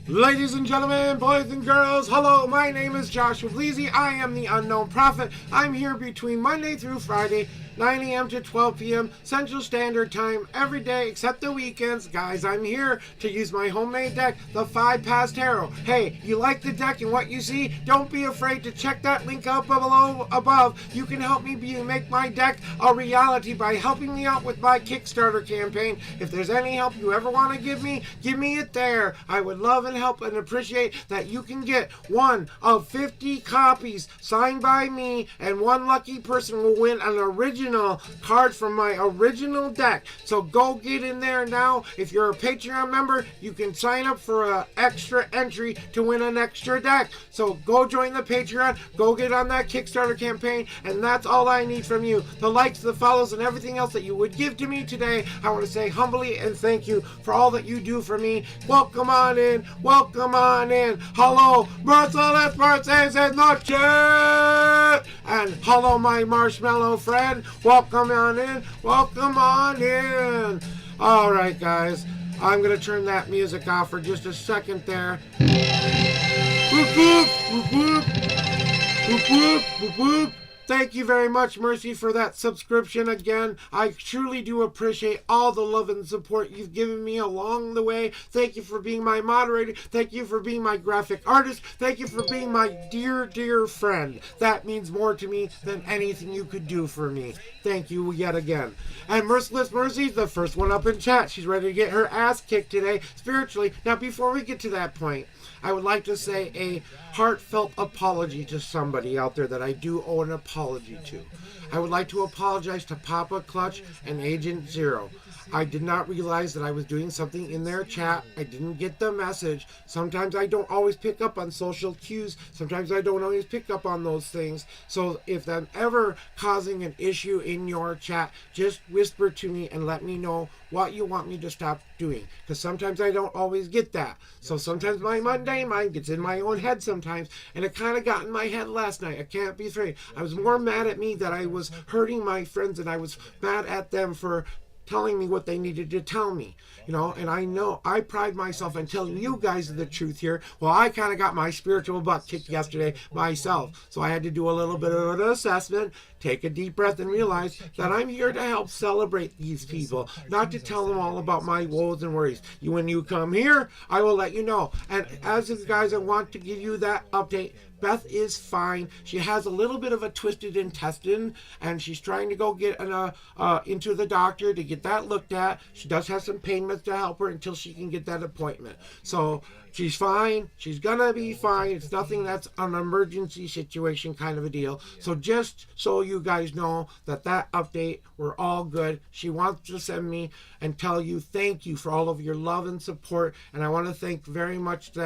Ladies and gentlemen, boys and girls, hello, my name is Joshua Bleasy. I am the Unknown Prophet. I'm here between Monday through Friday, 9 a.m. to 12 p.m. Central Standard Time every day except the weekends. Guys, I'm here to use my homemade deck, the 5-Pass Tarot. Hey, you like the deck and what you see? Don't be afraid to check that link up below above. You can help me make my deck a reality by helping me out with my Kickstarter campaign. If there's any help you ever want to give me it there. I would love and help and appreciate that you can get one of 50 copies signed by me, and one lucky person will win an original card from my original deck. So go get in there now. If you're a Patreon member, you can sign up for an extra entry to win an extra deck. So go join the Patreon, go get on that Kickstarter campaign, and that's all I need from you. The likes, the follows, and everything else that you would give to me today, I want to say humbly and thank you for all that you do for me. Welcome on in. Welcome on in. Hello, merciless birthdays and noche. And hello, my marshmallow friend. Welcome on in. Welcome on in. All right, guys. I'm going to turn that music off for just a second there. Whoop, whoop, whoop, whoop. Whoop, whoop, whoop, whoop. Thank you very much, Mercy, for that subscription again. I truly do appreciate all the love and support you've given me along the way. Thank you for being my moderator. Thank you for being my graphic artist. Thank you for being my dear, dear friend. That means more to me than anything you could do for me. Thank you yet again. And Merciless Mercy's the first one up in chat. She's ready to get her ass kicked today, spiritually. Now, before we get to that point, I would like to say a heartfelt apology to somebody out there that I do owe an apology to. I would like to apologize to Papa Clutch and Agent Zero. I did not realize that I was doing something in their chat. I didn't get the message. Sometimes I don't always pick up on social cues. Sometimes I don't always pick up on those things. So if I'm ever causing an issue in your chat, just whisper to me and let me know what you want me to stop doing. Because sometimes I don't always get that. So sometimes my Monday mind gets in my own head sometimes. And it kind of got in my head last night. I can't be afraid. I was more mad at me that I was hurting my friends, and I was mad at them for telling me what they needed to tell me, and I know I pride myself on telling you guys the truth here. Well, I kind of got my spiritual butt kicked yesterday myself, so I had to do a little bit of an assessment, take a deep breath, and realize that I'm here to help celebrate these people, not to tell them all about my woes and worries. When you come here, I will let you know. And as you guys, I want to give you that update. Beth is fine. She has a little bit of a twisted intestine, and she's trying to go get into the doctor to get that looked at. She does have some pain meds to help her until she can get that appointment. So she's fine. She's gonna be fine. It's nothing that's an emergency situation kind of a deal. So just so you guys know that update, we're all good. She wants to send me and tell you thank you for all of your love and support, and I want to thank very much to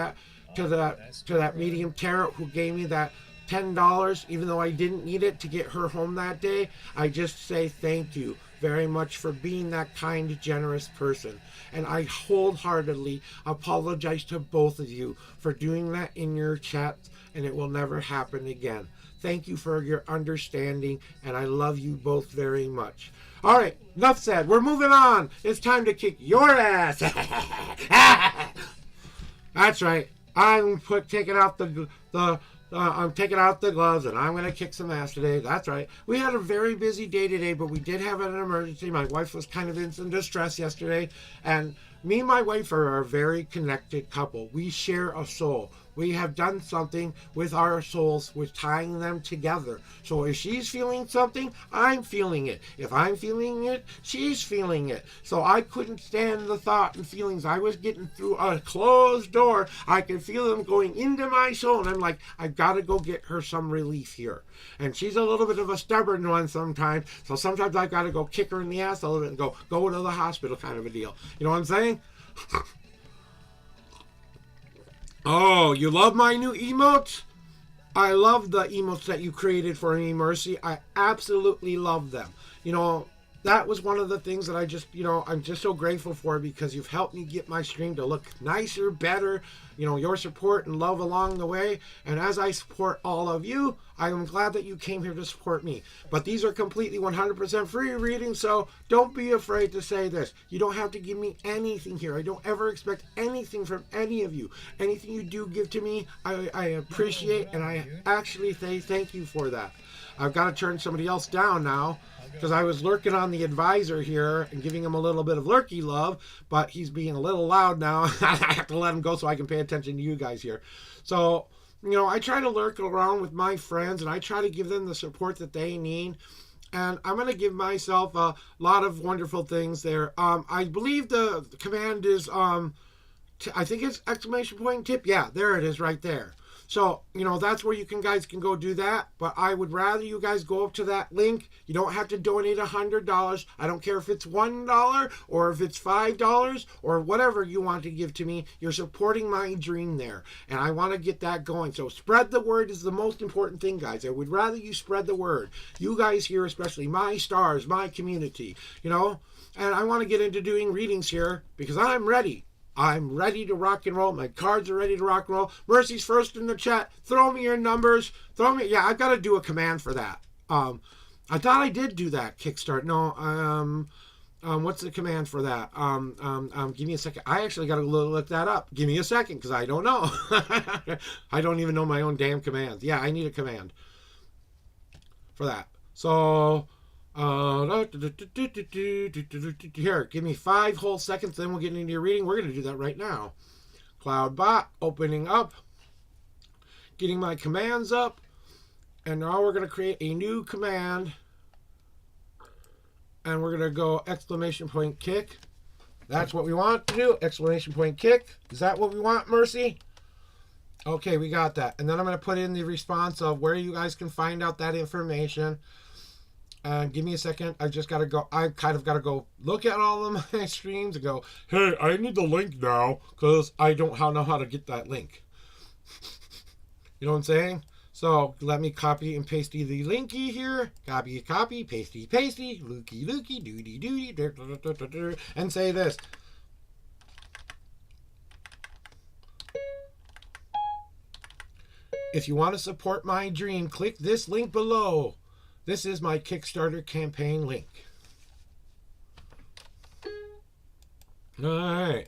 that medium tarot who gave me that $10, even though I didn't need it to get her home that day. I just say thank you very much for being that kind, generous person. And I wholeheartedly apologize to both of you for doing that in your chat, and it will never happen again. Thank you for your understanding, and I love you both very much. All right, enough said. We're moving on. It's time to kick your ass. That's right. I'm taking out the gloves, and I'm going to kick some ass today. That's right. We had a very busy day today, but we did have an emergency. My wife was kind of in some distress yesterday, and me and my wife are a very connected couple. We share a soul. We have done something with our souls, with tying them together. So if she's feeling something, I'm feeling it. If I'm feeling it, she's feeling it. So I couldn't stand the thought and feelings. I was getting through a closed door. I could feel them going into my soul. And I'm like, I've got to go get her some relief here. And she's a little bit of a stubborn one sometimes. So sometimes I've got to go kick her in the ass a little bit and go to the hospital kind of a deal. You know what I'm saying? Oh, you love my new emotes? I love the emotes that you created for me, Mercy. I absolutely love them. That was one of the things that I'm just so grateful for, because you've helped me get my stream to look nicer, better, your support and love along the way. And as I support all of you, I am glad that you came here to support me. But these are completely 100% free readings, so don't be afraid to say this. You don't have to give me anything here. I don't ever expect anything from any of you. Anything you do give to me, I appreciate, and I actually say thank you for that. I've got to turn somebody else down now, because I was lurking on the advisor here and giving him a little bit of lurky love, but he's being a little loud now. I have to let him go so I can pay attention to you guys here. So, I try to lurk around with my friends, and I try to give them the support that they need. And I'm going to give myself a lot of wonderful things there. I believe the command is, I think it's exclamation point tip. Yeah, there it is right there. So, that's where you guys can go do that. But I would rather you guys go up to that link. You don't have to donate $100. I don't care if it's $1 or if it's $5 or whatever you want to give to me. You're supporting my dream there. And I want to get that going. So spread the word is the most important thing, guys. I would rather you spread the word. You guys here, especially my stars, my community, And I want to get into doing readings here because I'm ready. I'm ready to rock and roll. My cards are ready to rock and roll. Mercy's first in the chat. Throw me your numbers. Yeah, I've got to do a command for that. I thought I did do that Kickstart. No, what's the command for that? Give me a second. I actually got to look that up. Give me a second, because I don't know. I don't even know my own damn commands. Yeah, I need a command for that. So, here, give me 5 whole seconds, then we'll get into your reading. We're going to do that right now. Cloudbot, opening up, getting my commands up, and now we're going to create a new command, and we're going to go exclamation point kick. That's what we want to do, exclamation point kick. Is that what we want, Mercy? Okay, we got that. And then I'm going to put in the response of where you guys can find out that information. And give me a second. I just got to go. I kind of got to go look at all of my streams and go, hey, I need the link now because I don't know how to get that link. You know what I'm saying? So let me copy and paste the linky here. Copy, pasty, looky, doody, and say this. If you want to support my dream, click this link below. This is my Kickstarter campaign link. All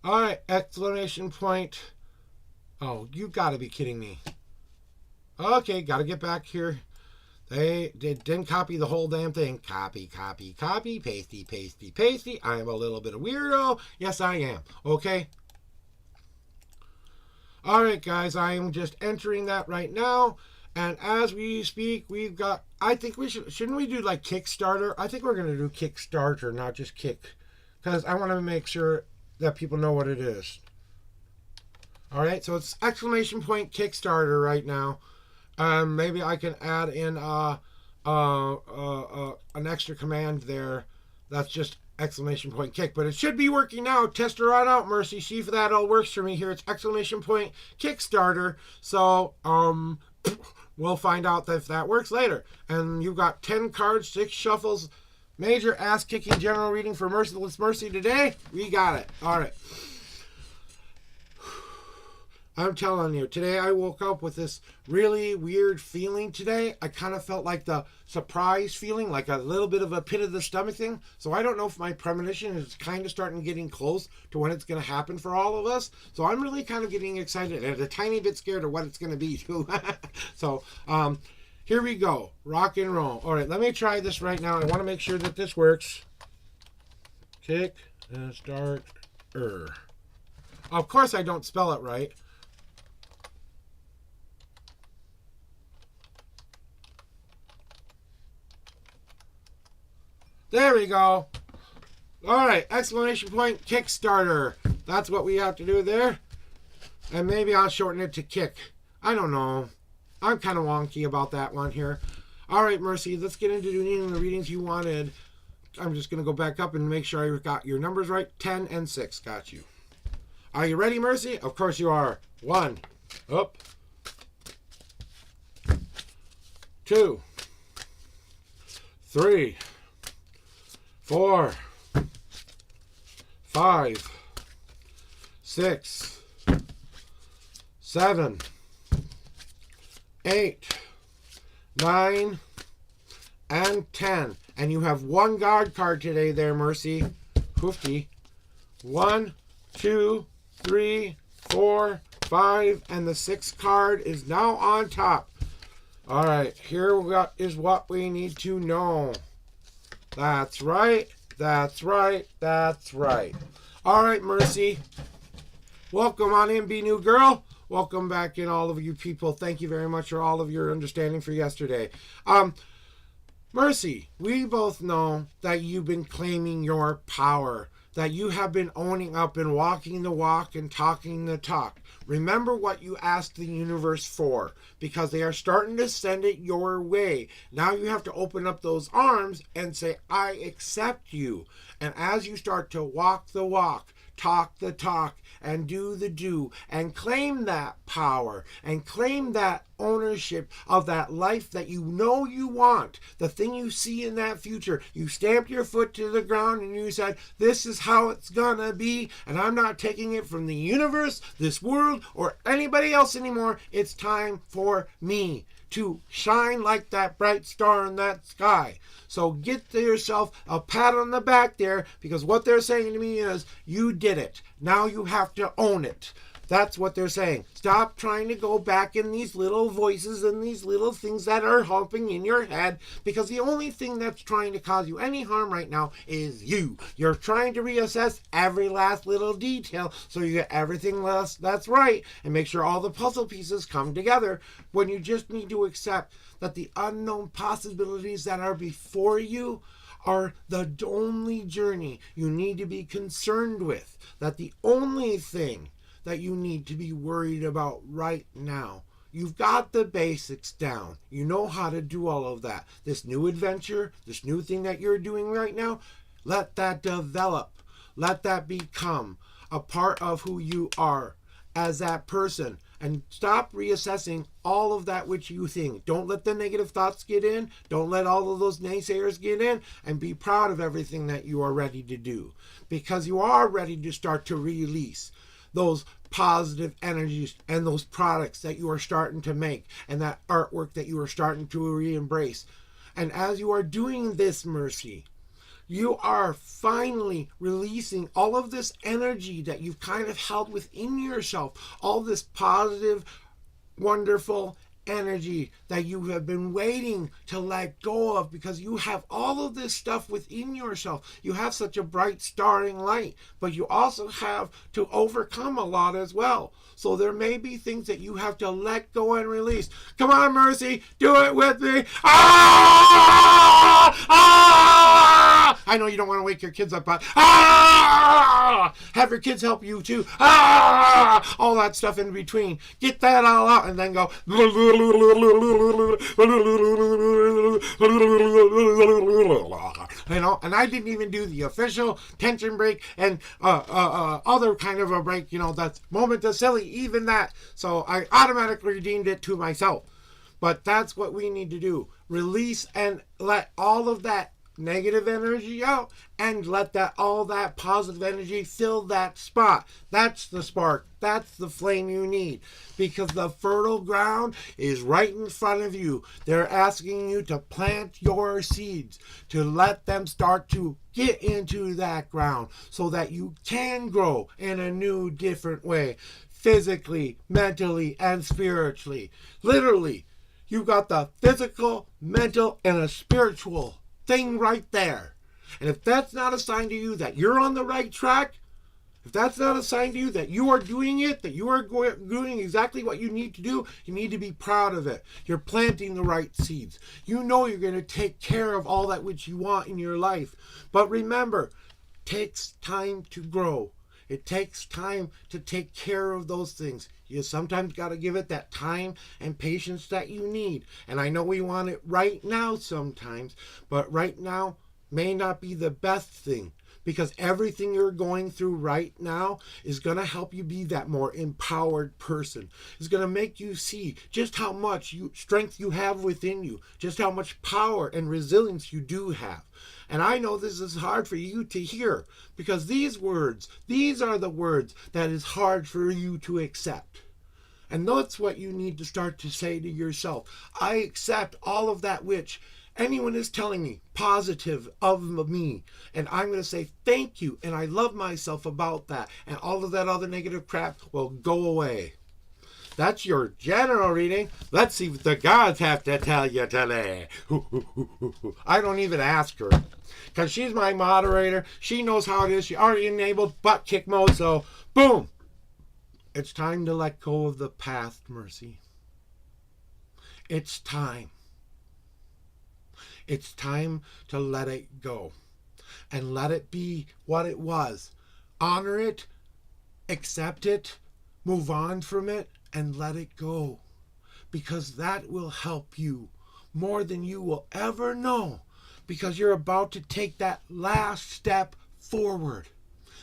right, exclamation point. Oh, you gotta be kidding me. Okay, gotta get back here. They didn't copy the whole damn thing. Copy, pasty. I am a little bit of weirdo. Yes, I am. Okay. All right, guys, I am just entering that right now. And as we speak, we've got, I think we shouldn't we do like Kickstarter? I think we're going to do Kickstarter, not just Kick. Because I want to make sure that people know what it is. All right, so it's exclamation point Kickstarter right now. Maybe I can add in an extra command there. That's just exclamation point kick, but it should be working now. Test her on out, Mercy. See if that all works for me here. It's exclamation point Kickstarter. So we'll find out if that works later. And you've got 10 cards, 6 shuffles, major ass kicking general reading for Merciless Mercy today. We got it. All right. I'm telling you, today I woke up with this really weird feeling today. I kind of felt like the surprise feeling, like a little bit of a pit of the stomach thing. So I don't know if my premonition is kind of starting getting close to when it's going to happen for all of us. So I'm really kind of getting excited and a tiny bit scared of what it's going to be too. So here we go. Rock and roll. All right, let me try this right now. I want to make sure that this works. Kick and start. Of course I don't spell it right. There we go. All right, exclamation point Kickstarter. That's what we have to do there. And maybe I'll shorten it to kick. I don't know. I'm kind of wonky about that one here. All right, Mercy, let's get into doing the readings you wanted. I'm just going to go back up and make sure I got your numbers right. 10 and 6. Got you. Are you ready, Mercy? Of course you are. 1. Up. 2. 3. 4, 5, 6, 7, 8, 9, and 10. And you have one guard card today there, Mercy. Hoofy. 1, 2, 3, 4, 5, and the 6th card is now on top. All right, here is what we need to know. That's right. All right, Mercy. Welcome on in, Be New Girl. Welcome back in, all of you people. Thank you very much for all of your understanding for yesterday. Mercy, we both know that you've been claiming your power, that you have been owning up and walking the walk and talking the talk. Remember what you asked the universe for, because they are starting to send it your way. Now you have to open up those arms and say, I accept you. And as you start to walk the walk, talk the talk, and do the do, and claim that power, and claim that ownership of that life that you know you want, the thing you see in that future. You stamped your foot to the ground and you said, this is how it's gonna be, and I'm not taking it from the universe, this world, or anybody else anymore. It's time for me to shine like that bright star in that sky. So get yourself a pat on the back there, because what they're saying to me is, you did it. Now you have to own it. That's what they're saying. Stop trying to go back in these little voices and these little things that are humping in your head, because the only thing that's trying to cause you any harm right now is you. You're trying to reassess every last little detail so you get everything that's right and make sure all the puzzle pieces come together, when you just need to accept that the unknown possibilities that are before you are the only journey you need to be concerned with. That the only thing that you need to be worried about right now You've got the basics down. You know how to do all of that. This new adventure, this new thing that you're doing right now, let that develop. Let that become a part of who you are as that person. And stop reassessing all of that which you think. Don't let the negative thoughts get in. Don't let all of those naysayers get in. And be proud of everything that you are ready to do. Because you are ready to start to release those positive energies and those products that you are starting to make and that artwork that you are starting to re-embrace. And as you are doing this, Mercy, you are finally releasing all of this energy that you've kind of held within yourself, all this positive, wonderful energy that you have been waiting to let go of, because you have all of this stuff within yourself. You have such a bright starring light, but you also have to overcome a lot as well. So there may be things that you have to let go and release. Come on, Mercy, do it with me. Ah! Ah! I know you don't want to wake your kids up, but ah! Have your kids help you too. Ah! All that stuff in between. Get that all out and then go. And I didn't even do the official tension break and other kind of a break, that's moment to silly, even that. So I automatically redeemed it to myself. But that's what we need to do. Release and let all of that negative energy out and let all that positive energy fill that spot. That's the spark. That's the flame you need, because the fertile ground is right in front of you. They're asking you to plant your seeds, to let them start to get into that ground so that you can grow in a new, different way, physically, mentally, and spiritually. Literally, you got the physical, mental, and a spiritual thing right there. And if that's not a sign to you that you're on the right track, if that's not a sign to you that you are doing it, that you are doing exactly what you need to do, you need to be proud of it. You're planting the right seeds. You know you're going to take care of all that which you want in your life. But remember, it takes time to grow. It takes time to take care of those things. You sometimes got to give it that time and patience that you need. And I know we want it right now sometimes, but right now may not be the best thing, because everything you're going through right now is going to help you be that more empowered person. It's going to make you see just how much strength you have within you, just how much power and resilience you do have. And I know this is hard for you to hear, because these are the words that is hard for you to accept. And that's what you need to start to say to yourself. I accept all of that which anyone is telling me positive of me, and I'm going to say thank you, and I love myself about that, and all of that other negative crap will go away. That's your general reading. Let's see what the gods have to tell you today. I don't even ask her, because she's my moderator. She knows how it is. She already enabled butt kick mode, so boom. It's time to let go of the past, Mercy. It's time. It's time to let it go and let it be what it was. Honor it, accept it, move on from it, and let it go, because that will help you more than you will ever know, because you're about to take that last step forward.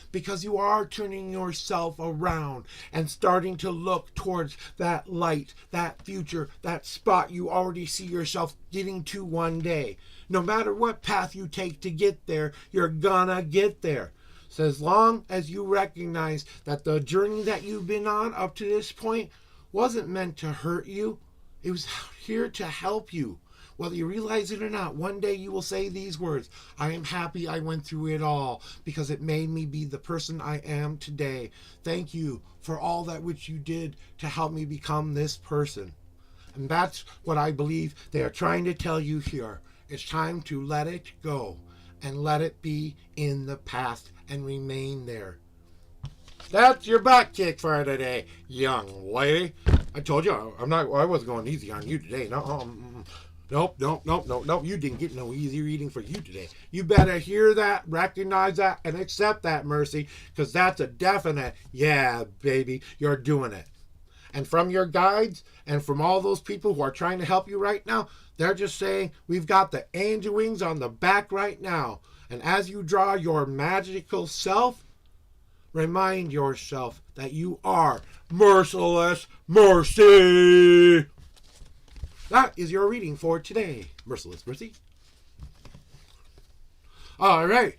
Because you are turning yourself around and starting to look towards that light, that future, that spot you already see yourself getting to one day. No matter what path you take to get there, you're gonna get there. So as long as you recognize that the journey that you've been on up to this point wasn't meant to hurt you, it was here to help you. Whether you realize it or not, one day you will say these words: I am happy I went through it all, because it made me be the person I am today. Thank you for all that which you did to help me become this person. And that's what I believe they are trying to tell you here. It's time to let it go and let it be in the past and remain there. That's your butt kick for today, young lady. I told you I wasn't going easy on you today. No. Nope. You didn't get no easy reading for you today. You better hear that, recognize that, and accept that, Mercy, because that's a definite, yeah, baby, you're doing it. And from your guides and from all those people who are trying to help you right now, they're just saying, we've got the angel wings on the back right now. And as you draw your magical self, remind yourself that you are merciless mercy. That is your reading for today. Merciless mercy. All right.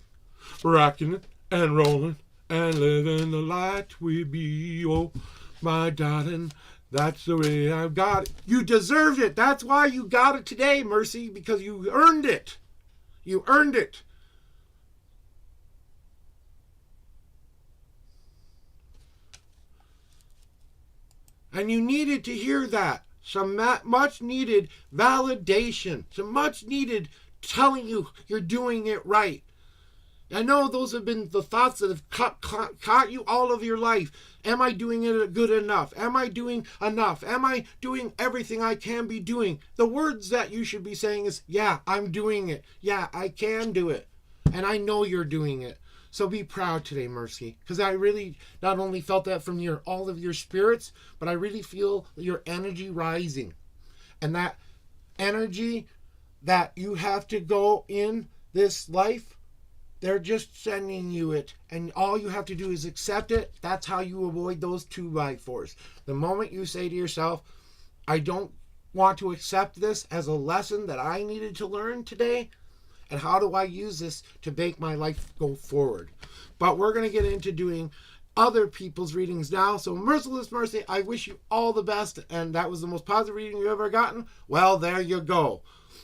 Rocking and rolling and living the light we be. Oh, my darling, that's the way I've got it. You deserved it. That's why you got it today, Mercy, because you earned it. You earned it. And you needed to hear that. Some much needed validation. Some much needed telling you you're doing it right. I know those have been the thoughts that have caught you all of your life. Am I doing it good enough? Am I doing enough? Am I doing everything I can be doing? The words that you should be saying is, yeah, I'm doing it. Yeah, I can do it. And I know you're doing it. So be proud today, Mercy, because I really not only felt that from all of your spirits, but I really feel your energy rising. And that energy that you have to go in this life, they're just sending you it. And all you have to do is accept it. That's how you avoid those 2x4s. The moment you say to yourself, I don't want to accept this as a lesson that I needed to learn today, and how do I use this to make my life go forward? But we're going to get into doing other people's readings now. So Merciless Mercy, I wish you all the best. And that was the most positive reading you've ever gotten. Well, there you go.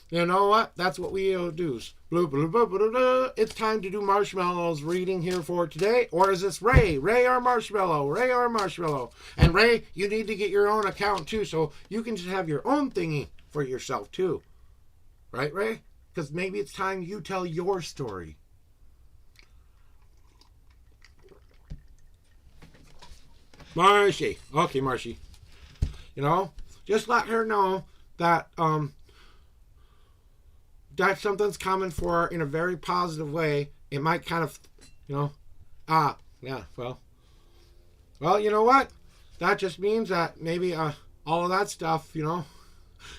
You know what? That's what we do. It's time to do Marshmallow's reading here for today. Or is this Ray? Ray or Marshmallow? Ray or Marshmallow? And Ray, you need to get your own account too. So you can just have your own thingy for yourself too. Right, Ray? Because maybe it's time you tell your story. Marshy. Okay, Marshy. You know, just let her know that that something's coming for her in a very positive way. It might kind of, yeah, well, you know what? That just means that maybe all of that stuff,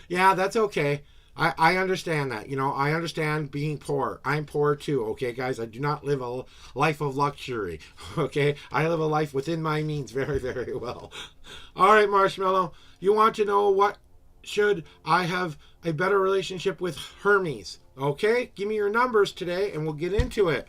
yeah, that's okay. I understand that. I understand being poor. I'm poor too, okay, guys? I do not live a life of luxury, okay? I live a life within my means very, very well. All right, Marshmallow, you want to know what should I have a better relationship with Hermes, okay? Give me your numbers today, and we'll get into it.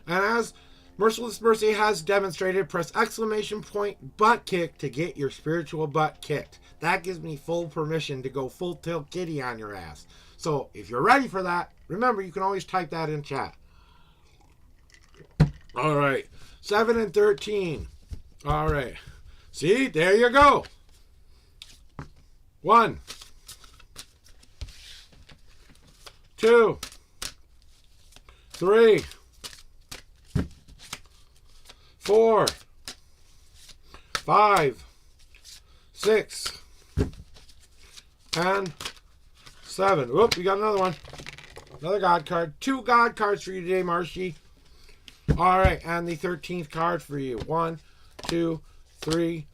And as Merciless Mercy has demonstrated, press ! butt kick to get your spiritual butt kicked. That gives me full permission to go full tilt kitty on your ass. So if you're ready for that, remember you can always type that in chat. All right, 7 and 13. All right, see, there you go. 1, 2, 3, 4, 5, 6, and 7. Whoop, we got another one. Another God card. 2 God cards for you today, Marshy. All right, and the 13th card for you. 1, 2, 3,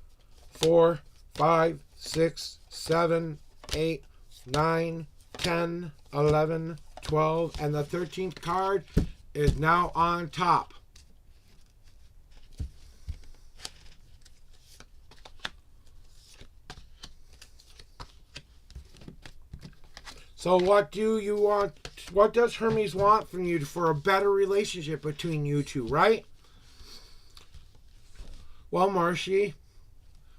4, 5, 6, 7, 8, 9, 10, 11, 12, and the 13th card is now on top. So what do you want? What does Hermes want from you for a better relationship between you two, right? Well, Marshy,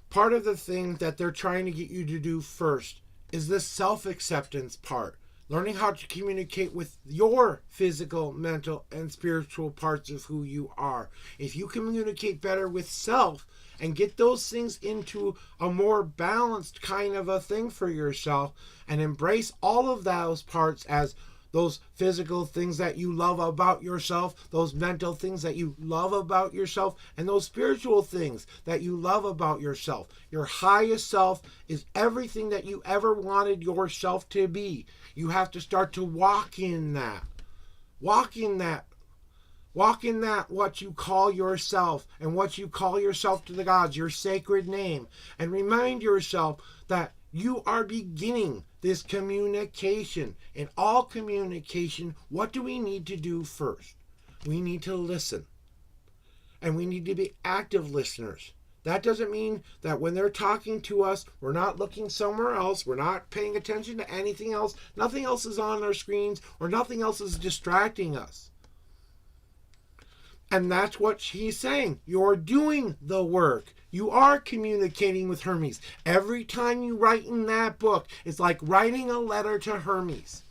part of the thing that they're trying to get you to do first is this self-acceptance part. Learning how to communicate with your physical, mental, and spiritual parts of who you are. If you communicate better with self and get those things into a more balanced kind of a thing for yourself and embrace all of those parts as those physical things that you love about yourself, those mental things that you love about yourself, and those spiritual things that you love about yourself. Your highest self is everything that you ever wanted yourself to be. You have to start to walk in that. Walk in that Walk in that what you call yourself and what you call yourself to the gods, your sacred name. And remind yourself that you are beginning this communication. In all communication, what do we need to do first? We need to listen. And we need to be active listeners. That doesn't mean that when they're talking to us, we're not looking somewhere else, we're not paying attention to anything else, nothing else is on our screens, or nothing else is distracting us. And that's what she's saying. You're doing the work. You are communicating with Hermes. Every time you write in that book, it's like writing a letter to Hermes.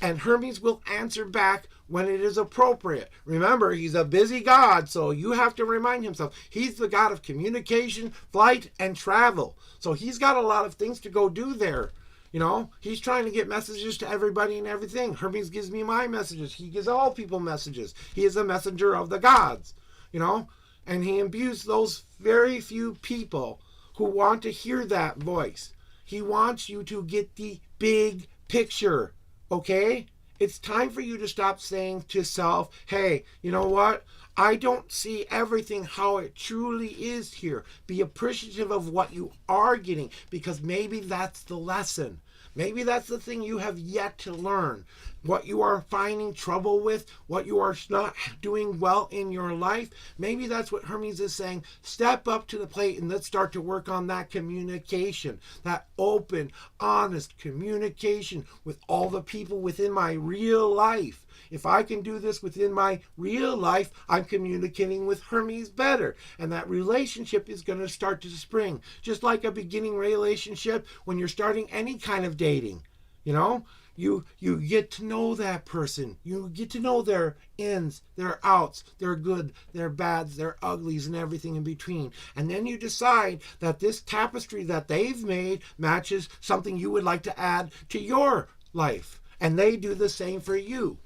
And Hermes will answer back when it is appropriate. Remember, he's a busy god, so you have to remind himself. He's the god of communication, flight, and travel. So he's got a lot of things to go do there. You know, he's trying to get messages to everybody and everything. Hermes gives me my messages. He gives all people messages. He is a messenger of the gods, you know, and he imbues those very few people who want to hear that voice. He wants you to get the big picture, okay? It's time for you to stop saying to self, hey, you know what? I don't see everything how it truly is here. Be appreciative of what you are getting, because maybe that's the lesson. Maybe that's the thing you have yet to learn. What you are finding trouble with, what you are not doing well in your life, maybe that's what Hermes is saying. Step up to the plate and let's start to work on that communication, that open, honest communication with all the people within my real life. If I can do this within my real life, I'm communicating with Hermes better. And that relationship is going to start to spring. Just like a beginning relationship when you're starting any kind of dating. You know, you get to know that person. You get to know their ins, their outs, their good, their bads, their uglies, and everything in between. And then you decide that this tapestry that they've made matches something you would like to add to your life. And they do the same for you.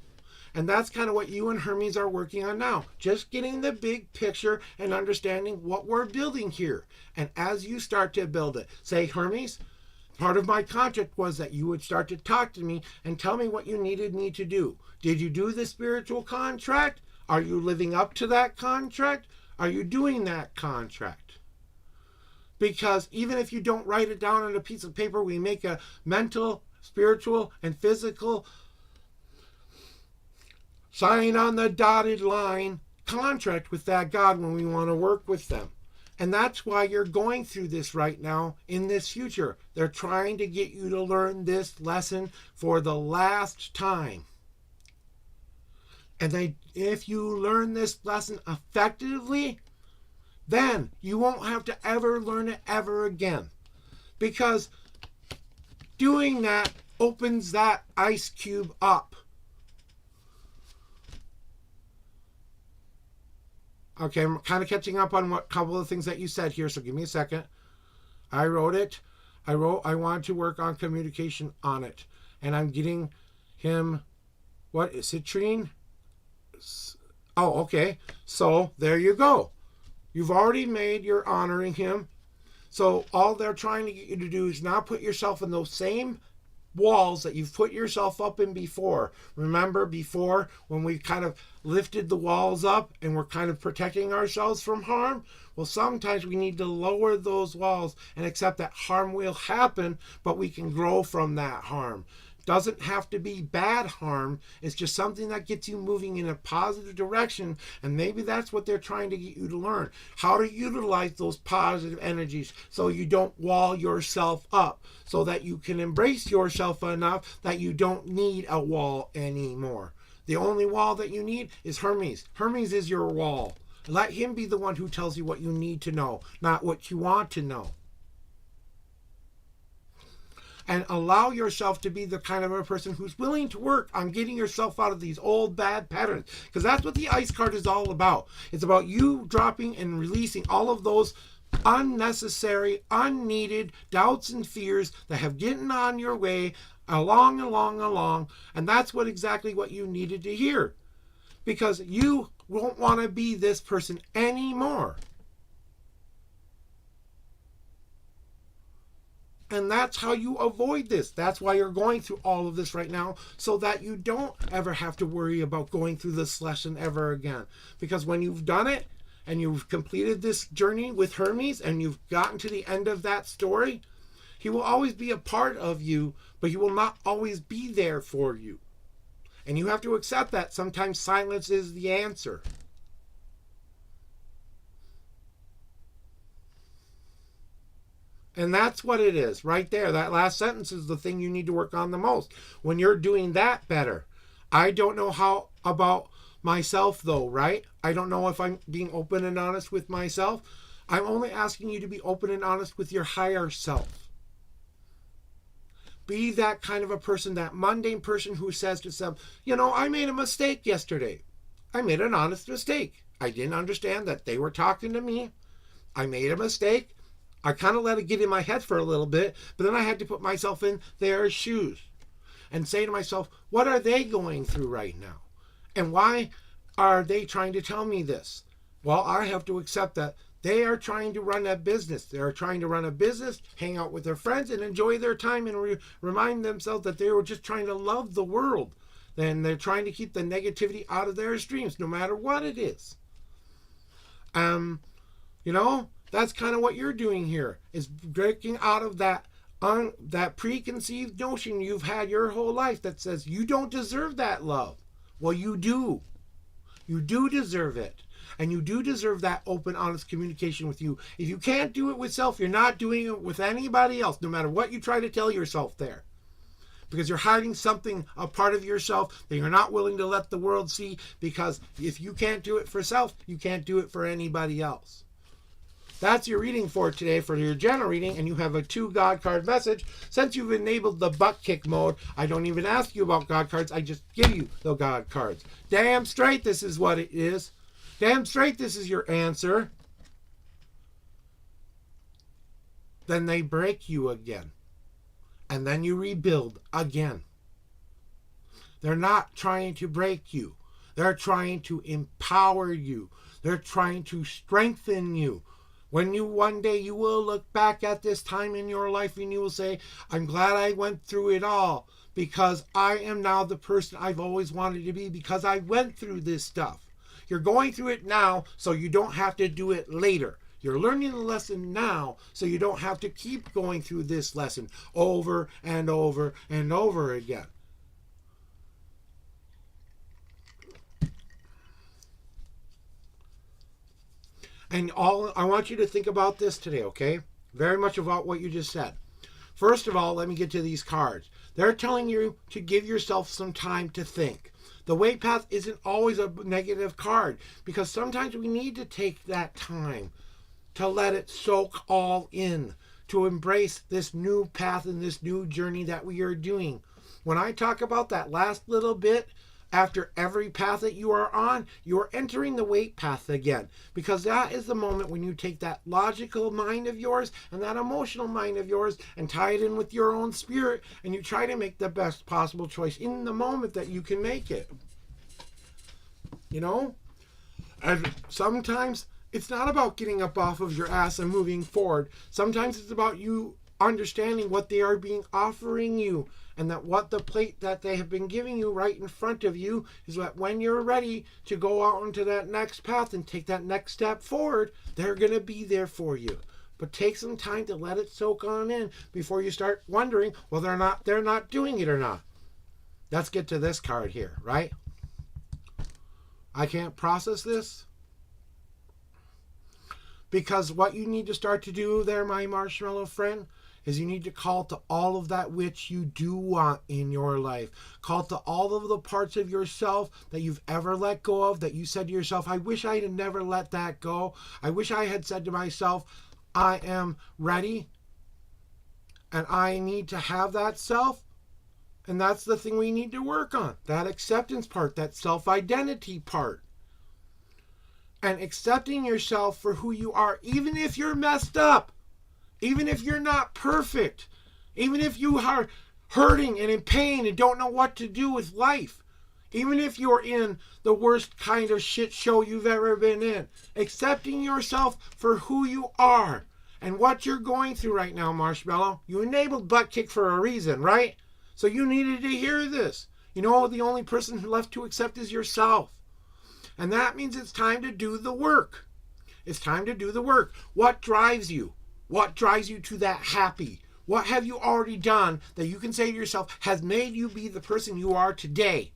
And that's kind of what you and Hermes are working on now. Just getting the big picture and understanding what we're building here. And as you start to build it, say, Hermes, part of my contract was that you would start to talk to me and tell me what you needed me to do. Did you do the spiritual contract? Are you living up to that contract? Are you doing that contract? Because even if you don't write it down on a piece of paper, we make a mental, spiritual, and physical sign on the dotted line contract with that God when we want to work with them. And that's why you're going through this right now in this future. They're trying to get you to learn this lesson for the last time. And if you learn this lesson effectively, then you won't have to ever learn it ever again. Because doing that opens that ice cube up. Okay, I'm kind of catching up on what couple of things that you said here, so give me a second. I wrote it. I wanted to work on communication on it. And I'm getting him, what, citrine? Oh, okay. So there you go. You've already made your honoring him. So all they're trying to get you to do is now put yourself in those same walls that you've put yourself up in before. Remember before when we kind of lifted the walls up and we're kind of protecting ourselves from harm? Well, sometimes we need to lower those walls and accept that harm will happen, but we can grow from that harm. Doesn't have to be bad harm. It's just something that gets you moving in a positive direction. And maybe that's what they're trying to get you to learn. How to utilize those positive energies so you don't wall yourself up. So that you can embrace yourself enough that you don't need a wall anymore. The only wall that you need is Hermes. Hermes is your wall. Let him be the one who tells you what you need to know, not what you want to know. And allow yourself to be the kind of a person who's willing to work on getting yourself out of these old bad patterns. Because that's what the ice card is all about. It's about you dropping and releasing all of those unnecessary, unneeded doubts and fears that have gotten on your way along. And that's exactly what you needed to hear. Because you won't want to be this person anymore. And that's how you avoid this. That's why you're going through all of this right now, so that you don't ever have to worry about going through this lesson ever again. Because when you've done it and you've completed this journey with Hermes and you've gotten to the end of that story, he will always be a part of you, but he will not always be there for you. And you have to accept that sometimes silence is the answer. And that's what it is right there. That last sentence is the thing you need to work on the most. When you're doing that better. I don't know how about myself though, right? I don't know if I'm being open and honest with myself. I'm only asking you to be open and honest with your higher self. Be that kind of a person, that mundane person who says to self, I made a mistake yesterday. I made an honest mistake. I didn't understand that they were talking to me. I made a mistake. I kind of let it get in my head for a little bit, but then I had to put myself in their shoes and say to myself, what are they going through right now? And why are they trying to tell me this? Well, I have to accept that they are trying to run a business. They are trying to run a business, hang out with their friends, and enjoy their time and remind themselves that they were just trying to love the world. And they're trying to keep the negativity out of their streams, no matter what it is. That's kind of what you're doing here, is breaking out of that preconceived notion you've had your whole life that says you don't deserve that love. Well, you do. You do deserve it. And you do deserve that open, honest communication with you. If you can't do it with self, you're not doing it with anybody else, no matter what you try to tell yourself there. Because you're hiding something, a part of yourself that you're not willing to let the world see, because if you can't do it for self, you can't do it for anybody else. That's your reading for today, for your general reading, and you have a 2 God card message. Since you've enabled the butt kick mode, I don't even ask you about God cards. I just give you the God cards. Damn straight this is what it is. Damn straight this is your answer. Then they break you again. And then you rebuild again. They're not trying to break you. They're trying to empower you. They're trying to strengthen you. One day you will look back at this time in your life and you will say, I'm glad I went through it all, because I am now the person I've always wanted to be, because I went through this stuff. You're going through it now, so you don't have to do it later. You're learning the lesson now, so you don't have to keep going through this lesson over and over and over again. And I want you to think about this today, okay? Very much about what you just said. First of all, let me get to these cards. They're telling you to give yourself some time to think. The weight path isn't always a negative card, because sometimes we need to take that time to let it soak all in, to embrace this new path and this new journey that we are doing. When I talk about that last little bit, after every path that you are on, you are entering the weight path again, because that is the moment when you take that logical mind of yours and that emotional mind of yours and tie it in with your own spirit, and you try to make the best possible choice in the moment that you can make it. And sometimes it's not about getting up off of your ass and moving forward. Sometimes it's about you understanding what they are offering you, and that what the plate that they have been giving you right in front of you is that when you're ready to go out into that next path and take that next step forward, they're going to be there for you. But take some time to let it soak on in before you start wondering, well, they're not doing it or not. Let's get to this card here, right? I can't process this. Because what you need to start to do there, my marshmallow friend, is you need to call to all of that which you do want in your life. Call to all of the parts of yourself that you've ever let go of, that you said to yourself, I wish I had never let that go. I wish I had said to myself, I am ready and I need to have that self. And that's the thing we need to work on, that acceptance part, that self-identity part. And accepting yourself for who you are, even if you're messed up. Even if you're not perfect, even if you are hurting and in pain and don't know what to do with life, even if you're in the worst kind of shit show you've ever been in, accepting yourself for who you are And what you're going through right now, Marshmallow, you enabled butt kick for a reason, right? So you needed to hear this. You know, the only person left to accept is yourself. And that means it's time to do the work. It's time to do the work. What drives you? What drives you to that happy? What have you already done that you can say to yourself has made you be the person you are today?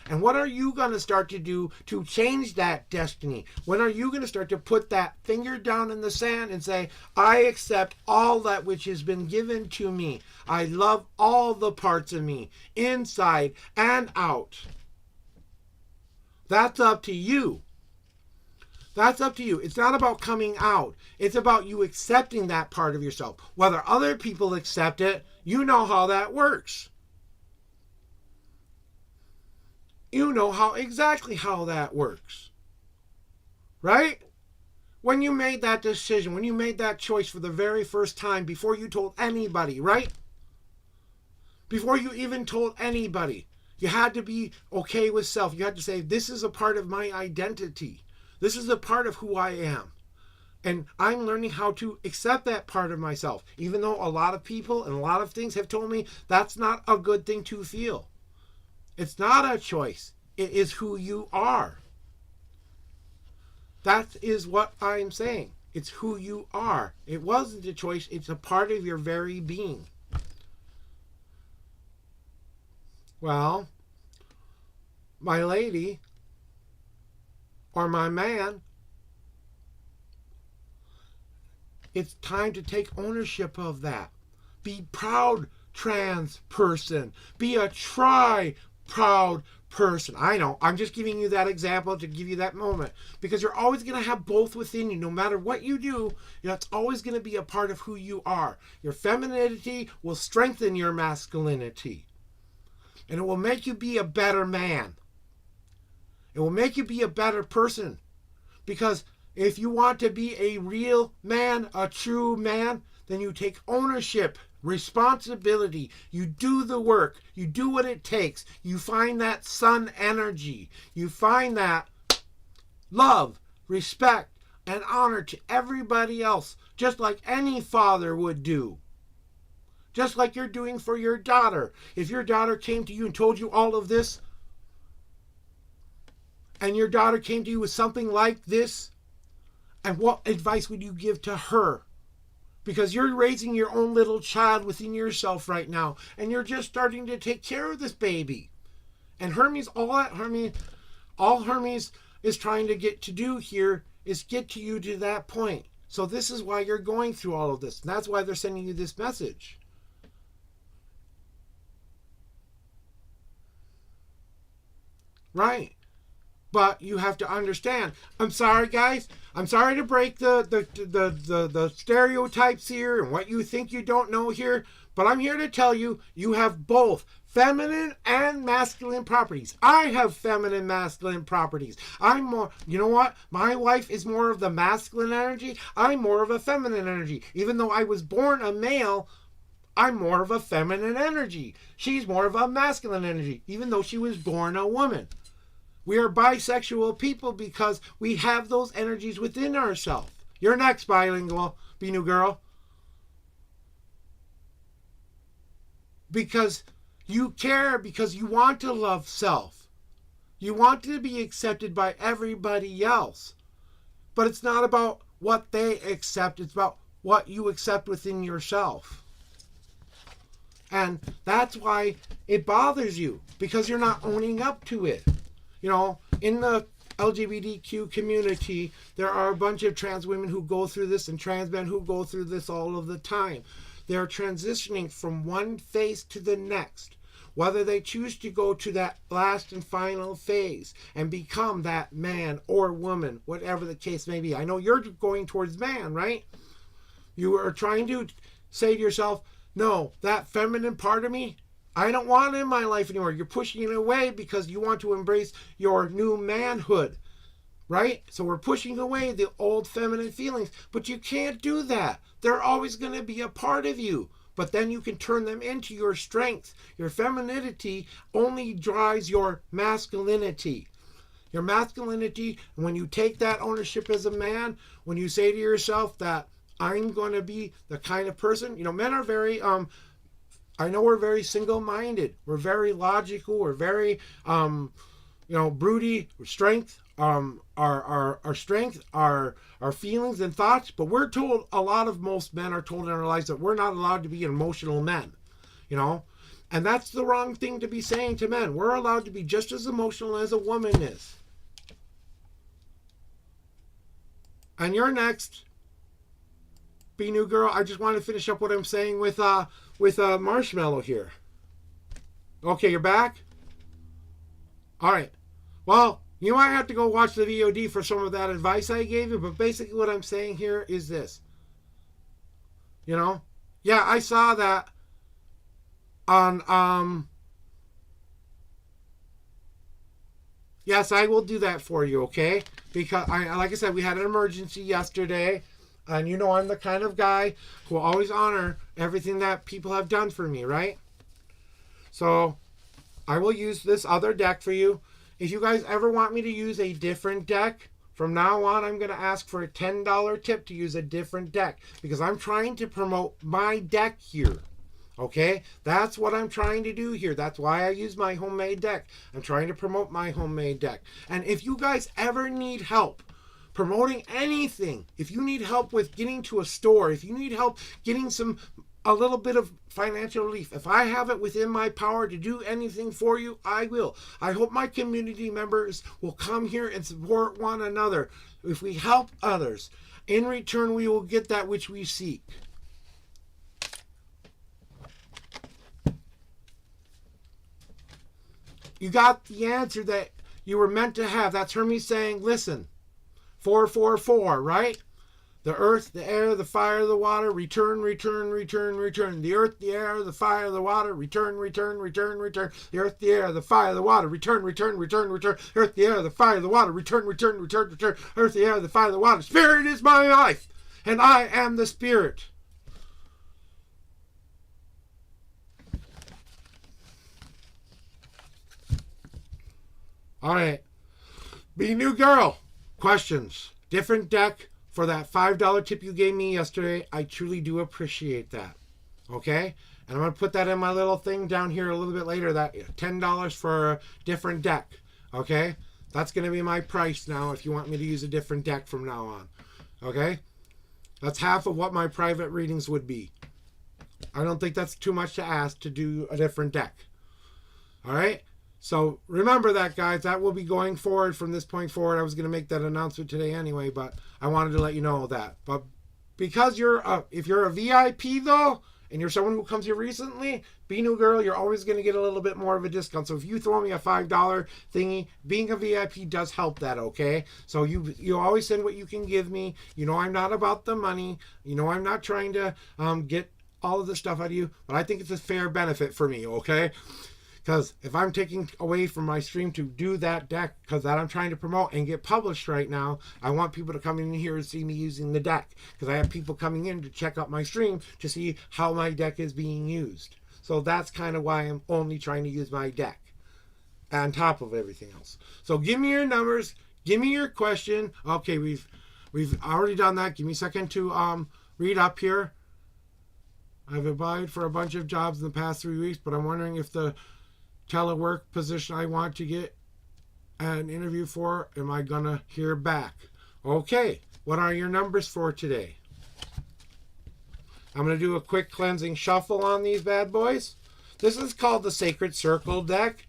And what are you going to start to do to change that destiny? When are you going to start to put that finger down in the sand and say, I accept all that which has been given to me. I love all the parts of me, inside and out. That's up to you. That's up to you. It's not about coming out. It's about you accepting that part of yourself. Whether other people accept it, you know how that works. You know exactly how that works. Right? When you made that decision, when you made that choice for the very first time, before you told anybody, right? Before you even told anybody, you had to be okay with self. You had to say, this is a part of my identity. This is a part of who I am. And I'm learning how to accept that part of myself, even though a lot of people and a lot of things have told me that's not a good thing to feel. It's not a choice. It is who you are. That is what I'm saying. It's who you are. It wasn't a choice. It's a part of your very being. Well, my lady or my man, it's time to take ownership of that. Be proud, trans person. Be a proud person. I know, I'm just giving you that example to give you that moment, because you're always going to have both within you. No matter what you do, it's always going to be a part of who you are. Your femininity will strengthen your masculinity, and it will make you be a better man. It will make you be a better person, because if you want to be a real man, a true man, then you take ownership, responsibility, you do the work, you do what it takes, you find that sun energy, you find that love, respect, and honor to everybody else, just like any father would do. Just like you're doing for your daughter. If your daughter came to you and told you all of this, and your daughter came to you with something like this, and what advice would you give to her? Because you're raising your own little child within yourself right now, and you're just starting to take care of this baby. And Hermes, all Hermes is trying to get to do here is get to you to that point. So this is why you're going through all of this. And that's why they're sending you this message. Right. But you have to understand. I'm sorry, guys. I'm sorry to break the stereotypes here and what you think you don't know here. But I'm here to tell you, you have both feminine and masculine properties. I have feminine, masculine properties. I'm more, you know what? My wife is more of the masculine energy. I'm more of a feminine energy. Even though I was born a male, I'm more of a feminine energy. She's more of a masculine energy, even though she was born a woman. We are bisexual people because we have those energies within ourselves. You're next, bilingual, Binu girl. Because you care, because you want to love self. You want to be accepted by everybody else. But it's not about what they accept. It's about what you accept within yourself. And that's why it bothers you, because you're not owning up to it. You know, in the LGBTQ community, there are a bunch of trans women who go through this and trans men who go through this all of the time. They're transitioning from one phase to the next. Whether they choose to go to that last and final phase and become that man or woman, whatever the case may be. I know you're going towards man, right? You are trying to say to yourself, no, that feminine part of me, I don't want it in my life anymore. You're pushing it away because you want to embrace your new manhood, right? So we're pushing away the old feminine feelings, but you can't do that. They're always going to be a part of you, but then you can turn them into your strength. Your femininity only drives your masculinity. Your masculinity, when you take that ownership as a man, when you say to yourself that I'm going to be the kind of person, men are very, I know we're very single-minded. We're very logical. We're very, broody. Strength, our strength, our feelings and thoughts. But we're told, most men are told in our lives that we're not allowed to be emotional men, And that's the wrong thing to be saying to men. We're allowed to be just as emotional as a woman is. And you're next. Be new girl. I just want to finish up what I'm saying with Marshmallow here. Okay, you're back? All right. Well, you might have to go watch the VOD for some of that advice I gave you, but basically what I'm saying here is this. Yeah, I saw that on yes, I will do that for you, okay? Because like I said, we had an emergency yesterday. And I'm the kind of guy who will always honor everything that people have done for me, right? So I will use this other deck for you. If you guys ever want me to use a different deck, from now on I'm going to ask for a $10 tip to use a different deck. Because I'm trying to promote my deck here. Okay? That's what I'm trying to do here. That's why I use my homemade deck. I'm trying to promote my homemade deck. And if you guys ever need help promoting anything, if you need help with getting to a store, if you need help getting a little bit of financial relief, if I have it within my power to do anything for you, I will. I hope my community members will come here and support one another. If we help others, in return we will get that which we seek. You got the answer that you were meant to have. That's Hermes saying, listen, 444, right? The earth, the air, the fire, the water, return, return, return, return. The earth, the air, the fire, the water, return, return, return, return. The earth, the air, the fire, the water, return, return, return, return. Earth, the air, the fire, the water, return, return, return, return. Earth, the air, the fire, the water. Spirit is my life, and I am the spirit. All right. Be new girl. Questions. Different deck for that $5 tip you gave me yesterday. I truly do appreciate that. Okay? And I'm going to put that in my little thing down here a little bit later. That $10 for a different deck. Okay? That's going to be my price now if you want me to use a different deck from now on. Okay? That's half of what my private readings would be. I don't think that's too much to ask to do a different deck. All right? So remember that, guys. That will be going forward from this point forward. I was going to make that announcement today anyway, but I wanted to let you know that. But because if you're a VIP though, and you're someone who comes here recently, Be New Girl, you're always going to get a little bit more of a discount. So if you throw me a $5 thingy, being a VIP does help that, okay? So you always send what you can give me. I'm not about the money. I'm not trying to get all of the stuff out of you, but I think it's a fair benefit for me, okay? Because if I'm taking away from my stream to do that deck, because that I'm trying to promote and get published right now, I want people to come in here and see me using the deck. Because I have people coming in to check out my stream to see how my deck is being used. So that's kind of why I'm only trying to use my deck on top of everything else. So give me your numbers. Give me your question. Okay, we've already done that. Give me a second to read up here. I've applied for a bunch of jobs in the past 3 weeks, but I'm wondering if the telework position I want to get an interview for, am I gonna hear back? Okay, what are your numbers for today? I'm gonna do a quick cleansing shuffle on these bad boys. This is called the Sacred Circle deck,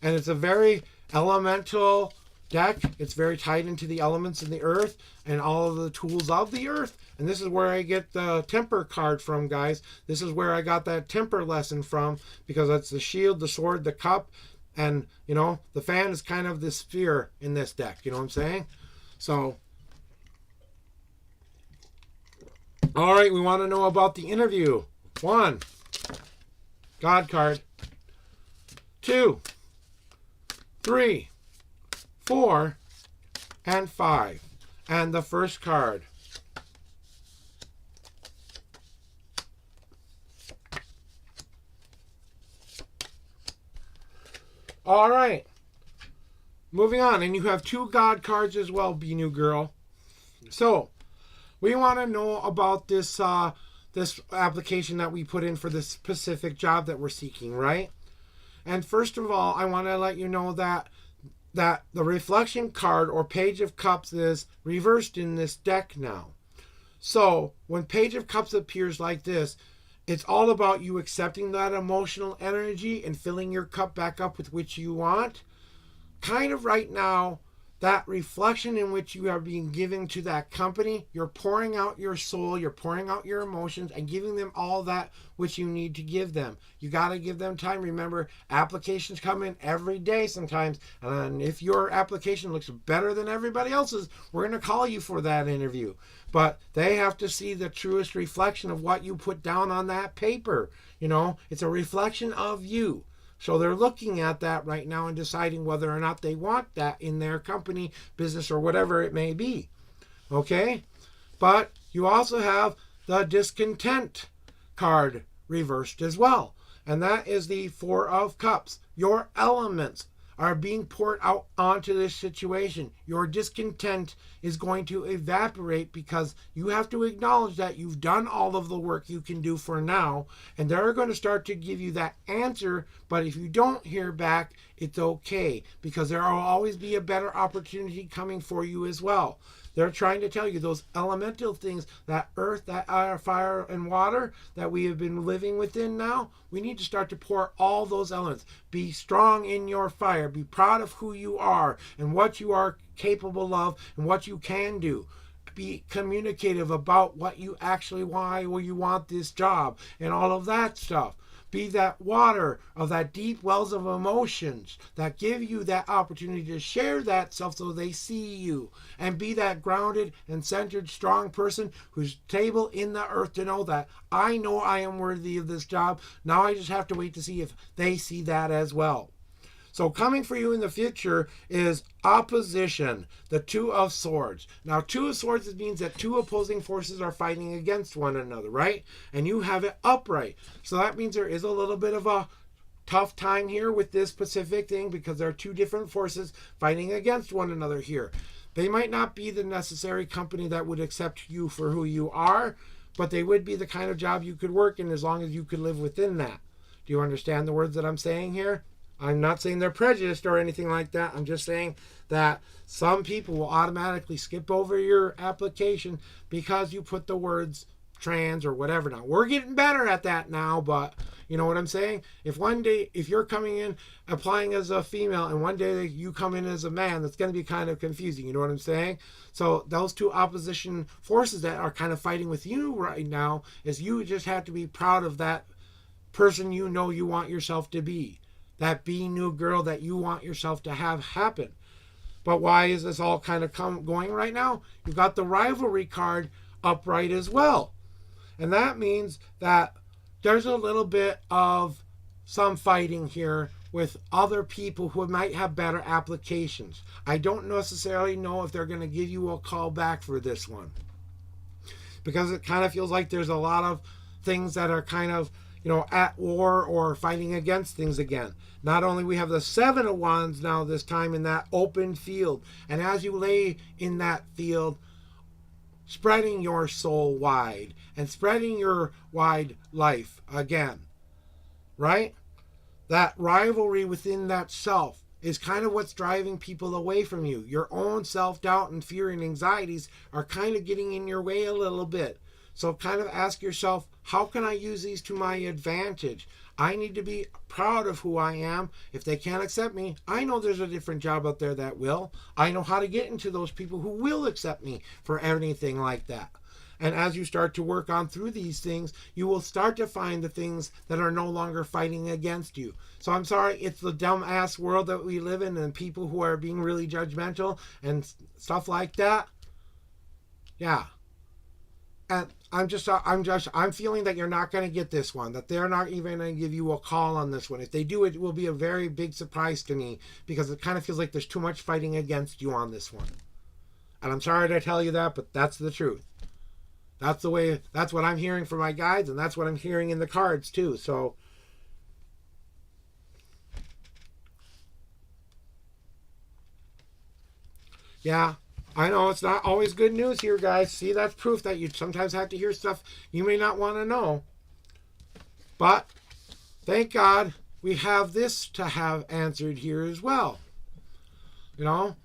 and it's a very elemental deck. It's very tied into the elements in the earth and all of the tools of the earth. And this is where I get the temper card from, guys. This is where I got that temper lesson from, because it's the shield, the sword, the cup, and the fan is kind of the sphere in this deck. You know what I'm saying? So all right, we want to know about the interview. 1, God card. 2, 3, 4, and 5. And the first card. All right. Moving on. And you have 2 God cards as well, Be New Girl. So, we want to know about this application that we put in for this specific job that we're seeking, right? And first of all, I want to let you know that the reflection card or page of cups is reversed in this deck now. So when page of cups appears like this, it's all about you accepting that emotional energy and filling your cup back up with which you want. Kind of right now, that reflection in which you are being given to that company, you're pouring out your soul, you're pouring out your emotions and giving them all that which you need to give them. You got to give them time. Remember, applications come in every day sometimes, and if your application looks better than everybody else's, we're going to call you for that interview. But they have to see the truest reflection of what you put down on that paper. You know, it's a reflection of you. So they're looking at that right now and deciding whether or not they want that in their company, business, or whatever it may be. Okay? But you also have the discontent card reversed as well. And that is the Four of Cups. Your elements are being poured out onto this situation. Your discontent is going to evaporate because you have to acknowledge that you've done all of the work you can do for now, and they're going to start to give you that answer. But if you don't hear back, it's okay, because there will always be a better opportunity coming for you as well. They're trying to tell you those elemental things, that earth, that air, fire, and water that we have been living within now, we need to start to pour all those elements. Be strong in your fire. Be proud of who you are and what you are capable of and what you can do. Be communicative about what you actually why you want this job and all of that stuff. Be that water of that deep wells of emotions that give you that opportunity to share that self so they see you. And be that grounded and centered, strong person who's stable in the earth to know that I know I am worthy of this job. Now I just have to wait to see if they see that as well. So coming for you in the future is opposition, the Two of Swords. Now, Two of Swords means that two opposing forces are fighting against one another, right? And you have it upright. So that means there is a little bit of a tough time here with this specific thing because there are two different forces fighting against one another here. They might not be the necessary company that would accept you for who you are, but they would be the kind of job you could work in as long as you could live within that. Do you understand the words that I'm saying here? I'm not saying they're prejudiced or anything like that. I'm just saying that some people will automatically skip over your application because you put the words trans or whatever. Now, we're getting better at that now, but you know what I'm saying? If one day, if you're coming in applying as a female and one day you come in as a man, that's going to be kind of confusing. You know what I'm saying? So those two opposition forces that are kind of fighting with you right now is you just have to be proud of that person you know you want yourself to be. That be new girl that you want yourself to have happen. But why is this all kind of going right now? You've got the rivalry card upright as well. And that means that there's a little bit of some fighting here with other people who might have better applications. I don't necessarily know if they're going to give you a call back for this one, because it kind of feels like there's a lot of things that are kind of, you know, at war or fighting against things again. Not only we have the Seven of Wands now this time in that open field. And as you lay in that field, spreading your soul wide and spreading your wide life again, right? That rivalry within that self is kind of what's driving people away from you. Your own self-doubt and fear and anxieties are kind of getting in your way a little bit. So kind of ask yourself, how can I use these to my advantage? I need to be proud of who I am. If they can't accept me, I know there's a different job out there that will. I know how to get into those people who will accept me for anything like that. And as you start to work on through these things, you will start to find the things that are no longer fighting against you. So I'm sorry, it's the dumb-ass world that we live in and people who are being really judgmental and stuff like that. Yeah. And I'm feeling that you're not going to get this one, that they're not even going to give you a call on this one. If they do, it will be a very big surprise to me, because it kind of feels like there's too much fighting against you on this one. And I'm sorry to tell you that, but that's the truth. That's the way, that's what I'm hearing from my guides, and that's what I'm hearing in the cards too. So yeah, I know it's not always good news here, guys. See, that's proof that you sometimes have to hear stuff you may not want to know. But thank God we have this to have answered here as well. You know?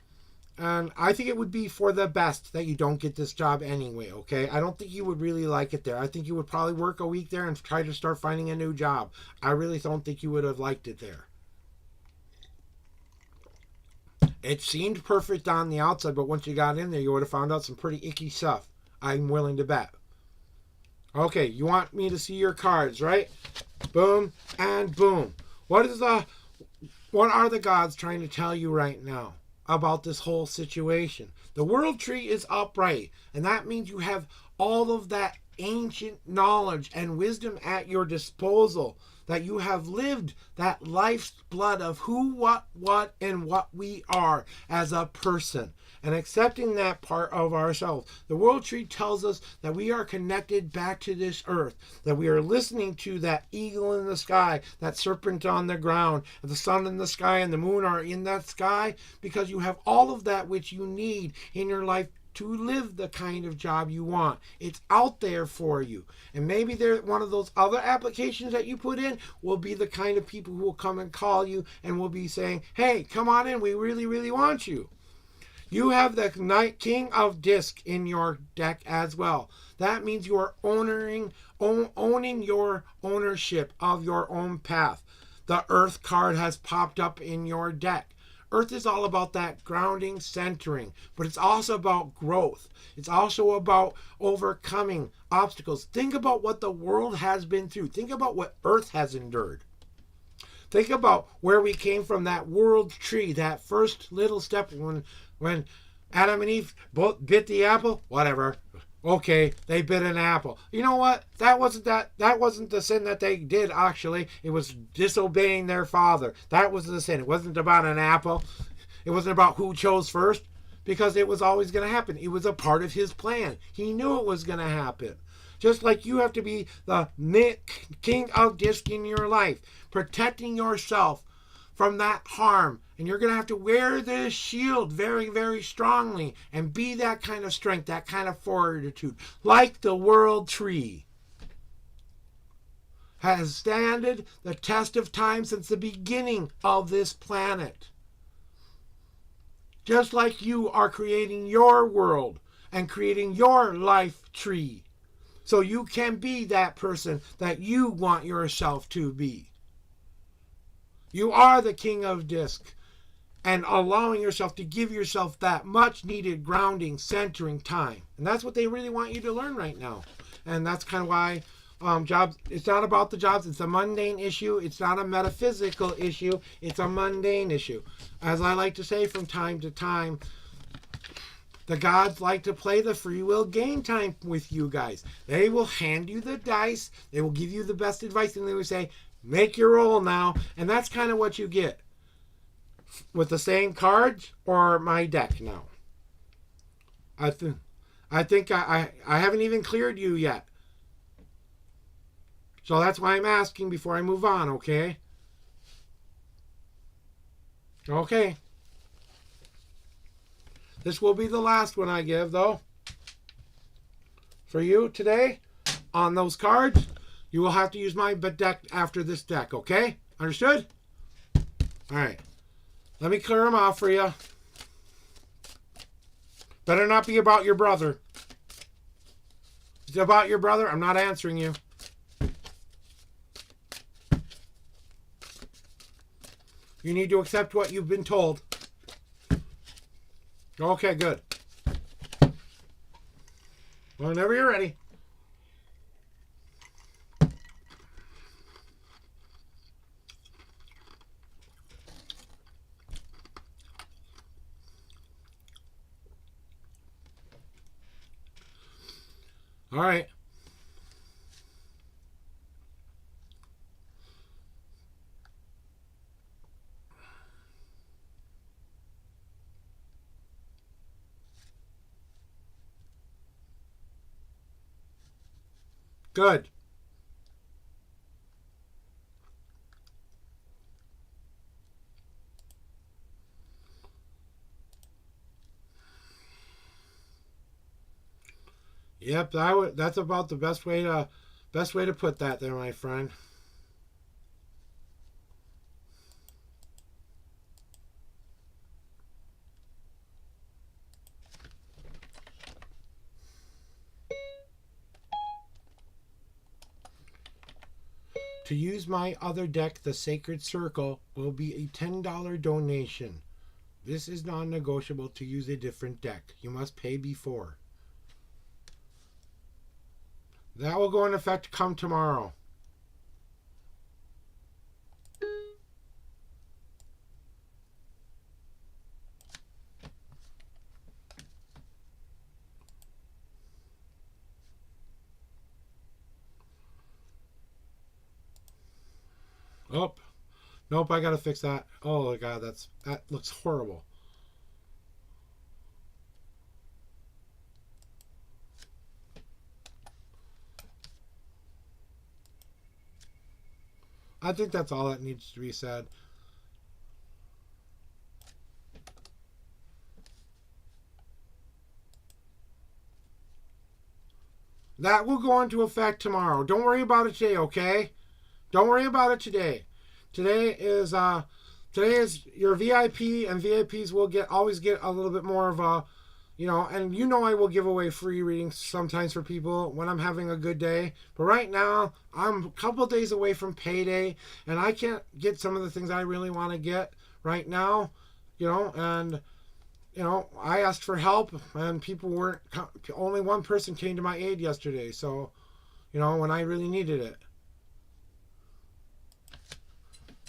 And I think it would be for the best that you don't get this job anyway, okay? I don't think you would really like it there. I think you would probably work a week there and try to start finding a new job. I really don't think you would have liked it there. It seemed perfect on the outside, but once you got in there, you would have found out some pretty icky stuff. I'm willing to bet. Okay, you want me to see your cards, right? Boom and boom. What are the gods trying to tell you right now about this whole situation? The world tree is upright, and that means you have all of that ancient knowledge and wisdom at your disposal, that you have lived that life's blood of who, what, and what we are as a person, and accepting that part of ourselves. The world tree tells us that we are connected back to this earth, that we are listening to that eagle in the sky, that serpent on the ground, the sun in the sky and the moon are in that sky, because you have all of that which you need in your life to live the kind of job you want. It's out there for you. And maybe one of those other applications that you put in will be the kind of people who will come and call you and will be saying, hey, come on in, we really, really want you. You have the King of Disc in your deck as well. That means you are owning your ownership of your own path. The Earth card has popped up in your deck. Earth is all about that grounding, centering, but it's also about growth. It's also about overcoming obstacles. Think about what the world has been through. Think about what Earth has endured. Think about where we came from, that world tree, that first little step when Adam and Eve both bit the apple, whatever. Okay, they bit an apple. You know what? That wasn't the sin that they did, actually. It was disobeying their father. That was the sin. It wasn't about an apple. It wasn't about who chose first, because it was always going to happen. It was a part of his plan. He knew it was going to happen. Just like you have to be the king of disc in your life, protecting yourself from that harm. And you're going to have to wear this shield very, very strongly and be that kind of strength, that kind of fortitude, like the world tree has standed the test of time since the beginning of this planet. Just like you are creating your world and creating your life tree, so you can be that person that you want yourself to be. You are the king of disc, and allowing yourself to give yourself that much needed grounding, centering time. And that's what they really want you to learn right now. And that's kind of why jobs, it's not about the jobs. It's a mundane issue. It's not a metaphysical issue. It's a mundane issue. As I like to say from time to time, the gods like to play the free will game time with you guys. They will hand you the dice. They will give you the best advice, and they will say, make your roll now. And that's kind of what you get with the same cards or my deck now. I think I haven't even cleared you yet. So that's why I'm asking before I move on, okay? Okay. This will be the last one I give, though. For you today, on those cards, you will have to use my deck after this deck, okay? Understood? All right. Let me clear them off for you. Better not be about your brother. If it's about your brother, I'm not answering you. You need to accept what you've been told. Okay, good. Whenever you're ready. All right. Good. Yep, that's about the best way to put that there, my friend. To use my other deck, the Sacred Circle, will be a $10 donation. This is non-negotiable to use a different deck. You must pay before. That will go in effect come tomorrow. Oh, nope, I gotta fix that. Oh my god, that looks horrible. I think that's all that needs to be said. That will go into effect tomorrow. Don't worry about it today, okay? Don't worry about it today. Today is your VIP, and VIPs will always get a little bit more of a, and I will give away free readings sometimes for people when I'm having a good day. But right now, I'm a couple days away from payday, and I can't get some of the things I really want to get right now, and I asked for help, and only one person came to my aid yesterday, so, when I really needed it.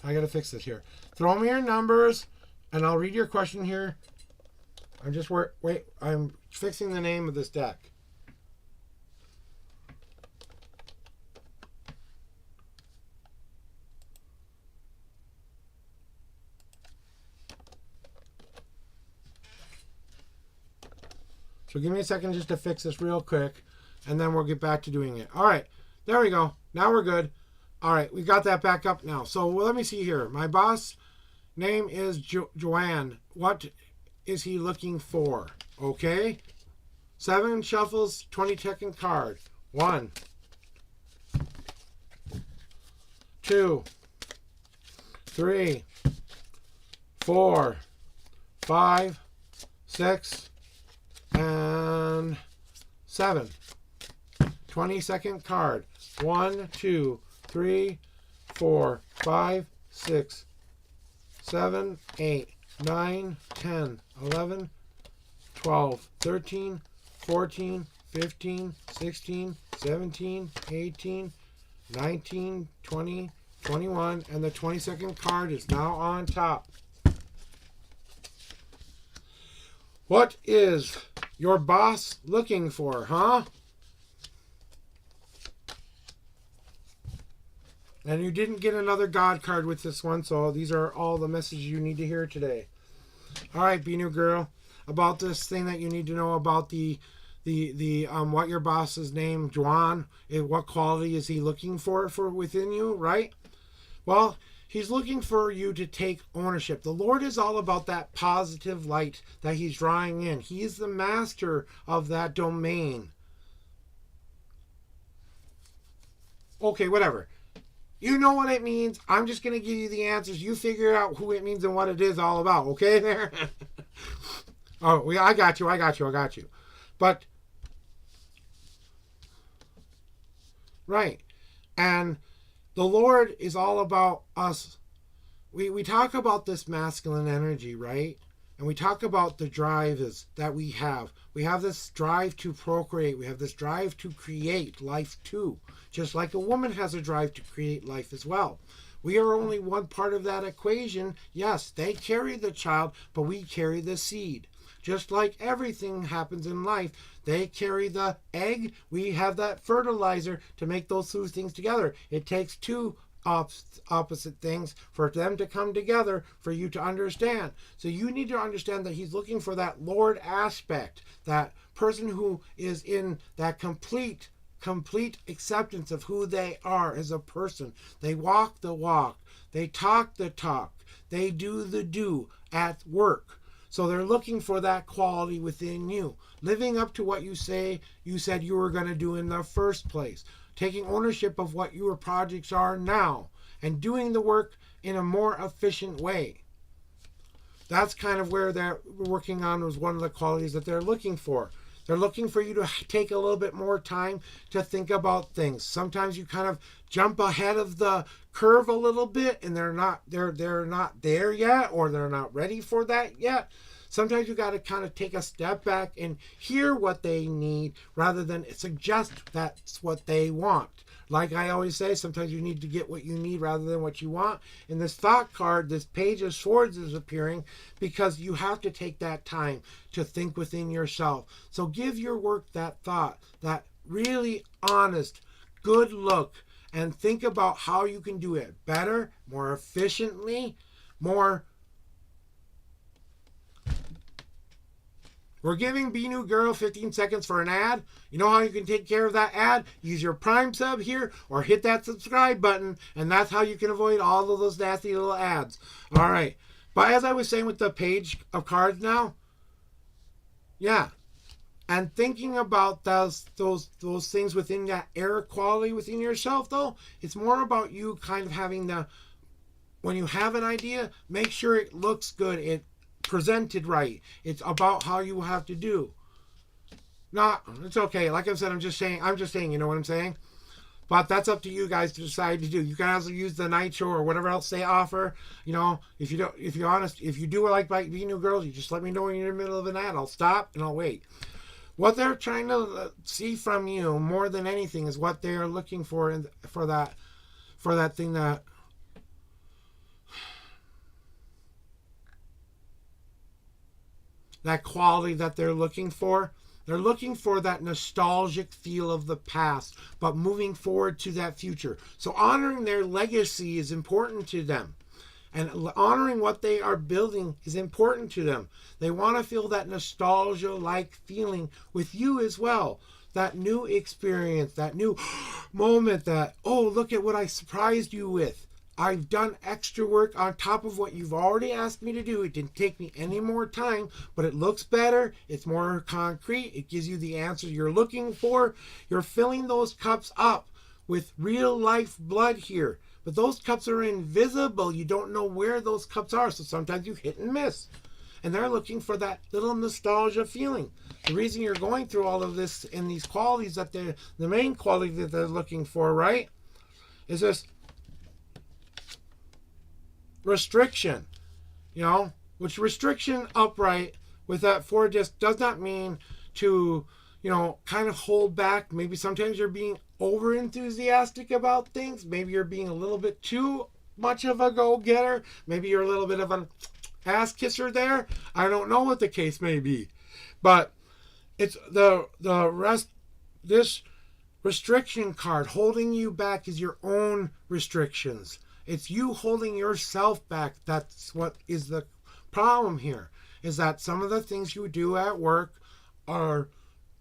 I gotta fix this here. Throw me your numbers, and I'll read your question here. I'm fixing the name of this deck. So give me a second just to fix this real quick, and then we'll get back to doing it. All right, there we go. Now we're good. All right, we got that back up now. So let me see here. My boss name is Joanne. What is he looking for? Okay. 7 shuffles, 20-second card. 1, 2, 3, 4, 5, 6, and 7. 20-second card. 1, 2, 3, 4, 5, 6, 7, 8, 9, 10, 11, 12, 13, 14, 15, 16, 17, 18, 19, 20, 21, and the 22nd card is now on top. What is your boss looking for, huh? And you didn't get another God card with this one, so these are all the messages you need to hear today. All right, Be New Girl, about this thing that you need to know about the what your boss's name, Juan, what quality is he looking for within you, right? Well, he's looking for you to take ownership. The Lord is all about that positive light that he's drawing in. He is the master of that domain. Okay, whatever. You know what it means. I'm just going to give you the answers. You figure out who it means and what it is all about. Okay there? Oh, I got you. But, right. And the Lord is all about us. We talk about this masculine energy, right? And we talk about the drive that we have. We have this drive to procreate. We have this drive to create life too. Just like a woman has a drive to create life as well. We are only one part of that equation. Yes, they carry the child, but we carry the seed. Just like everything happens in life, they carry the egg. We have that fertilizer to make those two things together. It takes two opposite things for them to come together for you to understand. So you need to understand that he's looking for that Lord aspect, that person who is in that complete acceptance of who they are as a person. They walk the walk. They talk the talk. They do the do at work. So they're looking for that quality within you, living up to what you said you were going to do in the first place, taking ownership of what your projects are now, and doing the work in a more efficient way. That's kind of where they're working on, was one of the qualities that they're looking for. They're looking for you to take a little bit more time to think about things. Sometimes you kind of jump ahead of the curve a little bit, and they're not there yet, or they're not ready for that yet. Sometimes you got to kind of take a step back and hear what they need rather than suggest that's what they want. Like I always say, sometimes you need to get what you need rather than what you want. In this thought card, this Page of Swords is appearing because you have to take that time to think within yourself. So give your work that thought, that really honest, good look, and think about how you can do it better, more efficiently, more. We're giving Be New Girl 15 seconds for an ad. You know how you can take care of that ad? Use your Prime sub here or hit that subscribe button, and that's how you can avoid all of those nasty little ads. All right. But as I was saying with the Page of Cards now, yeah. And thinking about those things within that air quality within yourself, though, it's more about you kind of having when you have an idea, make sure it looks good. It presented right. It's about how you have to do. It's okay. Like I said, I'm just saying, you know what I'm saying? But that's up to you guys to decide to do. You can also use the nitro or whatever else they offer. You know, if you do like Be New Girls, you just let me know when you're in the middle of an ad. I'll stop and I'll wait. What they're trying to see from you more than anything is what they are looking for for that thing that quality that they're looking for. They're looking for that nostalgic feel of the past, but moving forward to that future. So honoring their legacy is important to them. And honoring what they are building is important to them. They want to feel that nostalgia-like feeling with you as well. That new experience, that new moment that, oh, look at what I surprised you with. I've done extra work on top of what you've already asked me to do. It didn't take me any more time, but it looks better. It's more concrete. It gives you the answer you're looking for. You're filling those cups up with real life blood here. But those cups are invisible. You don't know where those cups are, so sometimes you hit and miss. And they're looking for that little nostalgia feeling. The reason you're going through all of this and these qualities that the main quality that they're looking for, right, is this restriction, which restriction upright with that 4 disc does not mean to, kind of hold back. Maybe sometimes you're being over enthusiastic about things. Maybe you're being a little bit too much of a go-getter. Maybe you're a little bit of an ass kisser there. I don't know what the case may be, but it's this restriction card holding you back is your own restrictions. It's you holding yourself back. That's what is the problem here, is that some of the things you do at work are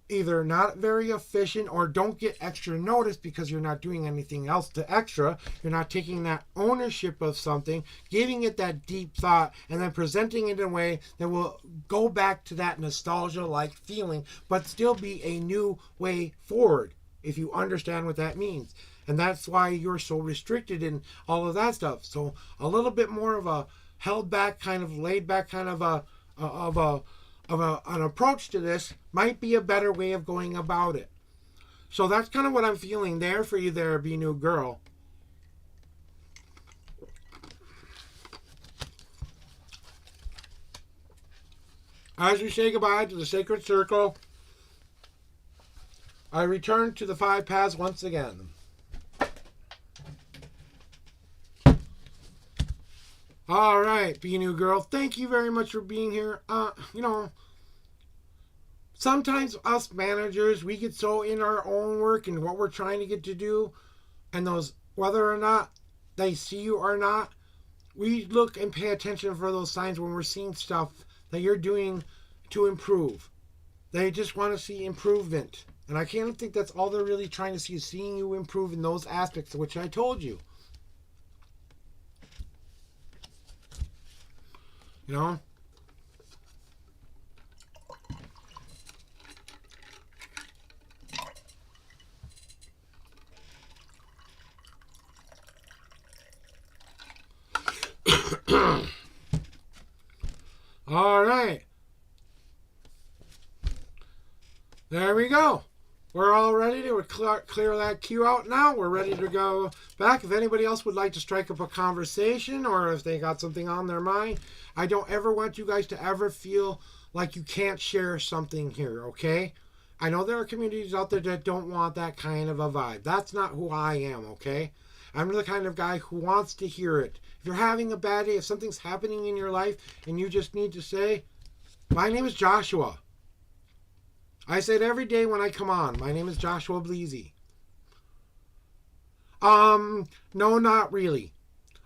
either not very efficient or don't get extra notice because you're not doing anything else to extra. You're not taking that ownership of something, giving it that deep thought, and then presenting it in a way that will go back to that nostalgia-like feeling, but still be a new way forward, if you understand what that means. And that's why you're so restricted in all of that stuff. So a little bit more of a held back, kind of laid back, kind of an approach to this might be a better way of going about it. So that's kind of what I'm feeling there for you there, Be New Girl. As we say goodbye to the sacred circle, I return to the 5 paths once again. All right, Be New Girl, thank you very much for being here. Sometimes us managers, we get so in our own work and what we're trying to get to do, and those, whether or not they see you or not, we look and pay attention for those signs when we're seeing stuff that you're doing to improve. They just want to see improvement. And I can't think that's all they're really trying to see, is seeing you improve in those aspects, which I told you. There we go. We're all ready to clear that queue out now. We're ready to go back. If anybody else would like to strike up a conversation or if they got something on their mind, I don't ever want you guys to ever feel like you can't share something here, okay? I know there are communities out there that don't want that kind of a vibe. That's not who I am, okay? I'm the kind of guy who wants to hear it. If you're having a bad day, if something's happening in your life and you just need to say, my name is Joshua. I say it every day when I come on. My name is Joshua Bleasy. No, not really.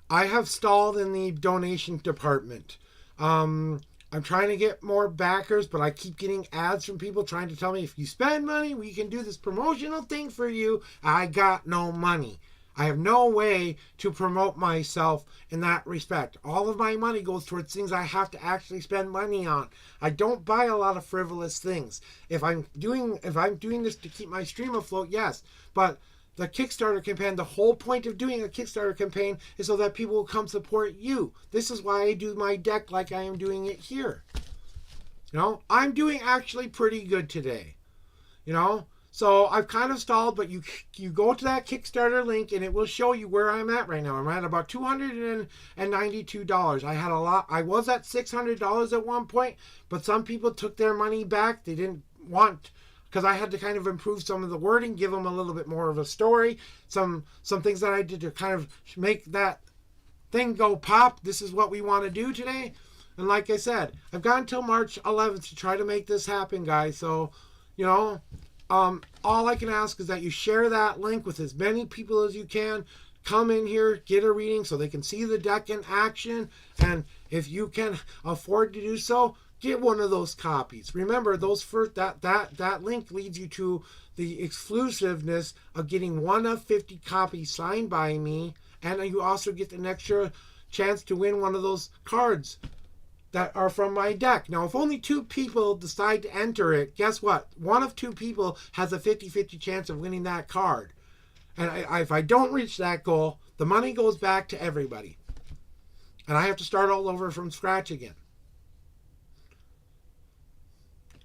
I have stalled in the donation department. I'm trying to get more backers, but I keep getting ads from people trying to tell me, if you spend money, we can do this promotional thing for you. I got no money. I have no way to promote myself in that respect. All of my money goes towards things I have to actually spend money on. I don't buy a lot of frivolous things. If I'm doing this to keep my stream afloat, yes. But the Kickstarter campaign, the whole point of doing a Kickstarter campaign is so that people will come support you. This is why I do my deck like I am doing it here. You know, I'm doing actually pretty good today. You know? So I've kind of stalled, but you go to that Kickstarter link and it will show you where I'm at right now. I'm at about $292. I had a lot. I was at $600 at one point, but some people took their money back. They didn't want, because I had to kind of improve some of the wording, give them a little bit more of a story, some things that I did to kind of make that thing go pop. This is what we want to do today. And like I said, I've got until March 11th to try to make this happen, guys. So, you know, all I can ask is that you share that link with as many people as you can. Come in here, get a reading so they can see the deck in action. And if you can afford to do so, get one of those copies. Remember, those first that link leads you to the exclusiveness of getting one of 50 copies signed by me, and you also get an extra chance to win one of those cards that are from my deck. Now, if only 2 people decide to enter it, guess what? One of 2 people has a 50-50 chance of winning that card. And if I don't reach that goal, the money goes back to everybody. And I have to start all over from scratch again.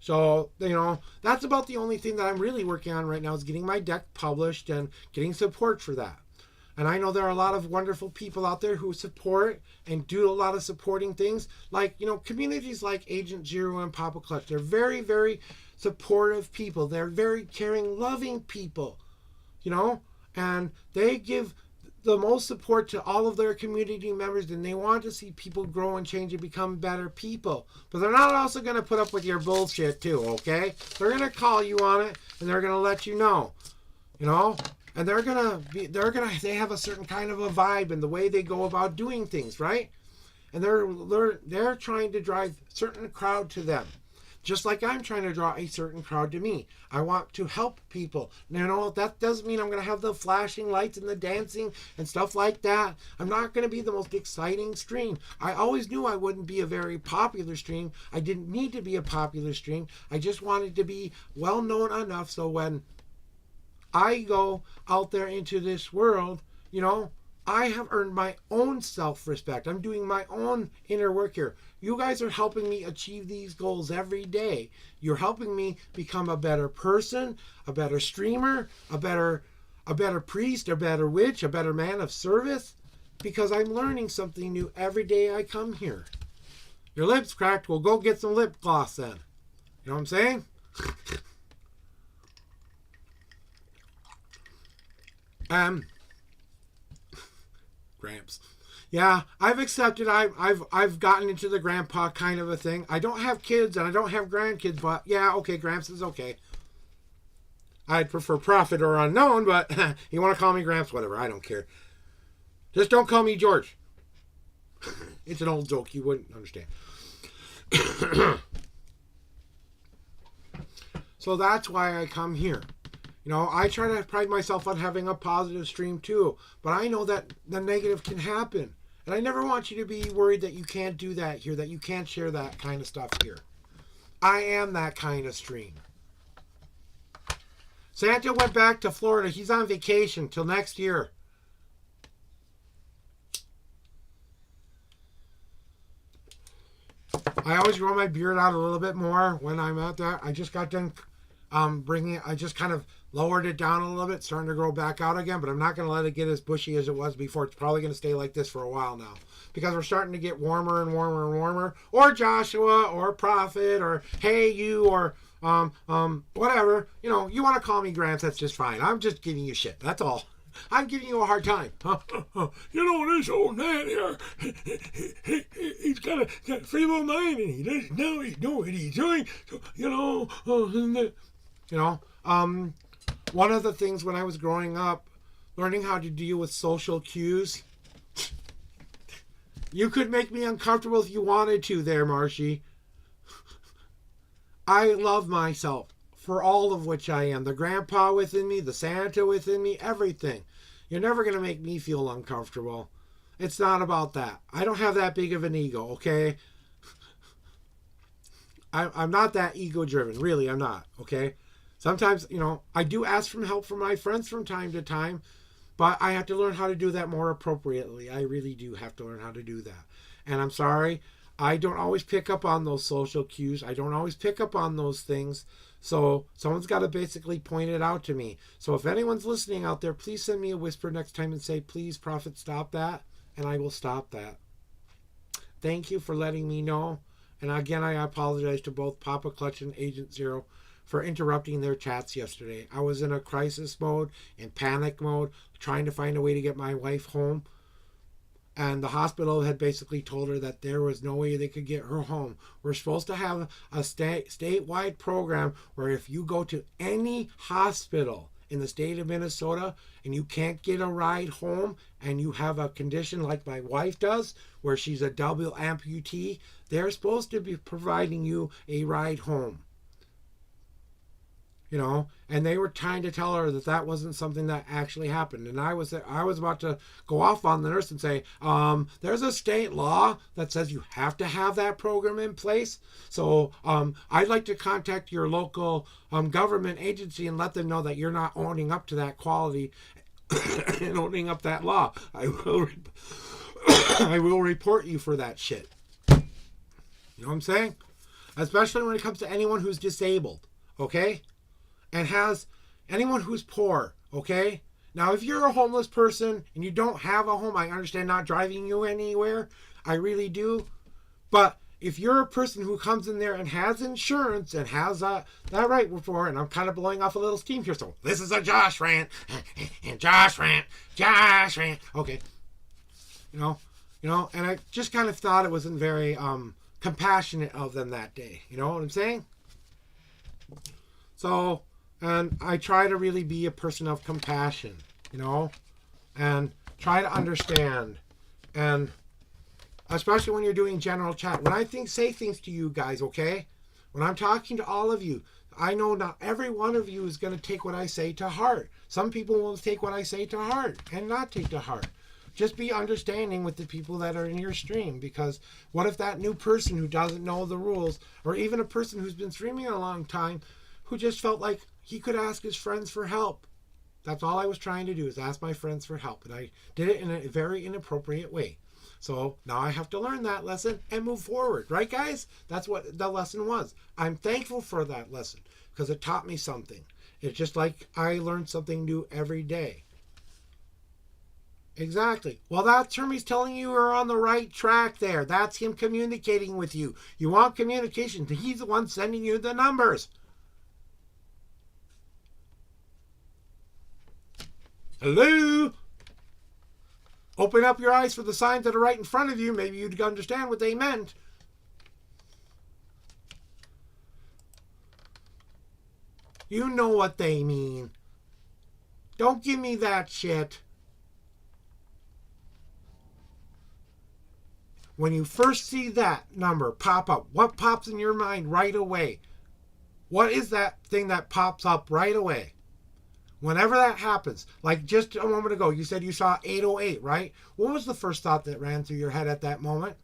So, you know, that's about the only thing that I'm really working on right now is getting my deck published and getting support for that. And I know there are a lot of wonderful people out there who support and do a lot of supporting things. Like, you know, communities like Agent Zero and Papa Clutch. They're very, very supportive people. They're very caring, loving people, you know. And they give the most support to all of their community members. And they want to see people grow and change and become better people. But they're not also going to put up with your bullshit too, okay? They're going to call you on it. And they're going to let you know, you know. And they have a certain kind of a vibe in the way they go about doing things, right? And they're trying to drive a certain crowd to them. Just like I'm trying to draw a certain crowd to me. I want to help people. You know, that doesn't mean I'm going to have the flashing lights and the dancing and stuff like that. I'm not going to be the most exciting stream. I always knew I wouldn't be a very popular stream. I didn't need to be a popular stream. I just wanted to be well known enough so when I go out there into this world, you know, I have earned my own self-respect. I'm doing my own inner work here. You guys are helping me achieve these goals every day. You're helping me become a better person, a better streamer, a better priest, a better witch, a better man of service, because I'm learning something new every day I come here. Your lips cracked? Well, go get some lip gloss then. You know what I'm saying? Gramps. Yeah, I've accepted. I've gotten into the grandpa kind of a thing. I don't have kids and I don't have grandkids, but yeah, okay, Gramps is okay. I'd prefer Prophet or Unknown, but you want to call me Gramps, whatever. I don't care. Just don't call me George. It's an old joke. You wouldn't understand. So that's why I come here. You know, I try to pride myself on having a positive stream too, but I know that the negative can happen. And I never want you to be worried that you can't do that here, that you can't share that kind of stuff here. I am that kind of stream. Santa went back to Florida. He's on vacation till next year. I always grow my beard out a little bit more when I'm out there. I just got done bringing it, I just kind of lowered it down a little bit, starting to grow back out again, but I'm not going to let it get as bushy as it was before. It's probably going to stay like this for a while now because we're starting to get warmer and warmer and warmer. Or Joshua, or Prophet, or hey you, or whatever. You know, you want to call me Gramps, that's just fine. I'm just giving you shit. That's all. I'm giving you a hard time. You know, this old man here, he's got a feeble mind and he doesn't know what he's doing. So, one of the things when I was growing up, learning how to deal with social cues, you could make me uncomfortable if you wanted to there, Marshy. I love myself for all of which I am. The grandpa within me, the Santa within me, everything. You're never going to make me feel uncomfortable. It's not about that. I don't have that big of an ego, okay? I'm not that ego-driven. Really, I'm not, okay? Sometimes, I do ask for help from my friends from time to time, but I have to learn how to do that more appropriately. I really do have to learn how to do that. And I'm sorry, I don't always pick up on those social cues. I don't always pick up on those things. So someone's got to basically point it out to me. So if anyone's listening out there, please send me a whisper next time and say, please, Prophet, stop that. And I will stop that. Thank you for letting me know. And again, I apologize to both Papa Clutch and Agent Zero for interrupting their chats yesterday. I was in a crisis mode, in panic mode, trying to find a way to get my wife home. And the hospital had basically told her that there was no way they could get her home. We're supposed to have a statewide program where if you go to any hospital in the state of Minnesota and you can't get a ride home and you have a condition like my wife does, where she's a double amputee, they're supposed to be providing you a ride home. And they were trying to tell her that that wasn't something that actually happened. And I was about to go off on the nurse and say, there's a state law that says you have to have that program in place. So I'd like to contact your local government agency and let them know that you're not owning up to that quality and owning up that law. I will report you for that shit. You know what I'm saying? Especially when it comes to anyone who's disabled, okay? And has anyone who's poor, okay? Now, if you're a homeless person and you don't have a home, I understand not driving you anywhere. I really do. But if you're a person who comes in there and has insurance and has that right before, and I'm kind of blowing off a little steam here, so this is a Josh rant, and Josh rant. Okay. And I just kind of thought it wasn't very compassionate of them that day. You know what I'm saying? So... And I try to really be a person of compassion, and try to understand. And especially when you're doing general chat. When I say things to you guys, okay? When I'm talking to all of you, I know not every one of you is going to take what I say to heart. Some people will take what I say to heart and not take to heart. Just be understanding with the people that are in your stream, because what if that new person who doesn't know the rules, or even a person who's been streaming a long time, who just felt like he could ask his friends for help. That's all I was trying to do, is ask my friends for help. And I did it in a very inappropriate way. So now I have to learn that lesson and move forward. Right, guys? That's what the lesson was. I'm thankful for that lesson because it taught me something. It's just like I learned something new every day. Exactly. Well, that's Hermes telling you you're on the right track there. That's him communicating with you. You want communication. He's the one sending you the numbers. Hello? Open up your eyes for the signs that are right in front of you. Maybe you'd understand what they meant. You know what they mean. Don't give me that shit. When you first see that number pop up, what pops in your mind right away? What is that thing that pops up right away? Whenever that happens, like just a moment ago, you said you saw 808, right? What was the first thought that ran through your head at that moment?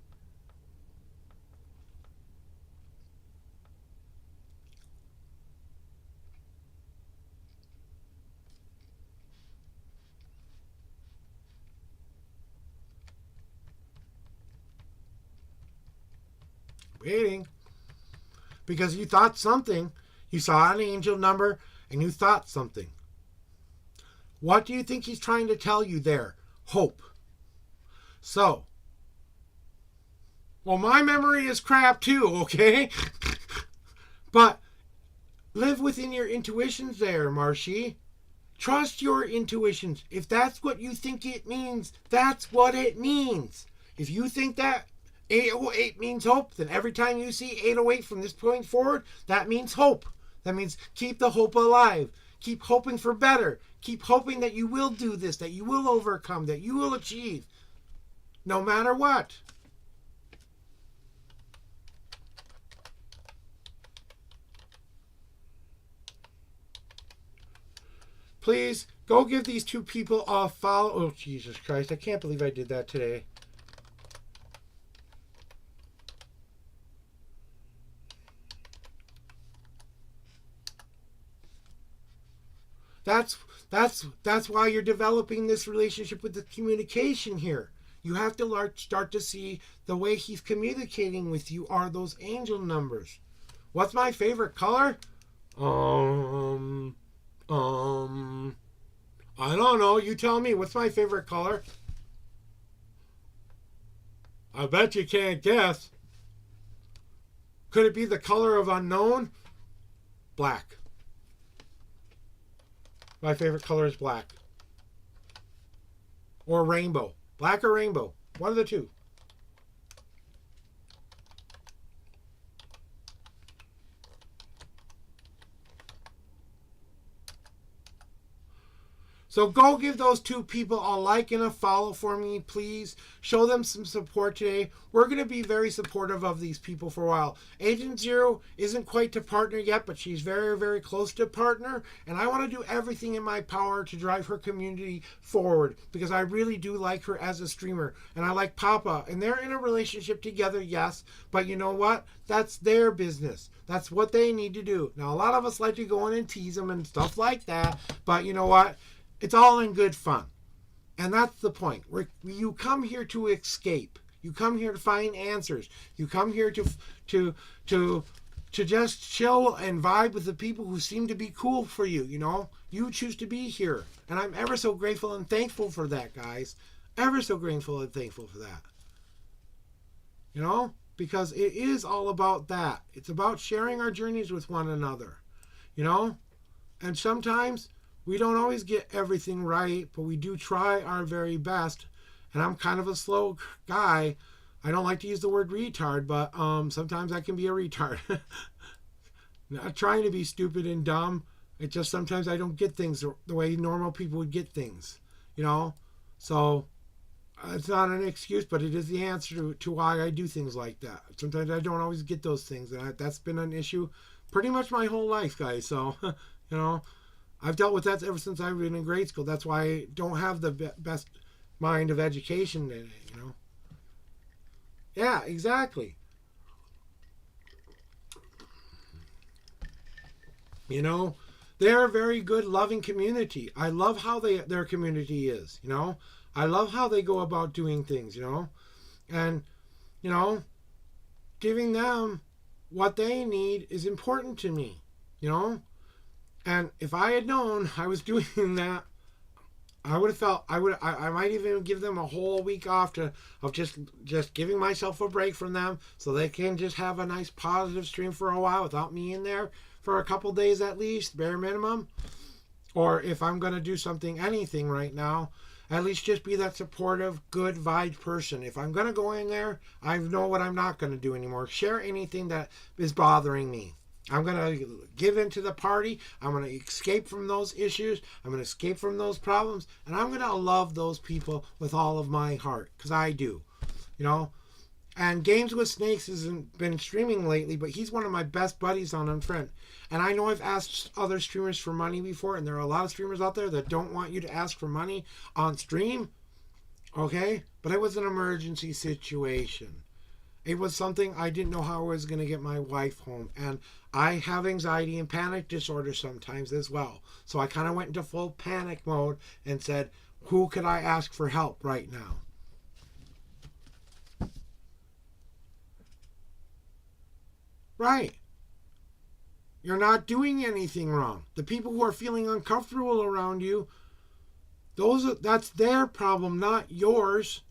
Waiting. Because you thought something. You saw an angel number and you thought something. What do you think he's trying to tell you there? Hope. So, well, my memory is crap too, okay? But live within your intuitions there, Marshy. Trust your intuitions. If that's what you think it means, that's what it means. If you think that 808 means hope, then every time you see 808 from this point forward, that means hope. That means keep the hope alive. Keep hoping for better. Keep hoping that you will do this, that you will overcome, that you will achieve, no matter what. Please go give these two people a follow. Oh, Jesus Christ. I can't believe I did that today. That's why you're developing this relationship with the communication here. You have to start to see the way he's communicating with you are those angel numbers. What's my favorite color? I don't know. You tell me. What's my favorite color? I bet you can't guess. Could it be the color of unknown? Black. My favorite color is black. Or rainbow. Black or rainbow. One of the two. So go give those two people a like and a follow for me, please. Show them some support today. We're going to be very supportive of these people for a while. Agent Zero isn't quite to partner yet, but she's very, very close to partner. And I want to do everything in my power to drive her community forward because I really do like her as a streamer. And I like Papa. And they're in a relationship together, yes. But you know what? That's their business. That's what they need to do. Now, a lot of us like to go in and tease them and stuff like that. But you know what? It's all in good fun. And that's the point. You come here to escape. You come here to find answers. You come here to just chill and vibe with the people who seem to be cool for you, you know? You choose to be here. And I'm ever so grateful and thankful for that, guys. Ever so grateful and thankful for that. You know? Because it is all about that. It's about sharing our journeys with one another. You know? And sometimes we don't always get everything right, but we do try our very best. And I'm kind of a slow guy. I don't like to use the word retard, but sometimes I can be a retard. Not trying to be stupid and dumb. It's just sometimes I don't get things the way normal people would get things, you know? So it's not an excuse, but it is the answer to why I do things like that. Sometimes I don't always get those things, and that's been an issue pretty much my whole life, guys. So, you know, I've dealt with that ever since I've been in grade school. That's why I don't have the best mind of education in it, you know. Yeah, exactly. You know, they're a very good, loving community. I love how their community is, you know. I love how they go about doing things, you know. And, you know, giving them what they need is important to me, you know. And if I had known I was doing that, I would have felt I might even give them a whole week off of just giving myself a break from them so they can just have a nice positive stream for a while without me in there for a couple days at least, bare minimum. Or if I'm going to do anything right now, at least just be that supportive, good vibe person. If I'm going to go in there, I know what I'm not going to do anymore. Share anything that is bothering me. I'm going to give into the party. I'm going to escape from those issues. I'm going to escape from those problems. And I'm going to love those people with all of my heart. Because I do. You know? And Games with Snakes hasn't been streaming lately, but he's one of my best buddies on Unfriend. And I know I've asked other streamers for money before, and there are a lot of streamers out there that don't want you to ask for money on stream. Okay? But it was an emergency situation. It was something I didn't know how I was going to get my wife home. And I have anxiety and panic disorder sometimes as well. So I kind of went into full panic mode and said, who could I ask for help right now? Right. You're not doing anything wrong. The people who are feeling uncomfortable around you, that's their problem, not yours.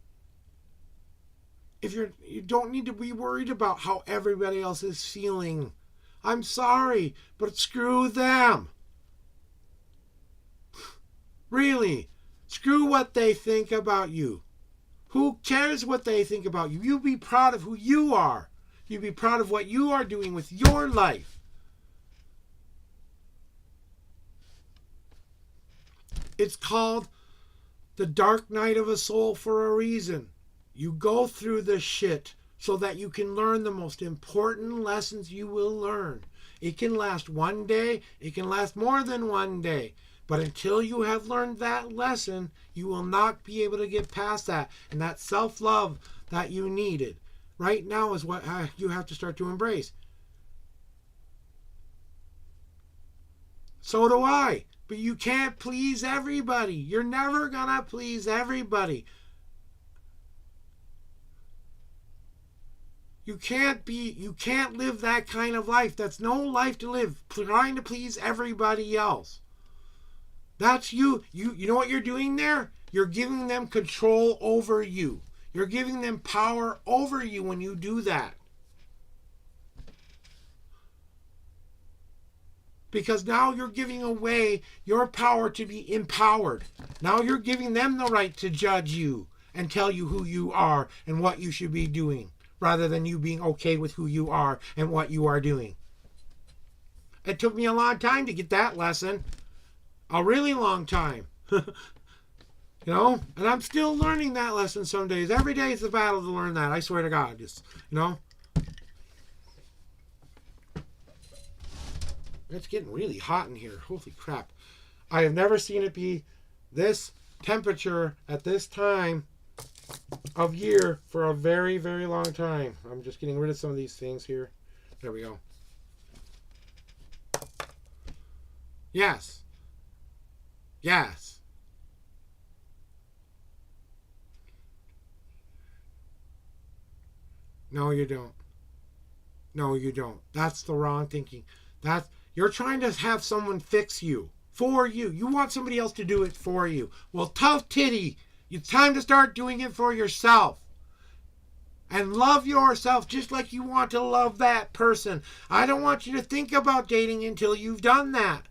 You don't need to be worried about how everybody else is feeling. I'm sorry, but screw them. Really, screw what they think about you. Who cares what they think about you? You be proud of who you are. You be proud of what you are doing with your life. It's called the dark night of a soul for a reason. You go through the shit so that you can learn the most important lessons you will learn. It can last one day. It can last more than one day. But until you have learned that lesson, you will not be able to get past that. And that self-love that you needed right now is what you have to start to embrace. So do I. But you can't please everybody. You're never gonna please everybody. You can't live that kind of life. That's no life to live, trying to please everybody else. That's you. You know what you're doing there? You're giving them control over you. You're giving them power over you when you do that. Because now you're giving away your power to be empowered. Now you're giving them the right to judge you and tell you who you are and what you should be doing, rather than you being okay with who you are and what you are doing. It took me a long time to get that lesson. A really long time. And I'm still learning that lesson some days. Every day is a battle to learn that. I swear to God. It's getting really hot in here. Holy crap. I have never seen it be this temperature at this time of year for a very, very long time. I'm just getting rid of some of these things here. There we go. Yes. Yes. No, you don't. No, you don't. That's the wrong thinking. You're trying to have someone fix you for you. You want somebody else to do it for you. Well, tough titty. It's time to start doing it for yourself. And love yourself just like you want to love that person. I don't want you to think about dating until you've done that.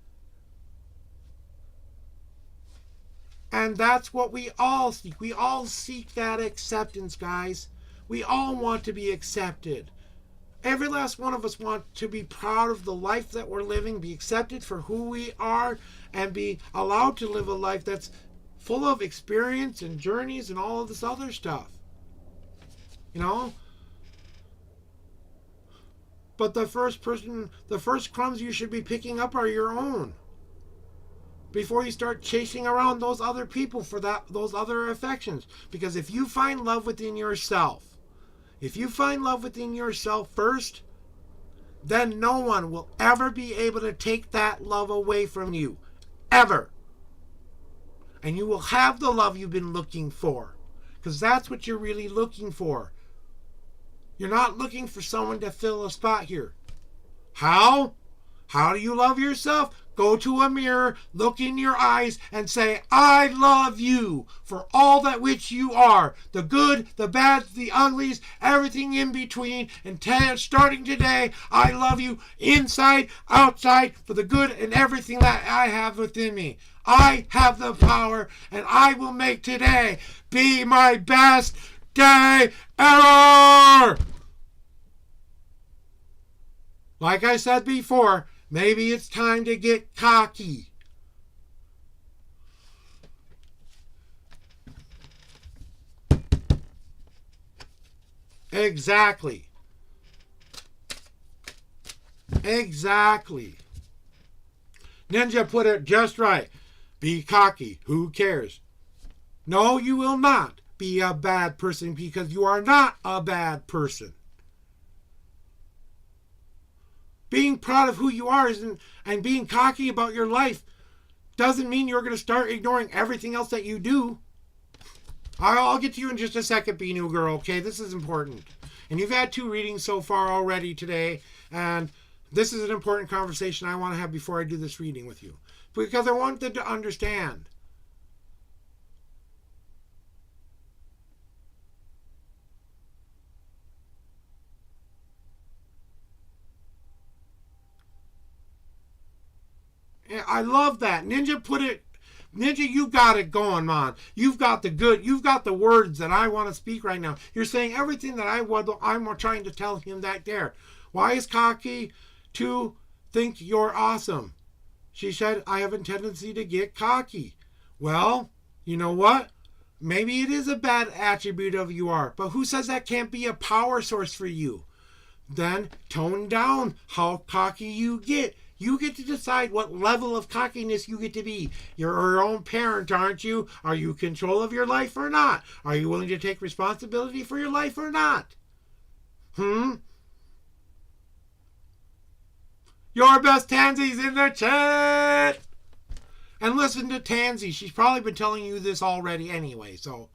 And that's what we all seek. We all seek that acceptance, guys. We all want to be accepted. Every last one of us want to be proud of the life that we're living, be accepted for who we are, and be allowed to live a life that's full of experience and journeys and all of this other stuff. But the first crumbs you should be picking up are your own. Before you start chasing around those other people for those other affections. Because if you find love within yourself, first, then no one will ever be able to take that love away from you. Ever. And you will have the love you've been looking for. Because that's what you're really looking for. You're not looking for someone to fill a spot here. How? How do you love yourself? Go to a mirror, look in your eyes, and say, I love you for all that which you are. The good, the bad, the uglies, everything in between. And starting today, I love you inside, outside, for the good and everything that I have within me. I have the power, and I will make today be my best day ever. Like I said before, maybe it's time to get cocky. Exactly. Ninja put it just right. Be cocky. Who cares? No, you will not be a bad person because you are not a bad person. Being proud of who you are and being cocky about your life doesn't mean you're going to start ignoring everything else that you do. I'll get to you in just a second, Be-New Girl, okay? This is important. And you've had 2 readings so far already today, and This is an important conversation I want to have before I do this reading with you. Because I want them to understand. I love that. Ninja, you got it going, man. You've got the words that I want to speak right now. You're saying everything that I'm trying to tell him that there. Why is cocky to think you're awesome? She said, I have a tendency to get cocky. Well, you know what? Maybe it is a bad attribute of you are, but who says that can't be a power source for you? Then tone down how cocky you get. You get to decide what level of cockiness you get to be. You're your own parent, aren't you? Are you in control of your life or not? Are you willing to take responsibility for your life or not? Your best Tansy's in the chat! And listen to Tansy. She's probably been telling you this already anyway, so...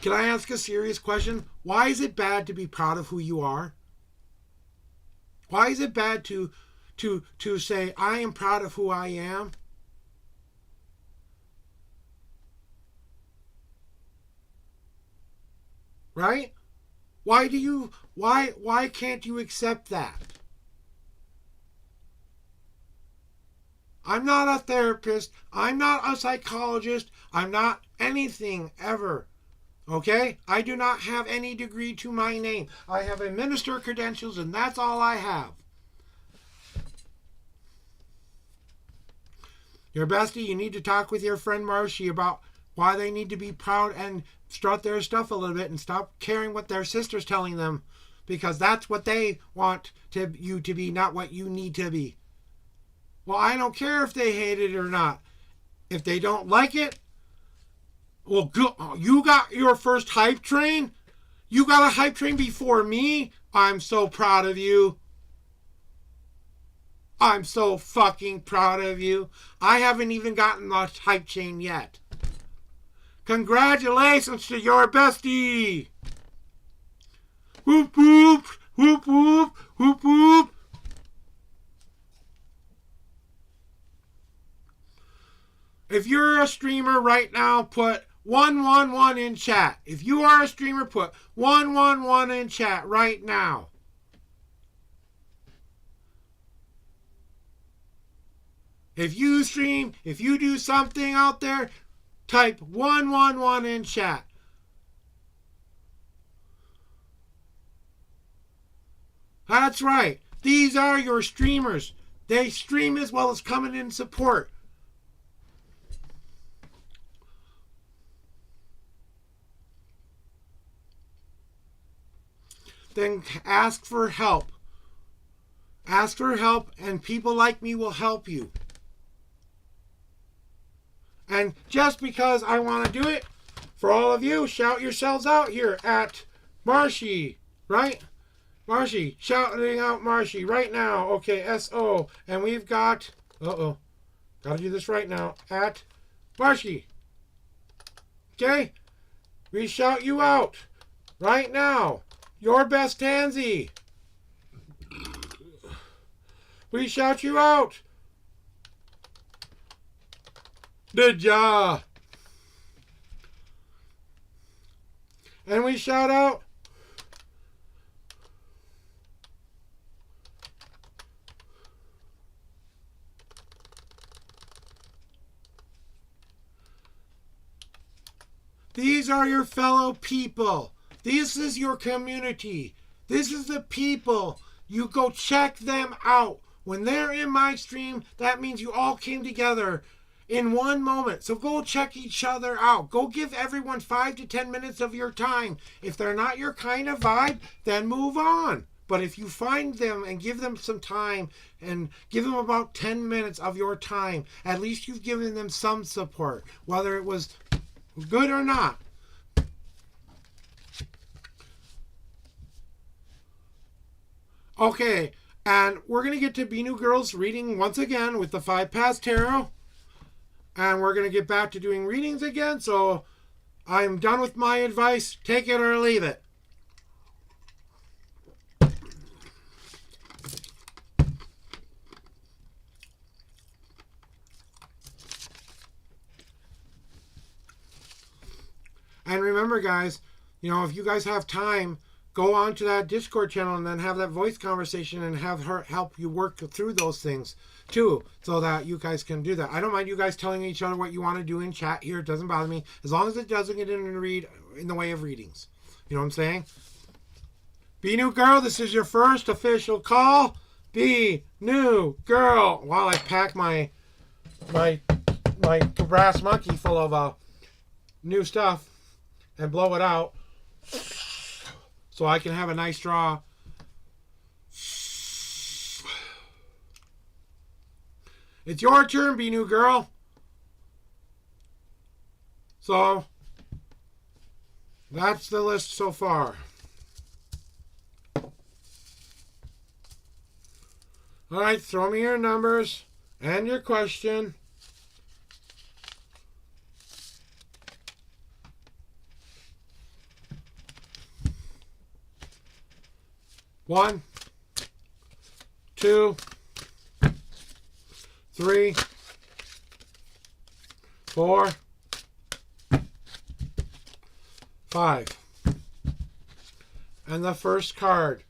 Can I ask a serious question? Why is it bad to be proud of who you are? Why is it bad to say, I am proud of who I am? Right? Why can't you accept that? I'm not a therapist. I'm not a psychologist. I'm not anything ever. Okay? I do not have any degree to my name. I have a minister credentials, and that's all I have. Your bestie, you need to talk with your friend Marcy about why they need to be proud and strut their stuff a little bit and stop caring what their sister's telling them, because that's what they want you to be, not what you need to be. Well, I don't care if they hate it or not. If they don't like it, well, you got your first hype train? You got a hype train before me? I'm so proud of you. I'm so fucking proud of you. I haven't even gotten the hype train yet. Congratulations to your bestie. Whoop, whoop, whoop, whoop, whoop, whoop. If you're a streamer right now, put 111 in chat. If you are a streamer, put 111 in chat right now. If you stream, if you do something out there, type 111 in chat. That's right. These are your streamers. They stream as well as coming in support. Then ask for help. Ask for help, and people like me will help you. And just because I want to do it, for all of you, shout yourselves out here at Marshy, right? Marshy, shouting out Marshy right now. Okay, S-O. And we've got, gotta do this right now, at Marshy. Okay? We shout you out right now. Your best Tansy. We shout you out. Good job. And we shout out these are your fellow people. This is your community. This is the people. You go check them out. When they're in my stream, that means you all came together in one moment. So go check each other out. Go give everyone 5 to 10 minutes of your time. If they're not your kind of vibe, then move on. But if you find them and give them some time and give them about 10 minutes of your time, at least you've given them some support, whether it was good or not. Okay, and we're going to get to Binu Girls reading once again with the 5 Pass Tarot. And we're going to get back to doing readings again. So I'm done with my advice. Take it or leave it. And remember, guys, if you guys have time, go on to that Discord channel and then have that voice conversation and have her help you work through those things too, so that you guys can do that. I don't mind you guys telling each other what you want to do in chat here. It doesn't bother me, as long as it doesn't get in the way of readings. You know what I'm saying? Be New Girl, this is your first official call. Be New Girl. While I pack my brass monkey full of new stuff and blow it out so I can have a nice draw. It's your turn, Be New Girl. So that's the list so far. All right, throw me your numbers and your question. One, 2, 3, 4, 5. And the first card.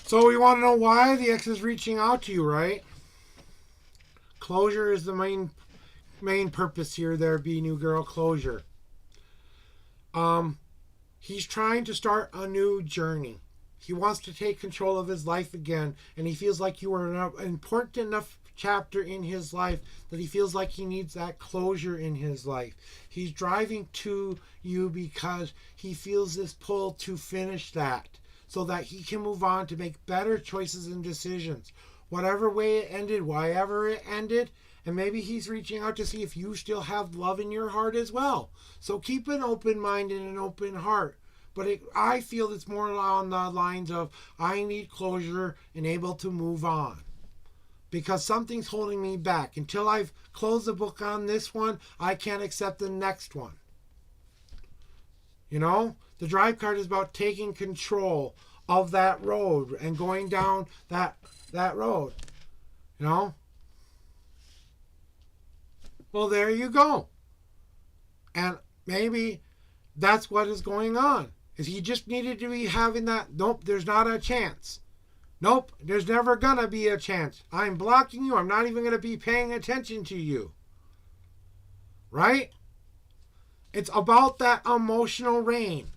So we want to know why the ex is reaching out to you, right? Closure is the main purpose here. There, Be New Girl, closure. He's trying to start a new journey. He wants to take control of his life again, and he feels like you are an important enough chapter in his life that he feels like he needs that closure in his life. He's driving to you because he feels this pull to finish that, so that he can move on to make better choices and decisions. Whatever way it ended, wherever it ended, and maybe he's reaching out to see if you still have love in your heart as well. So keep an open mind and an open heart. But I feel it's more on the lines of, I need closure and able to move on. Because something's holding me back. Until I've closed the book on this one, I can't accept the next one. The drive card is about taking control of that road and going down that road. Well, there you go. And maybe that's what is going on. Is he just needed to be having that, nope, there's not a chance. Nope, there's never gonna be a chance. I'm blocking you. I'm not even gonna be paying attention to you. Right? It's about that emotional rain.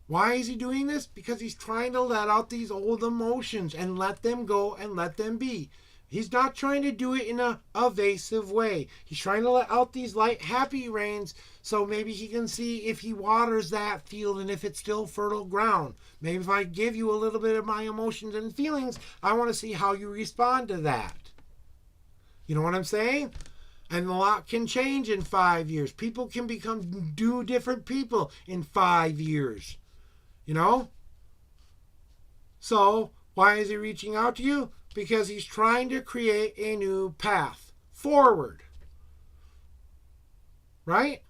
Why is he doing this? Because he's trying to let out these old emotions and let them go and let them be. He's not trying to do it in a evasive way. He's trying to let out these light, happy rains so maybe he can see if he waters that field and if it's still fertile ground. Maybe if I give you a little bit of my emotions and feelings, I want to see how you respond to that. You know what I'm saying? And a lot can change in 5 years. People can become different people in 5 years. So, why is he reaching out to you? Because he's trying to create a new path forward. Right?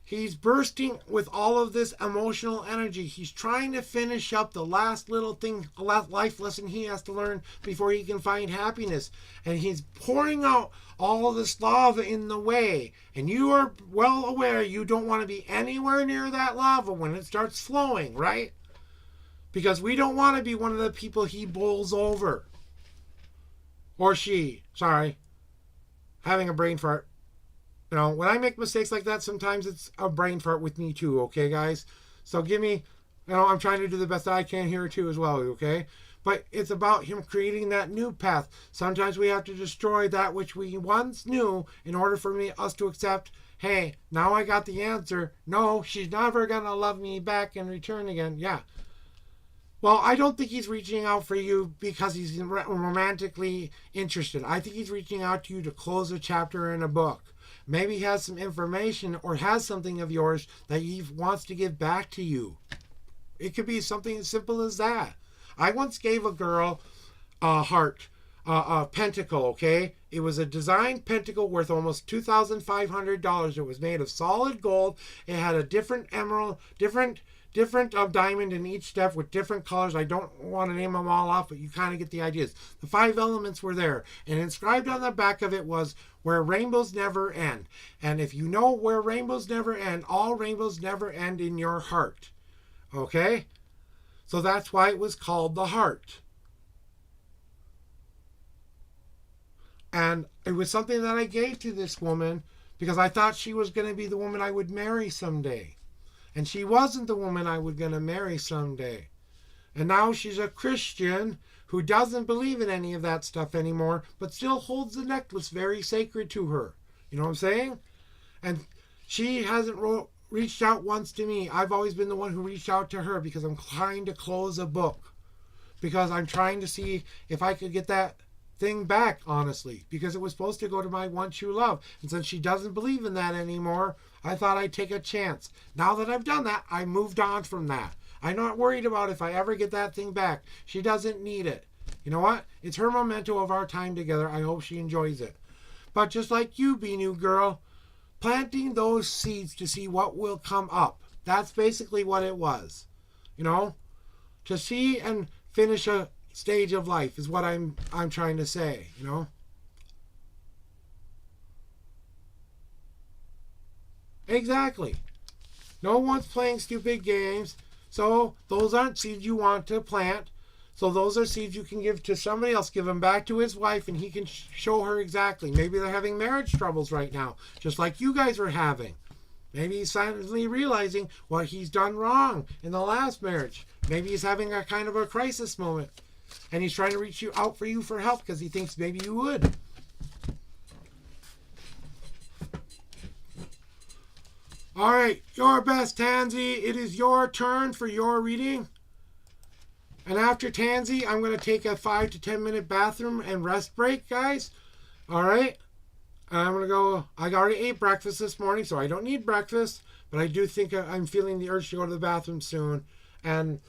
He's bursting with all of this emotional energy. He's trying to finish up the last little thing, life lesson he has to learn before he can find happiness. And he's pouring out all of this lava in the way. And you are well aware you don't want to be anywhere near that lava when it starts flowing, right? Because we don't want to be one of the people he bowls over. Or she. Sorry. Having a brain fart. When I make mistakes like that, sometimes it's a brain fart with me too, okay, guys? So give me, I'm trying to do the best that I can here too as well, okay? But it's about him creating that new path. Sometimes we have to destroy that which we once knew in order for us to accept, hey, now I got the answer. No, she's never going to love me back in return again. Yeah. Well, I don't think he's reaching out for you because he's romantically interested. I think he's reaching out to you to close a chapter in a book. Maybe he has some information or has something of yours that he wants to give back to you. It could be something as simple as that. I once gave a girl a heart, a pentacle, okay? It was a designed pentacle worth almost $2,500. It was made of solid gold. It had a different emerald, different diamond in each step with different colors. I don't want to name them all off, but you kind of get the ideas. The 5 elements were there, and inscribed on the back of it was where rainbows never end. And if you know where rainbows never end, all rainbows never end in your heart. Okay? So that's why it was called the heart. And it was something that I gave to this woman because I thought she was going to be the woman I would marry someday. And she wasn't the woman I was going to marry someday. And now she's a Christian who doesn't believe in any of that stuff anymore, but still holds the necklace very sacred to her. You know what I'm saying? And she hasn't reached out once to me. I've always been the one who reached out to her because I'm trying to close a book. Because I'm trying to see if I could get that thing back, honestly. Because it was supposed to go to my one true love. And since she doesn't believe in that anymore, I thought I'd take a chance. Now that I've done that, I moved on from that. I'm not worried about if I ever get that thing back. She doesn't need it. You know what? It's her memento of our time together. I hope she enjoys it. But just like you, Be-New Girl, planting those seeds to see what will come up. That's basically what it was. You know? To see and finish a stage of life is what I'm trying to say, you know? Exactly. No one's playing stupid games. So those aren't seeds you want to plant. So those are seeds you can give to somebody else. Give them back to his wife and he can show her exactly. Maybe they're having marriage troubles right now, just like you guys are having. Maybe he's suddenly realizing what he's done wrong in the last marriage. Maybe he's having a kind of a crisis moment. And he's trying to reach out for you for help because he thinks maybe you would. All right, your best, Tansy. It is your turn for your reading. And after Tansy, I'm going to take a 5 to 10 minute bathroom and rest break, guys. All right. I'm going to go. I already ate breakfast this morning, so I don't need breakfast. But I do think I'm feeling the urge to go to the bathroom soon. And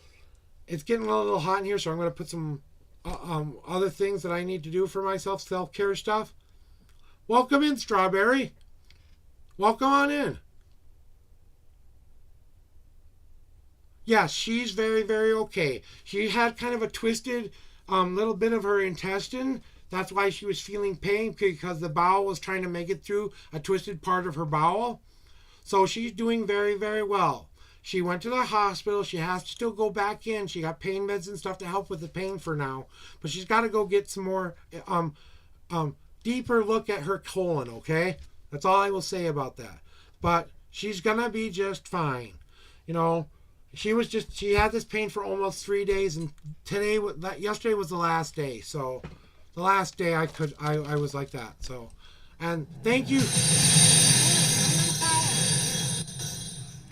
it's getting a little hot in here, so I'm going to put some other things that I need to do for myself, self-care stuff. Welcome in, Strawberry. Welcome on in. Yes, she's very, very okay. She had kind of a twisted little bit of her intestine. That's why she was feeling pain, because the bowel was trying to make it through a twisted part of her bowel. So she's doing very, very well. She went to the hospital. She has to still go back in. She got pain meds and stuff to help with the pain for now. But she's got to go get some more deeper look at her colon, okay? That's all I will say about that. But she's going to be just fine. You know, she had this pain for almost 3 days, and yesterday was the last day. So the last day I was like that. So, and thank you.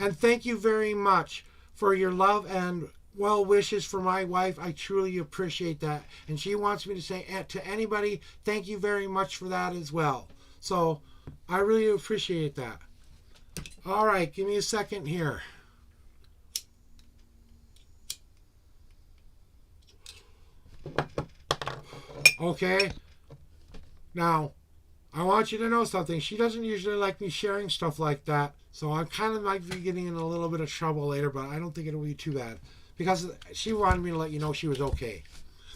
And thank you very much for your love and well wishes for my wife. I truly appreciate that. And she wants me to say to anybody, thank you very much for that as well. So I really appreciate that. All right, give me a second here. Okay. Now, I want you to know something. She doesn't usually like me sharing stuff like that. So I kind of might be getting in a little bit of trouble later, but I don't think it'll be too bad. Because she wanted me to let you know she was okay.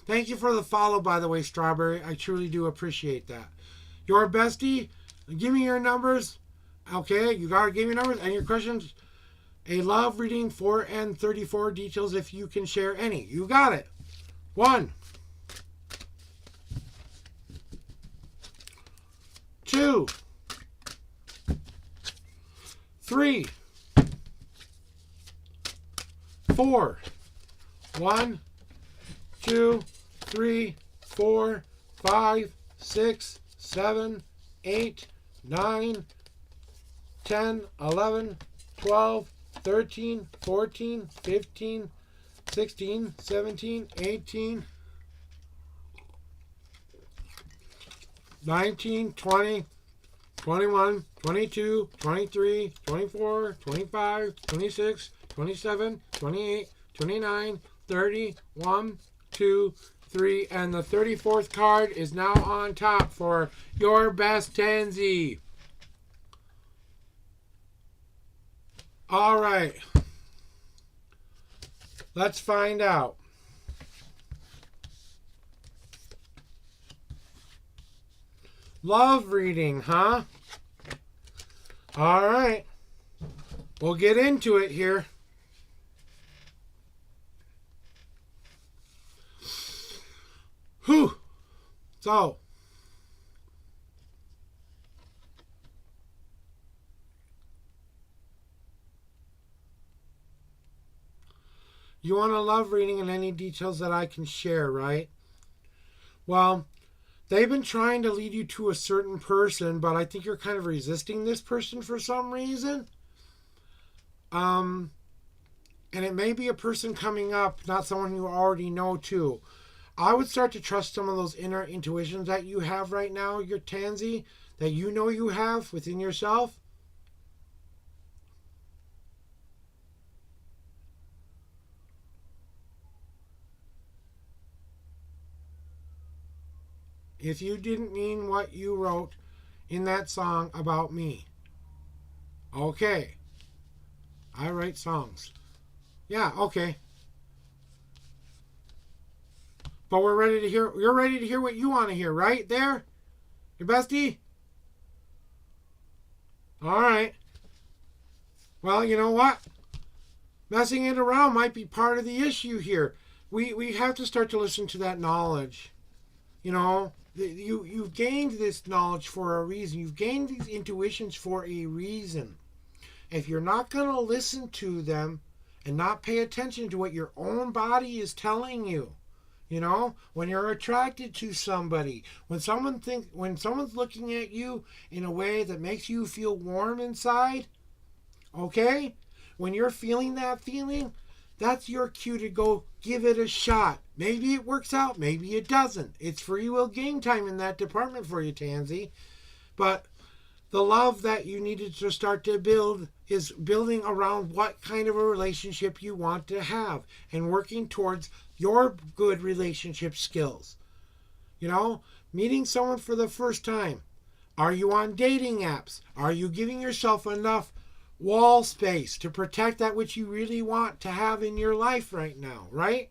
Thank you for the follow, by the way, Strawberry. I truly do appreciate that. Your bestie, give me your numbers. Okay, you got to give me your numbers and your questions. A love reading 4 and 34 details if you can share any. You got it. 1, 2, 3, 4. 1, 2, 3, 4, 5, 6, 7, 8, 9, 10, 11, 12, 13, 14, 15, 16, 17, 18, 19, 20, 21, 22, 23, 24, 25, 26, 27, 28, 29, 30, 1, 2, 3, and the 34th card is now on top for your best tansy. All right. Let's find out. Love reading, huh? All right. We'll get into it here. Whew. So, you want a love reading and any details that I can share, right? Well, they've been trying to lead you to a certain person, but I think you're kind of resisting this person for some reason. And it may be a person coming up, not someone you already know too. I would start to trust some of those inner intuitions that you have right now, your tansy, that you know you have within yourself. If you didn't mean what you wrote in that song about me. Okay. I write songs. Yeah, okay. But we're ready to hear, you're ready to hear what you want to hear, right there? Your bestie? All right. Well, you know what? Messing it around might be part of the issue here. We have to start to listen to that knowledge. You know, you've gained this knowledge for a reason. You've gained these intuitions for a reason. If you're not going to listen to them and not pay attention to what your own body is telling you, you know, when you're attracted to somebody, when someone's looking at you in a way that makes you feel warm inside, okay? When you're feeling that feeling, that's your cue to go give it a shot. Maybe it works out, maybe it doesn't. It's free will game time in that department for you, Tansy. But the love that you needed to start to build is building around what kind of a relationship you want to have and working towards your good relationship skills. You know, meeting someone for the first time. Are you on dating apps? Are you giving yourself enough wall space to protect that which you really want to have in your life right now, right?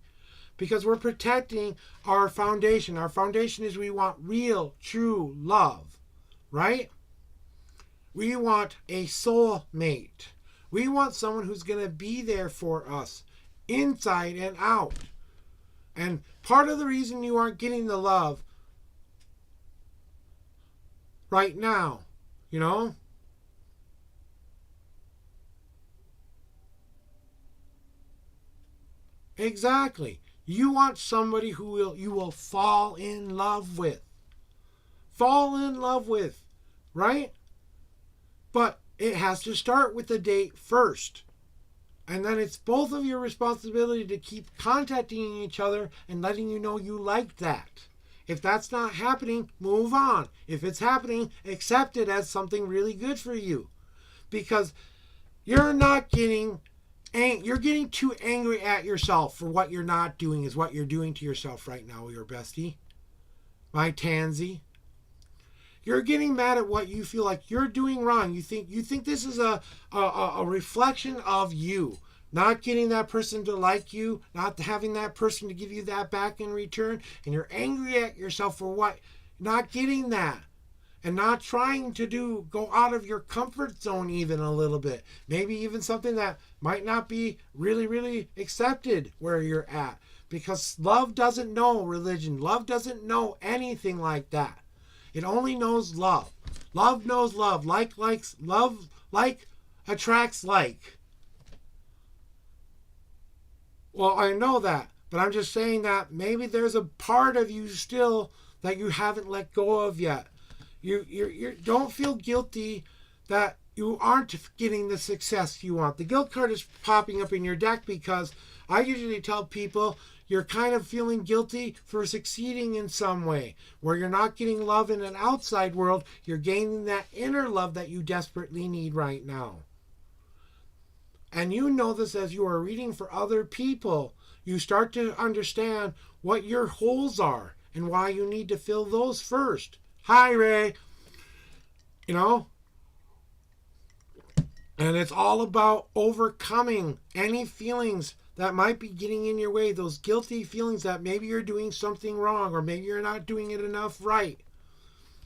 Because we're protecting our foundation. Our foundation is we want real, true love, right? We want a soul mate. We want someone who's going to be there for us, inside and out. And part of the reason you aren't getting the love right now, you know, exactly. You want somebody who you will fall in love with. Fall in love with, right? But it has to start with the date first. And then it's both of your responsibility to keep contacting each other and letting you know you like that. If that's not happening, move on. If it's happening, accept it as something really good for you. Because you're getting too angry at yourself for what you're not doing is what you're doing to yourself right now, your bestie. My tansy. You're getting mad at what you feel like you're doing wrong. You think this is a reflection of you. Not getting that person to like you, not having that person to give you that back in return, and you're angry at yourself for what? Not getting that. And not trying to go out of your comfort zone even a little bit. Maybe even something that might not be really, really accepted where you're at. Because love doesn't know religion. Love doesn't know anything like that. It only knows love. Love knows love. Love attracts like. Well, I know that, but I'm just saying that maybe there's a part of you still that you haven't let go of yet. You don't feel guilty that you aren't getting the success you want. The guilt card is popping up in your deck because I usually tell people you're kind of feeling guilty for succeeding in some way. Where you're not getting love in an outside world, you're gaining that inner love that you desperately need right now. And you know this as you are reading for other people. You start to understand what your holes are and why you need to fill those first. Hi, Ray. You know? And it's all about overcoming any feelings that might be getting in your way, those guilty feelings that maybe you're doing something wrong or maybe you're not doing it enough right.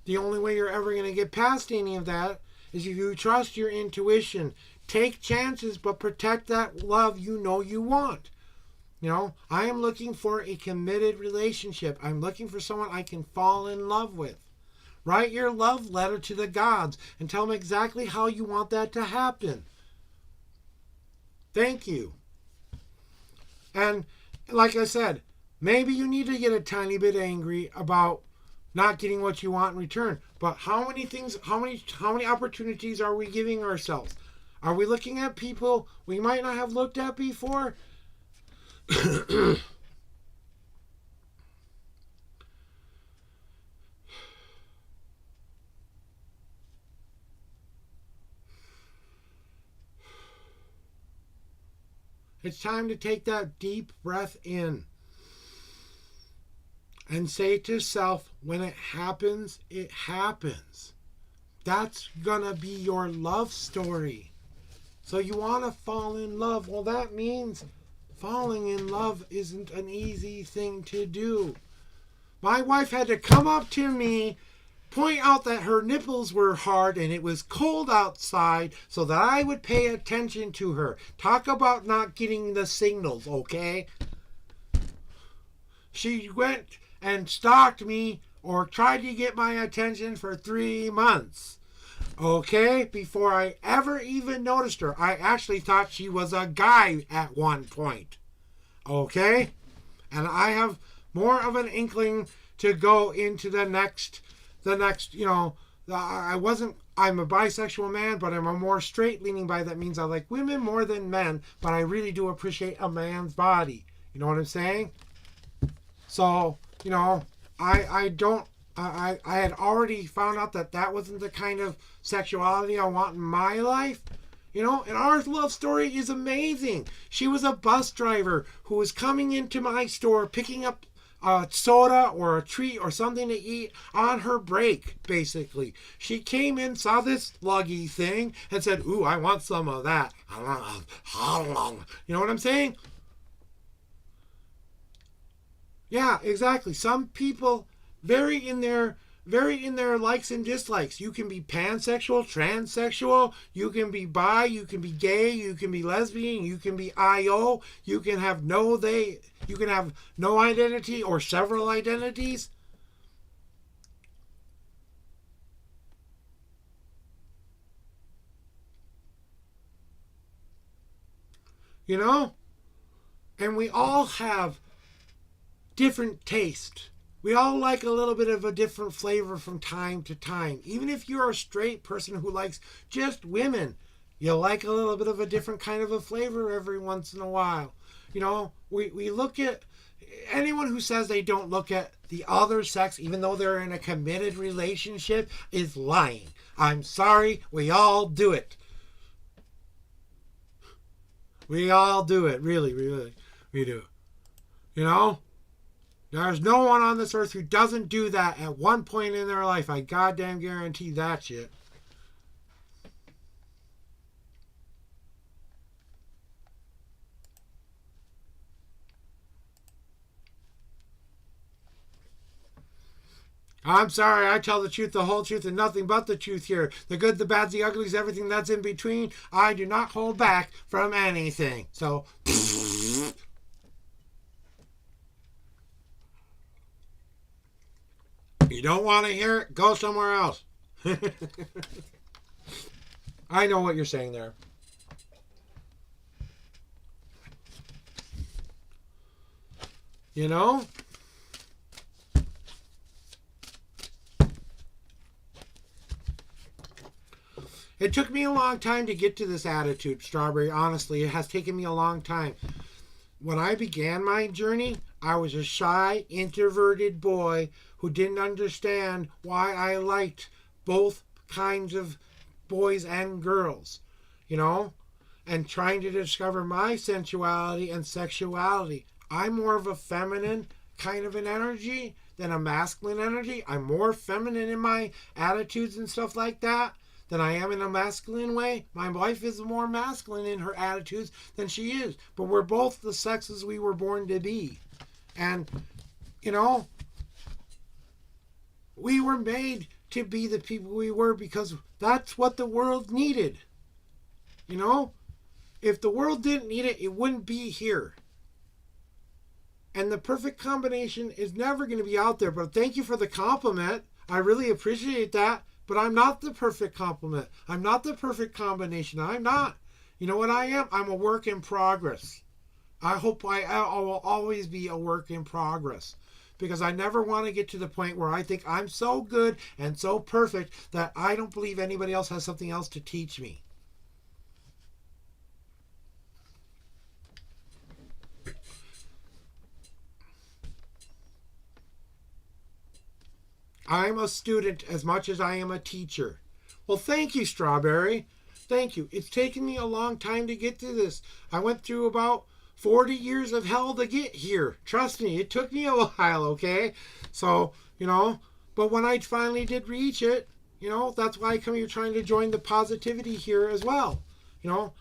The only way you're ever going to get past any of that is if you trust your intuition. Take chances, but protect that love you know you want. You know, I am looking for a committed relationship. I'm looking for someone I can fall in love with. Write your love letter to the gods and tell them exactly how you want that to happen. Thank you. And like I said, maybe you need to get a tiny bit angry about not getting what you want in return. But how many opportunities are we giving ourselves? Are we looking at people we might not have looked at before? It's time to take that deep breath in and say to self, when it happens, it happens. That's gonna be your love story. So you want to fall in love. Well, that means falling in love isn't an easy thing to do. My wife had to come up to me, point out that her nipples were hard and it was cold outside so that I would pay attention to her. Talk about not getting the signals, okay? She went and stalked me or tried to get my attention for 3 months. Okay? Before I ever even noticed her. I actually thought she was a guy at one point. Okay? And I have more of an inkling to go into the next, I'm a bisexual man, but I'm a more straight leaning bi. That means I like women more than men, but I really do appreciate a man's body. You know what I'm saying? So, I had already found out that wasn't the kind of sexuality I want in my life. And our love story is amazing. She was a bus driver who was coming into my store, picking up a soda or a treat or something to eat on her break, basically. She came in, saw this luggy thing, and said, "Ooh, I want some of that." You know what I'm saying? Yeah, exactly. Some people vary in their likes and dislikes. You can be pansexual, transsexual, you can be bi, you can be gay, you can be lesbian, you can be IO, you can have no identity or several identities. And we all have different taste. We all like a little bit of a different flavor from time to time. Even if you're a straight person who likes just women, you like a little bit of a different kind of a flavor every once in a while. We look at anyone who says they don't look at the other sex, even though they're in a committed relationship, is lying. I'm sorry, we all do it. We all do it, really, really, we do. There's no one on this earth who doesn't do that at one point in their life. I goddamn guarantee that shit. I'm sorry, I tell the truth, the whole truth, and nothing but the truth here. The good, the bad, the uglies, everything that's in between. I do not hold back from anything. So... You don't want to hear it? Go somewhere else. I know what you're saying there. It took me a long time to get to this attitude, Strawberry. Honestly, it has taken me a long time. When I began my journey, I was a shy, introverted boy who didn't understand why I liked both kinds of boys and girls, you know, and trying to discover my sensuality and sexuality. I'm more of a feminine kind of an energy than a masculine energy. I'm more feminine in my attitudes and stuff like that than I am in a masculine way. My wife is more masculine in her attitudes than she is. But we're both the sexes we were born to be. And, you know, we were made to be the people we were because that's what the world needed. You know? If the world didn't need it, it wouldn't be here. And the perfect combination is never going to be out there. But thank you for the compliment. I really appreciate that. But I'm not the perfect complement. I'm not the perfect combination. I'm not. You know what I am? I'm a work in progress. I hope I will always be a work in progress. Because I never want to get to the point where I think I'm so good and so perfect that I don't believe anybody else has something else to teach me. I'm a student as much as I am a teacher. Well, thank you, Strawberry. Thank you. It's taken me a long time to get to this. I went through about 40 years of hell to get here. Trust me, it took me a while, okay? So, you know, but when I finally did reach it, you know, that's why I come here trying to join the positivity here as well. You know,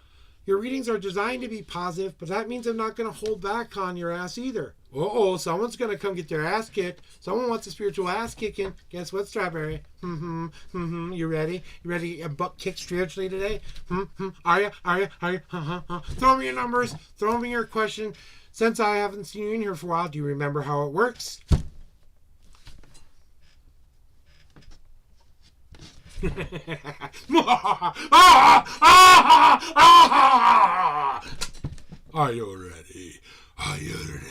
your readings are designed to be positive, but that means I'm not going to hold back on your ass either. Uh-oh, someone's going to come get their ass kicked. Someone wants a spiritual ass kicking. Guess what, Strawberry? You ready? You ready a butt kick spiritually today? Are you? Throw me your numbers. Throw me your question. Since I haven't seen you in here for a while, do you remember how it works? Are you ready? Are you ready?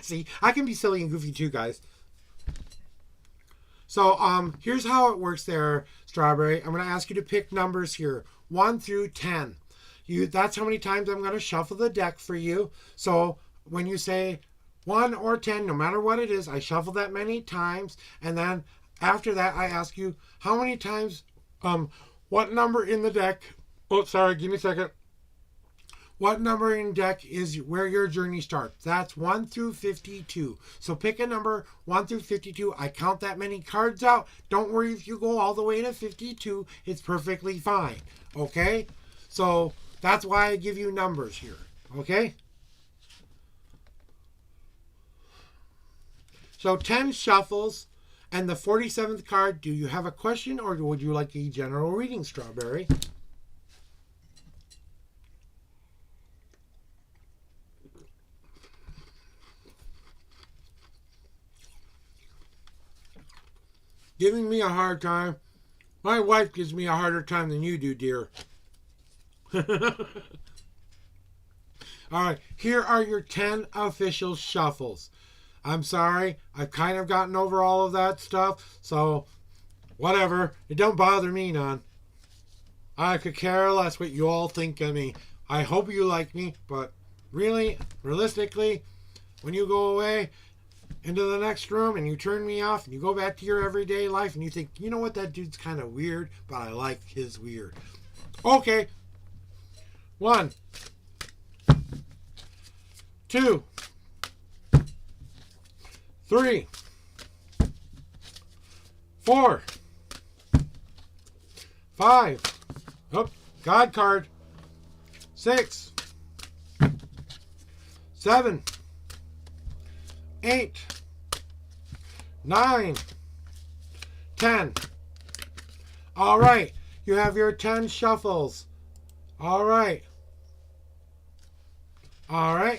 See, I can be silly and goofy too, guys. So, here's how it works there, Strawberry. I'm going to ask you to pick numbers here, 1 through 10. That's how many times I'm going to shuffle the deck for you. So, when you say 1 or 10, no matter what it is, I shuffle that many times. And then after that, I ask you how many times, what number in the deck, oh, sorry, give me a second. What number in deck is where your journey starts? That's 1 through 52. So pick a number 1 through 52. I count that many cards out. Don't worry if you go all the way to 52. It's perfectly fine. Okay? So that's why I give you numbers here. Okay? So 10 shuffles and the 47th card. Do you have a question or would you like a general reading, Strawberry? Giving me a hard time. My wife gives me a harder time than you do, dear. Alright, here are your 10 official shuffles. I'm sorry, I've kind of gotten over all of that stuff, so whatever. It don't bother me none. I could care less what you all think of me. I hope you like me, but really, realistically, when you go away into the next room and you turn me off and you go back to your everyday life and you think, you know what, that dude's kind of weird, but I like his weird. Okay. 1, 2, 3, 4, 5. Oh, God card. 6, 7, 8, 9, 10. All right, you have your 10 shuffles. All right,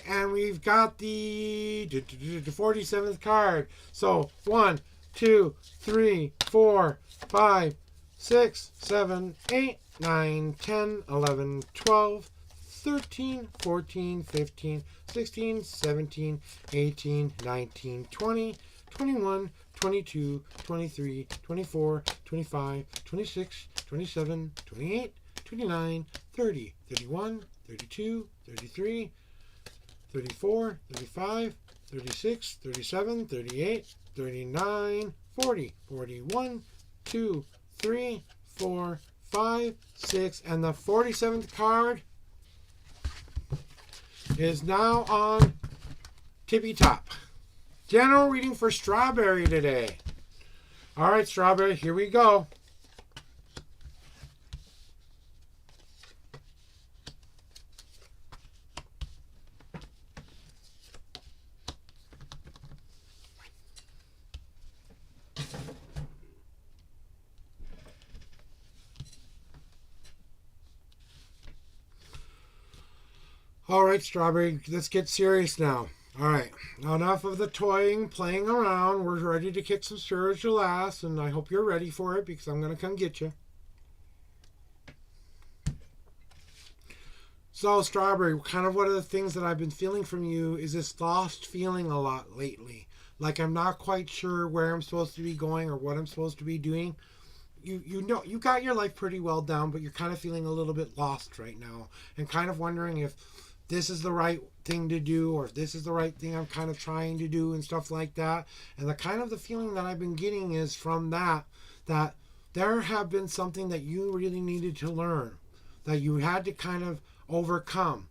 and we've got the 47th card. So 1, 2, 3, 4, 5, 6, 7, 8, 9, 10, 11, 12, 13, 14, 15, 16, 17, 18, 19, 20, 21, 22, 23, 24, 25, 26, 27, 28, 29, 30, 31, 32, 33, 34, 35, 36, 37, 38, 39, 40, 41, 2, 3, 4, 5, 6, and the 47th card is now on tippy top. General reading for Strawberry today. All right, Strawberry, here we go. All right, Strawberry, let's get serious now. All right, now enough of the toying, playing around. We're ready to kick some spiritual ass, and I hope you're ready for it because I'm going to come get you. So, Strawberry, kind of one of the things that I've been feeling from you is this lost feeling a lot lately. Like I'm not quite sure where I'm supposed to be going or what I'm supposed to be doing. You know, you got your life pretty well down, but you're kind of feeling a little bit lost right now and kind of wondering if this is the right thing to do or if this is the right thing I'm kind of trying to do and stuff like that. And the feeling that I've been getting is from that there have been something that you really needed to learn, that you had to kind of overcome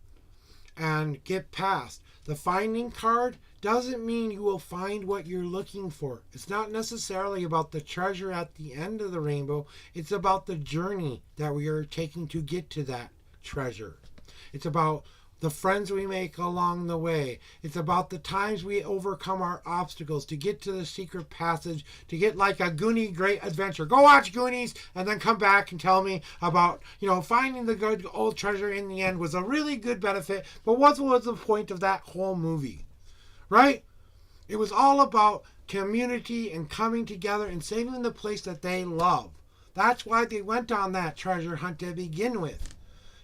and get past. The finding card doesn't mean you will find what you're looking for. It's not necessarily about the treasure at the end of the rainbow. It's about the journey that we are taking to get to that treasure. It's about the friends we make along the way. It's about the times we overcome our obstacles to get to the secret passage, to get like a Goonie great adventure. Go watch Goonies and then come back and tell me about, finding the good old treasure in the end was a really good benefit. But what was the point of that whole movie? Right? It was all about community and coming together and saving the place that they love. That's why they went on that treasure hunt to begin with.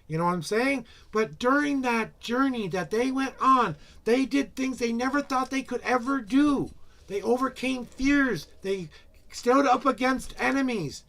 You know what I'm saying? But during that journey that they went on, they did things they never thought they could ever do. They overcame fears. They stood up against enemies.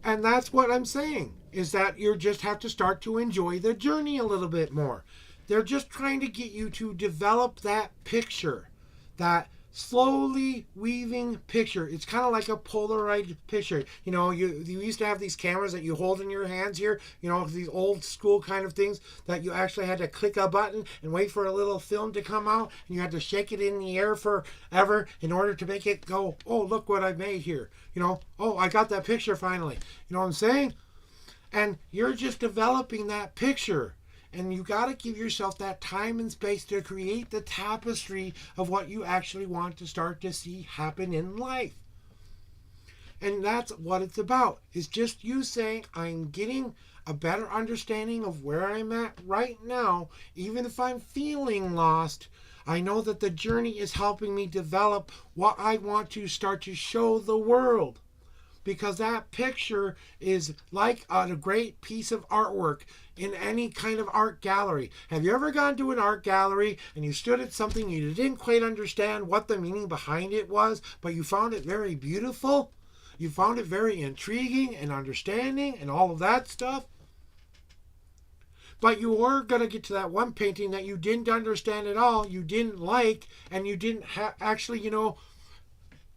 And that's what I'm saying, is that you just have to start to enjoy the journey a little bit more. They're just trying to get you to develop that picture, that slowly weaving picture. It's kind of like a Polaroid picture. You used to have these cameras that you hold in your hands here, these old school kind of things that you actually had to click a button and wait for a little film to come out, and you had to shake it in the air forever in order to make it go, oh, look what I made here. Oh, I got that picture finally. You know what I'm saying? And you're just developing that picture. And you got to give yourself that time and space to create the tapestry of what you actually want to start to see happen in life. And that's what it's about. It's just you saying, I'm getting a better understanding of where I'm at right now. Even if I'm feeling lost, I know that the journey is helping me develop what I want to start to show the world. Because that picture is like a great piece of artwork in any kind of art gallery. Have you ever gone to an art gallery and you stood at something you didn't quite understand what the meaning behind it was, but you found it very beautiful? You found it very intriguing and understanding and all of that stuff? But you were going to get to that one painting that you didn't understand at all, you didn't like, and you didn't actually,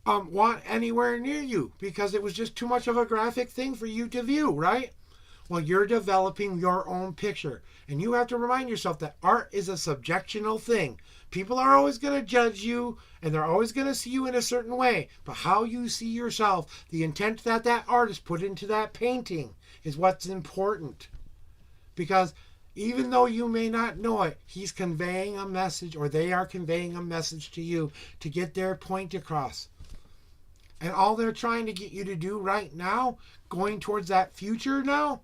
want anywhere near you because it was just too much of a graphic thing for you to view, right? Well, you're developing your own picture, and you have to remind yourself that art is a subjectional thing. People are always going to judge you, and they're always going to see you in a certain way, but how you see yourself, the intent that that artist put into that painting is what's important. Because even though you may not know it, he's conveying a message, or they are conveying a message to you to get their point across. And all they're trying to get you to do right now, going towards that future now,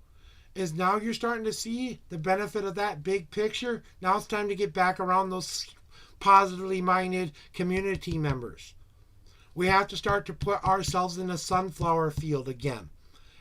is now you're starting to see the benefit of that big picture. Now it's time to get back around those positively minded community members. We have to start to put ourselves in a sunflower field again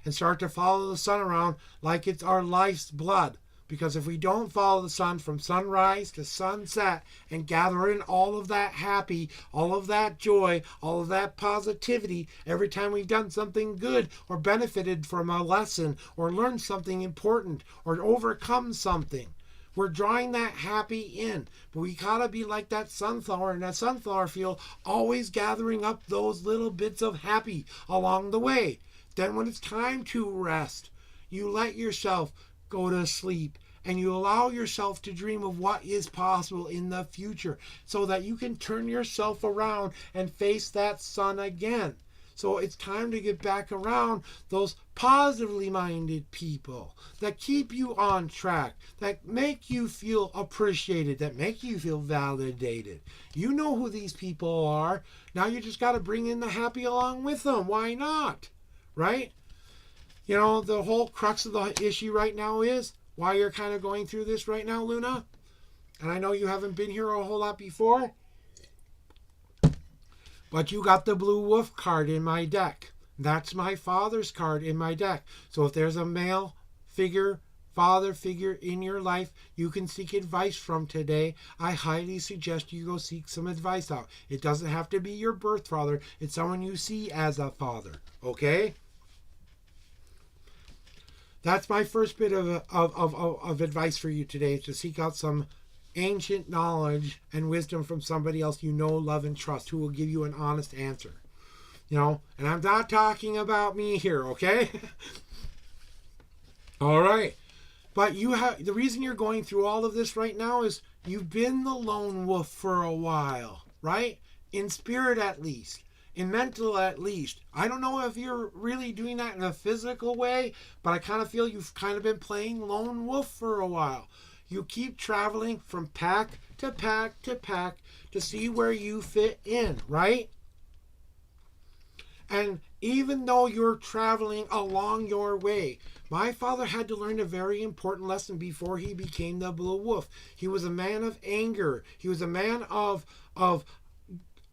and start to follow the sun around like it's our life's blood. Because if we don't follow the sun from sunrise to sunset and gather in all of that happy, all of that joy, all of that positivity every time we've done something good or benefited from a lesson or learned something important or overcome something, we're drawing that happy in. But we gotta be like that sunflower in that sunflower field, always gathering up those little bits of happy along the way. Then when it's time to rest, you let yourself go to sleep and you allow yourself to dream of what is possible in the future so that you can turn yourself around and face that sun again. So it's time to get back around those positively minded people that keep you on track, that make you feel appreciated, that make you feel validated. You know who these people are. Now you just got to bring in the happy along with them. Why not? Right? You know, the whole crux of the issue right now is why you're kind of going through this right now, Luna. And I know you haven't been here a whole lot before, but you got the Blue Wolf card in my deck. That's my father's card in my deck. So if there's a male figure, father figure in your life you can seek advice from today, I highly suggest you go seek some advice out. It doesn't have to be your birth father. It's someone you see as a father. Okay? That's my first bit of advice for you today, is to seek out some ancient knowledge and wisdom from somebody else you know, love, and trust, who will give you an honest answer. You know, and I'm not talking about me here, okay? All right. But the reason you're going through all of this right now is you've been the lone wolf for a while, right? In spirit at least. In mental at least. I don't know if you're really doing that in a physical way, but I kind of feel you've kind of been playing lone wolf for a while. You keep traveling from pack to pack to pack to see where you fit in, right? And even though you're traveling along your way, my father had to learn a very important lesson before he became the Blue Wolf. He was a man of anger. He was a man of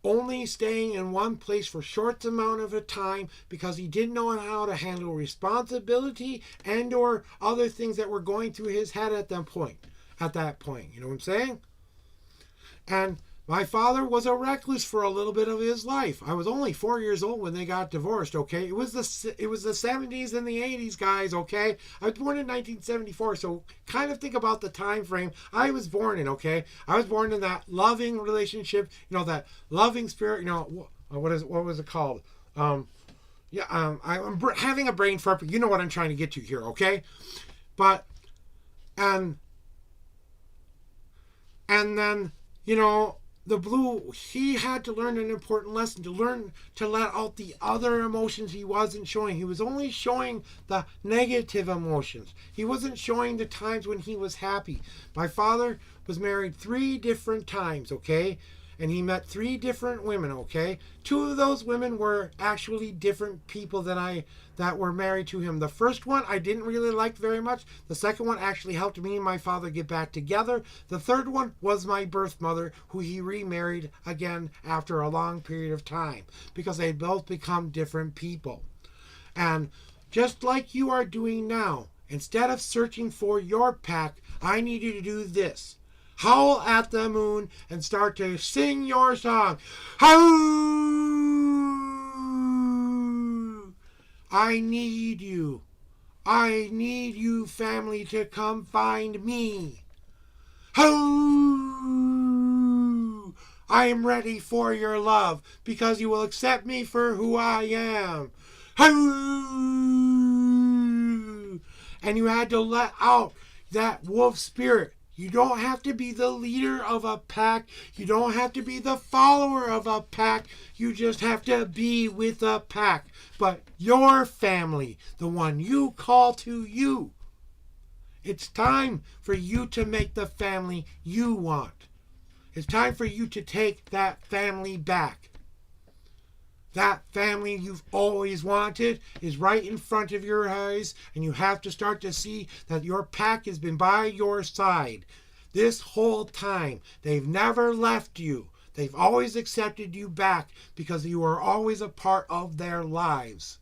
only staying in one place for short amount of a time because he didn't know how to handle responsibility and or other things that were going through his head at that point. You know what I'm saying? And my father was a recluse for a little bit of his life. I was only 4 years old when they got divorced, okay? It was the 70s and the 80s, guys, okay? I was born in 1974, so kind of think about the time frame I was born in, okay? I was born in that loving relationship, you know, that loving spirit, you know, what was it called? I'm having a brain fart, but you know what I'm trying to get to here, okay? But, and then, you know, he had to learn an important lesson, to learn to let out the other emotions he wasn't showing. He was only showing the negative emotions. He wasn't showing the times when he was happy. My father was married 3 different times, okay? And he met 3 different women, okay? 2 of those women were actually different people that were married to him. The first one I didn't really like very much. The second one actually helped me and my father get back together. The third one was my birth mother, who he remarried again after a long period of time because they both become different people. And just like you are doing now, instead of searching for your pack, I need you to do this. Howl at the moon and start to sing your song. Howl! I need you. I need you, family, to come find me. Howl! I am ready for your love because you will accept me for who I am. Howl! And you had to let out that wolf spirit. You don't have to be the leader of a pack. You don't have to be the follower of a pack. You just have to be with a pack. But your family, the one you call to you. It's time for you to make the family you want. It's time for you to take that family back. That family you've always wanted is right in front of your eyes, and you have to start to see that your pack has been by your side this whole time. They've never left you. They've always accepted you back because you are always a part of their lives.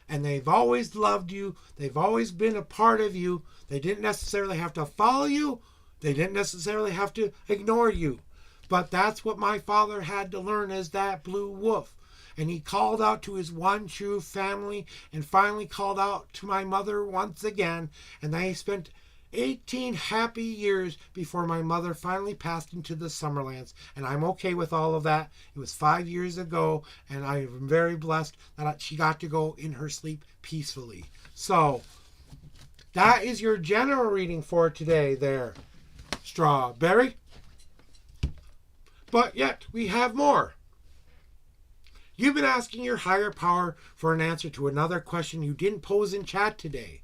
and they've always loved you. They've always been a part of you. They didn't necessarily have to follow you. They didn't necessarily have to ignore you. But that's what my father had to learn as that blue wolf. And he called out to his one true family and finally called out to my mother once again. And they spent 18 happy years before my mother finally passed into the Summerlands. And I'm okay with all of that. It was 5 years ago, and I am very blessed that she got to go in her sleep peacefully. So, that is your general reading for today there, Strawberry. But yet, we have more. You've been asking your higher power for an answer to another question you didn't pose in chat today.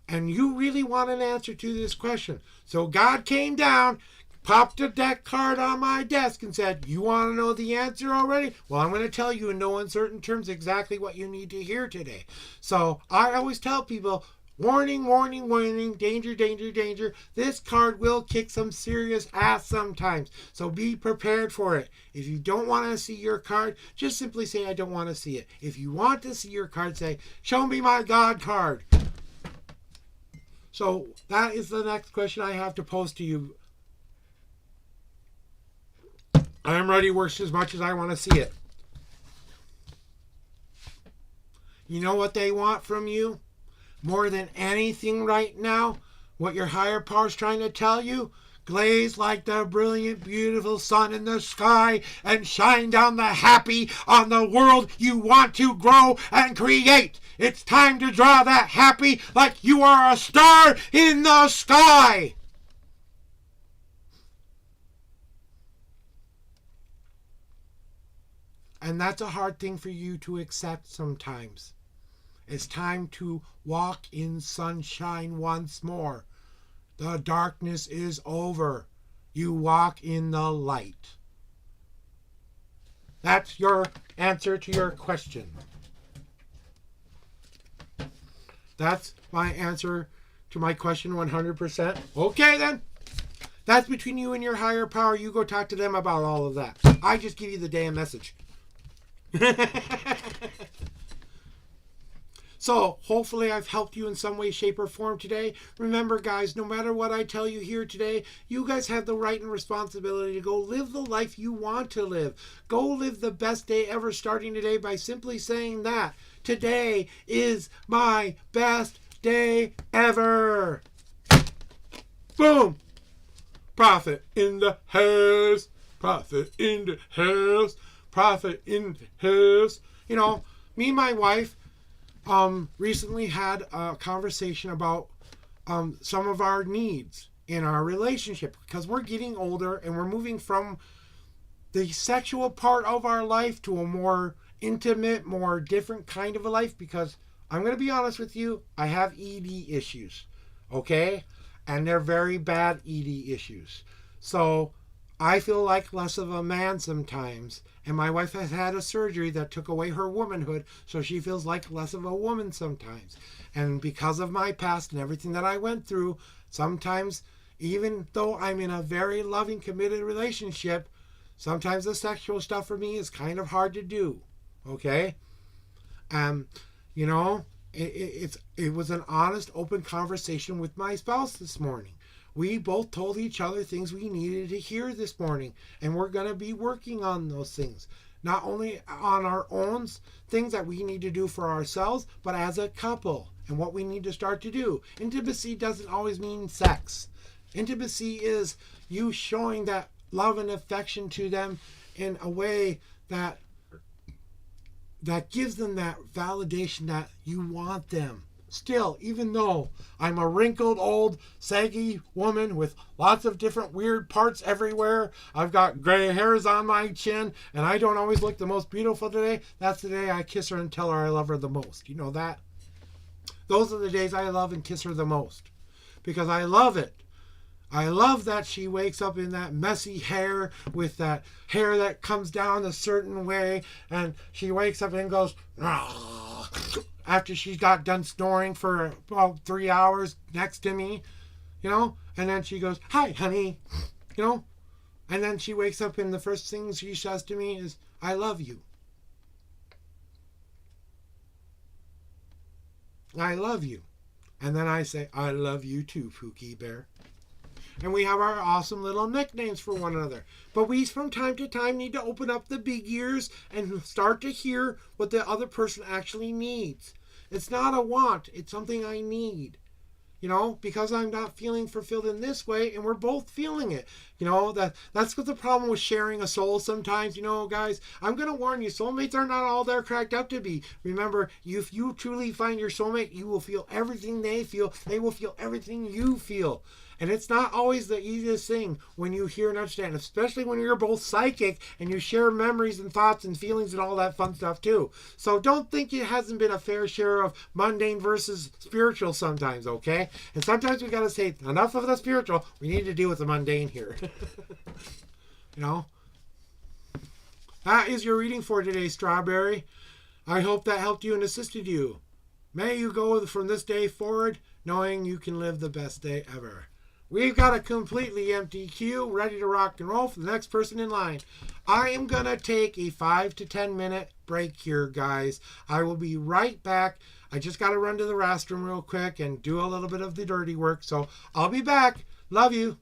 And you really want an answer to this question. So God came down, popped a deck card on my desk and said, you want to know the answer already? Well, I'm going to tell you in no uncertain terms exactly what you need to hear today. So I always tell people, warning, warning, warning, danger, danger, danger. This card will kick some serious ass sometimes. So be prepared for it. If you don't want to see your card, just simply say, I don't want to see it. If you want to see your card, say, show me my God card. So that is the next question I have to pose to you. I am ready to work as much as I want to see it. You know what they want from you? More than anything right now, what your higher power is trying to tell you? Glaze like the brilliant, beautiful sun in the sky and shine down the happy on the world you want to grow and create. It's time to draw that happy like you are a star in the sky. And that's a hard thing for you to accept sometimes. It's time to walk in sunshine once more. The darkness is over. You walk in the light. That's your answer to your question. That's my answer to my question 100%. Okay then. That's between you and your higher power. You go talk to them about all of that. I just give you the damn message. So, hopefully I've helped you in some way, shape, or form today. Remember, guys, no matter what I tell you here today, you guys have the right and responsibility to go live the life you want to live. Go live the best day ever starting today by simply saying that. Today is my best day ever. Boom! Profit in the house. Profit in the house. Profit in the house. You know, me and my wife recently had a conversation about some of our needs in our relationship because we're getting older and we're moving from the sexual part of our life to a more intimate, more different kind of a life because I'm going to be honest with you, I have ED issues, okay? And they're very bad ED issues. So I feel like less of a man sometimes. And my wife has had a surgery that took away her womanhood, so she feels like less of a woman sometimes. And because of my past and everything that I went through, sometimes, even though I'm in a very loving, committed relationship, sometimes the sexual stuff for me is kind of hard to do. Okay? You know, it was an honest, open conversation with my spouse this morning. We both told each other things we needed to hear this morning, and we're going to be working on those things. Not only on our own things that we need to do for ourselves, but as a couple and what we need to start to do. Intimacy doesn't always mean sex. Intimacy is you showing that love and affection to them in a way that gives them that validation that you want them. Still, even though I'm a wrinkled, old, saggy woman with lots of different weird parts everywhere, I've got gray hairs on my chin, and I don't always look the most beautiful today, that's the day I kiss her and tell her I love her the most. You know that? Those are the days I love and kiss her the most. Because I love it. I love that she wakes up in that messy hair with that hair that comes down a certain way, and she wakes up and goes, after she's got done snoring for about 3 hours next to me, you know, and then she goes, hi, honey, you know, and then she wakes up and the first thing she says to me is, I love you. I love you. And then I say, I love you too, Pookie Bear. And we have our awesome little nicknames for one another. But we, from time to time, need to open up the big ears and start to hear what the other person actually needs. It's not a want, it's something I need. Because I'm not feeling fulfilled in this way, and we're both feeling it. That's what the problem with sharing a soul sometimes, guys. I'm going to warn you, soulmates are not all they're cracked up to be. Remember, if you truly find your soulmate, you will feel everything they feel. They will feel everything you feel. And it's not always the easiest thing when you hear and understand, especially when you're both psychic and you share memories and thoughts and feelings and all that fun stuff too. So don't think it hasn't been a fair share of mundane versus spiritual sometimes, okay? And sometimes we got to say, enough of the spiritual, we need to deal with the mundane here. That is your reading for today, Strawberry. I hope that helped you and assisted you. May you go from this day forward knowing you can live the best day ever. We've got a completely empty queue ready to rock and roll for the next person in line. I am going to take a 5 to 10 minute break here, guys. I will be right back. I just got to run to the restroom real quick and do a little bit of the dirty work. So I'll be back. Love you.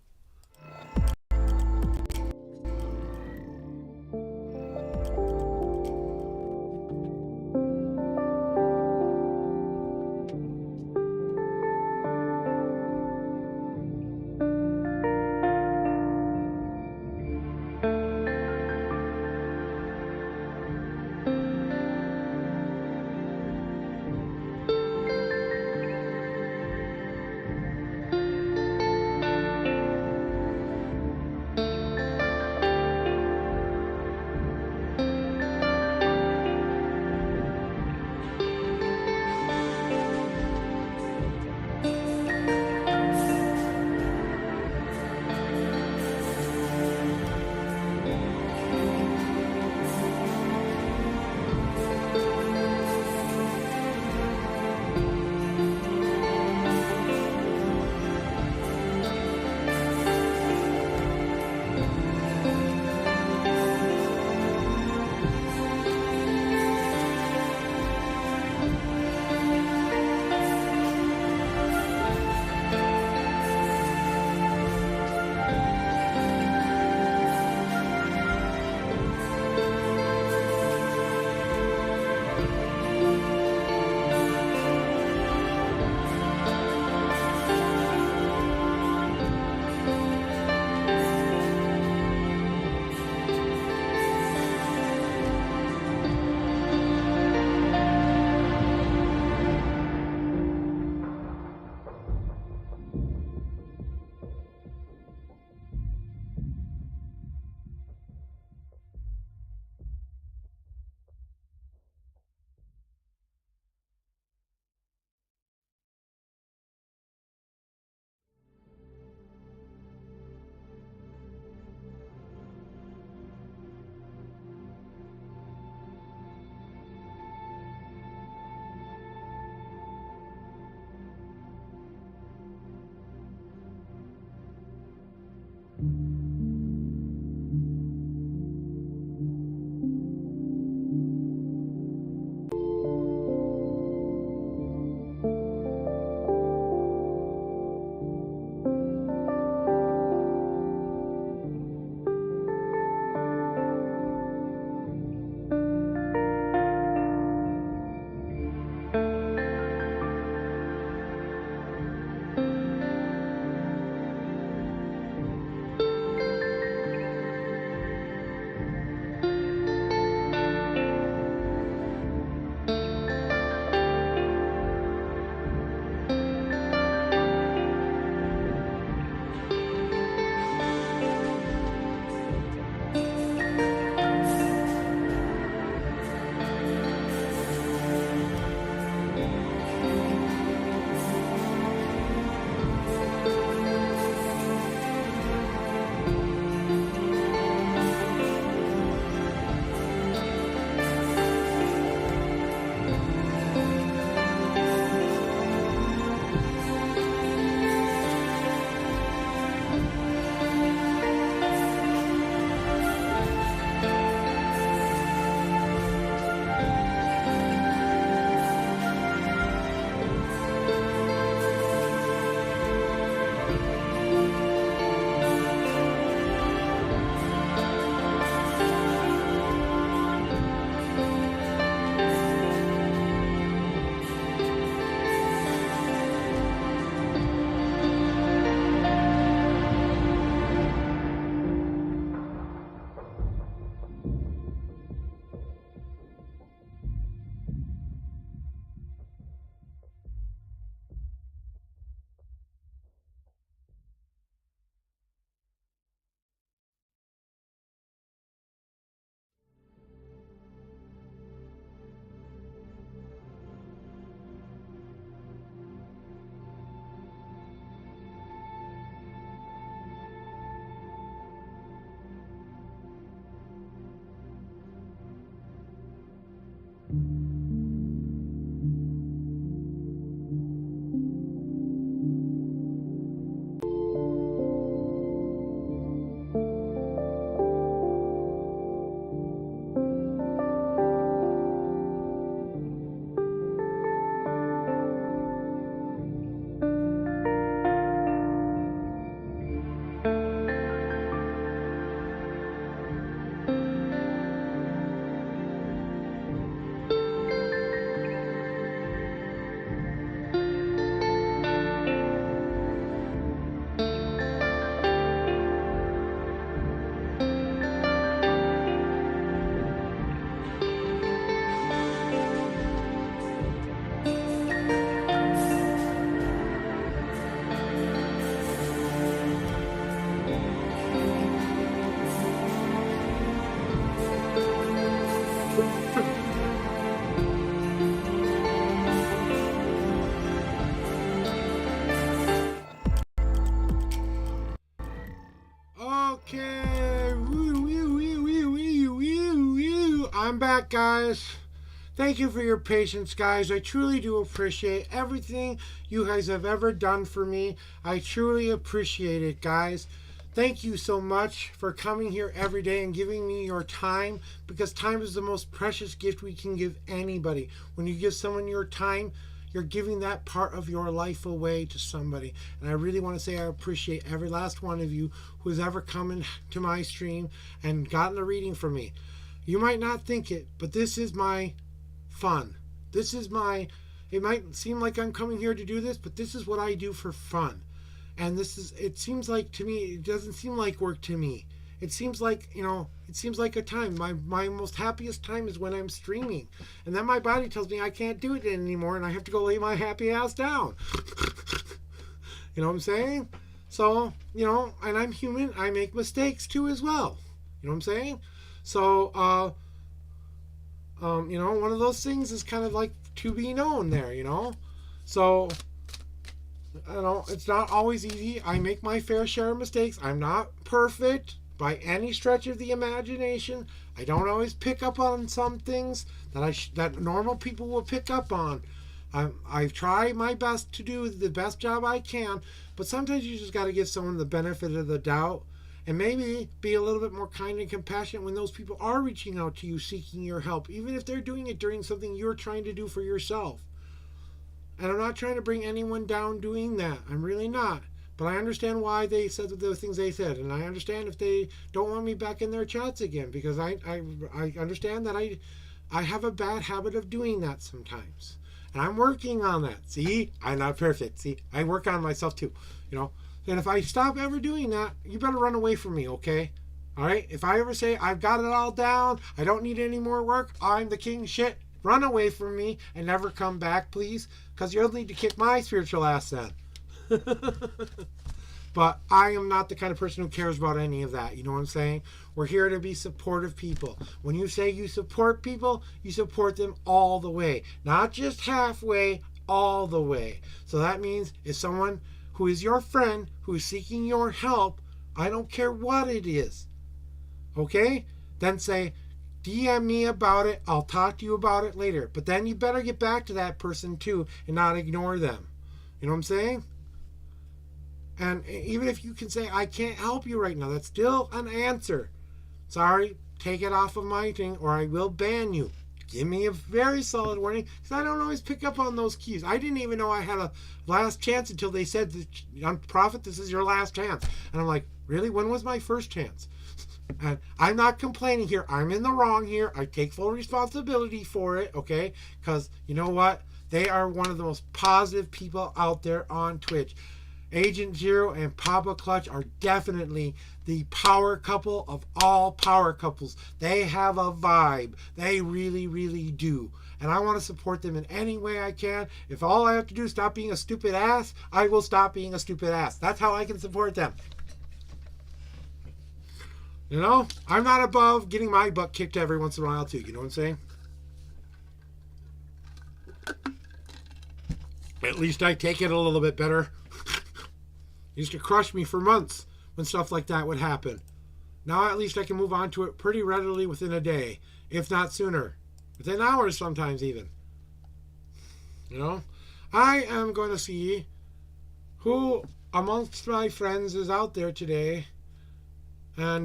I'm back, guys. Thank you for your patience, guys. I truly do appreciate everything you guys have ever done for me. I truly appreciate it, guys. Thank you so much for coming here every day and giving me your time, because time is the most precious gift we can give anybody. When you give someone your time, you're giving that part of your life away to somebody. And I really want to say I appreciate every last one of you who's ever come into my stream and gotten a reading from me. You might not think it, but this is my fun. This is my, it might seem like I'm coming here to do this, but this is what I do for fun. And this is, it seems like to me, it doesn't seem like work to me. It seems like, it seems like a time. My most happiest time is when I'm streaming. And then my body tells me I can't do it anymore and I have to go lay my happy ass down. You know what I'm saying? So, and I'm human. I make mistakes too as well. You know what I'm saying? So, one of those things is kind of like to be known there, So, it's not always easy. I make my fair share of mistakes. I'm not perfect by any stretch of the imagination. I don't always pick up on some things that normal people will pick up on. I try my best to do the best job I can, but sometimes you just got to give someone the benefit of the doubt and maybe be a little bit more kind and compassionate when those people are reaching out to you seeking your help, even if they're doing it during something you're trying to do for yourself. And I'm not trying to bring anyone down doing that. I'm really not. But I understand why they said the things they said. And I understand if they don't want me back in their chats again. Because I understand that I have a bad habit of doing that sometimes. And I'm working on that. See? I'm not perfect. See? I work on myself too. And if I stop ever doing that, you better run away from me, okay? Alright? If I ever say, I've got it all down, I don't need any more work, I'm the king shit, run away from me and never come back, please. Because you'll need to kick my spiritual ass then. But I am not the kind of person who cares about any of that. You know what I'm saying? We're here to be supportive people. When you say you support people, you support them all the way. Not just halfway, all the way. So that means if someone who is your friend, who is seeking your help, I don't care what it is. Okay? Then say, DM me about it. I'll talk to you about it later. But then you better get back to that person too and not ignore them. You know what I'm saying? And even if you can say, I can't help you right now, that's still an answer. Sorry, take it off of my thing or I will ban you. Give me a very solid warning because I don't always pick up on those cues. I didn't even know I had a last chance until they said, Prophet, this is your last chance. And I'm like, really? When was my first chance? And I'm not complaining here. I'm in the wrong here. I take full responsibility for it, okay? Because you know what? They are one of the most positive people out there on Twitch. Agent Zero and Papa Clutch are definitely the power couple of all power couples. They have a vibe. They really, really do. And I want to support them in any way I can. If all I have to do is stop being a stupid ass, I will stop being a stupid ass. That's how I can support them. I'm not above getting my butt kicked every once in a while too. You know what I'm saying? At least I take it a little bit better. Used to crush me for months when stuff like that would happen. Now at least I can move on to it pretty readily within a day, if not sooner. Within hours sometimes even. I am going to see who amongst my friends is out there today. And,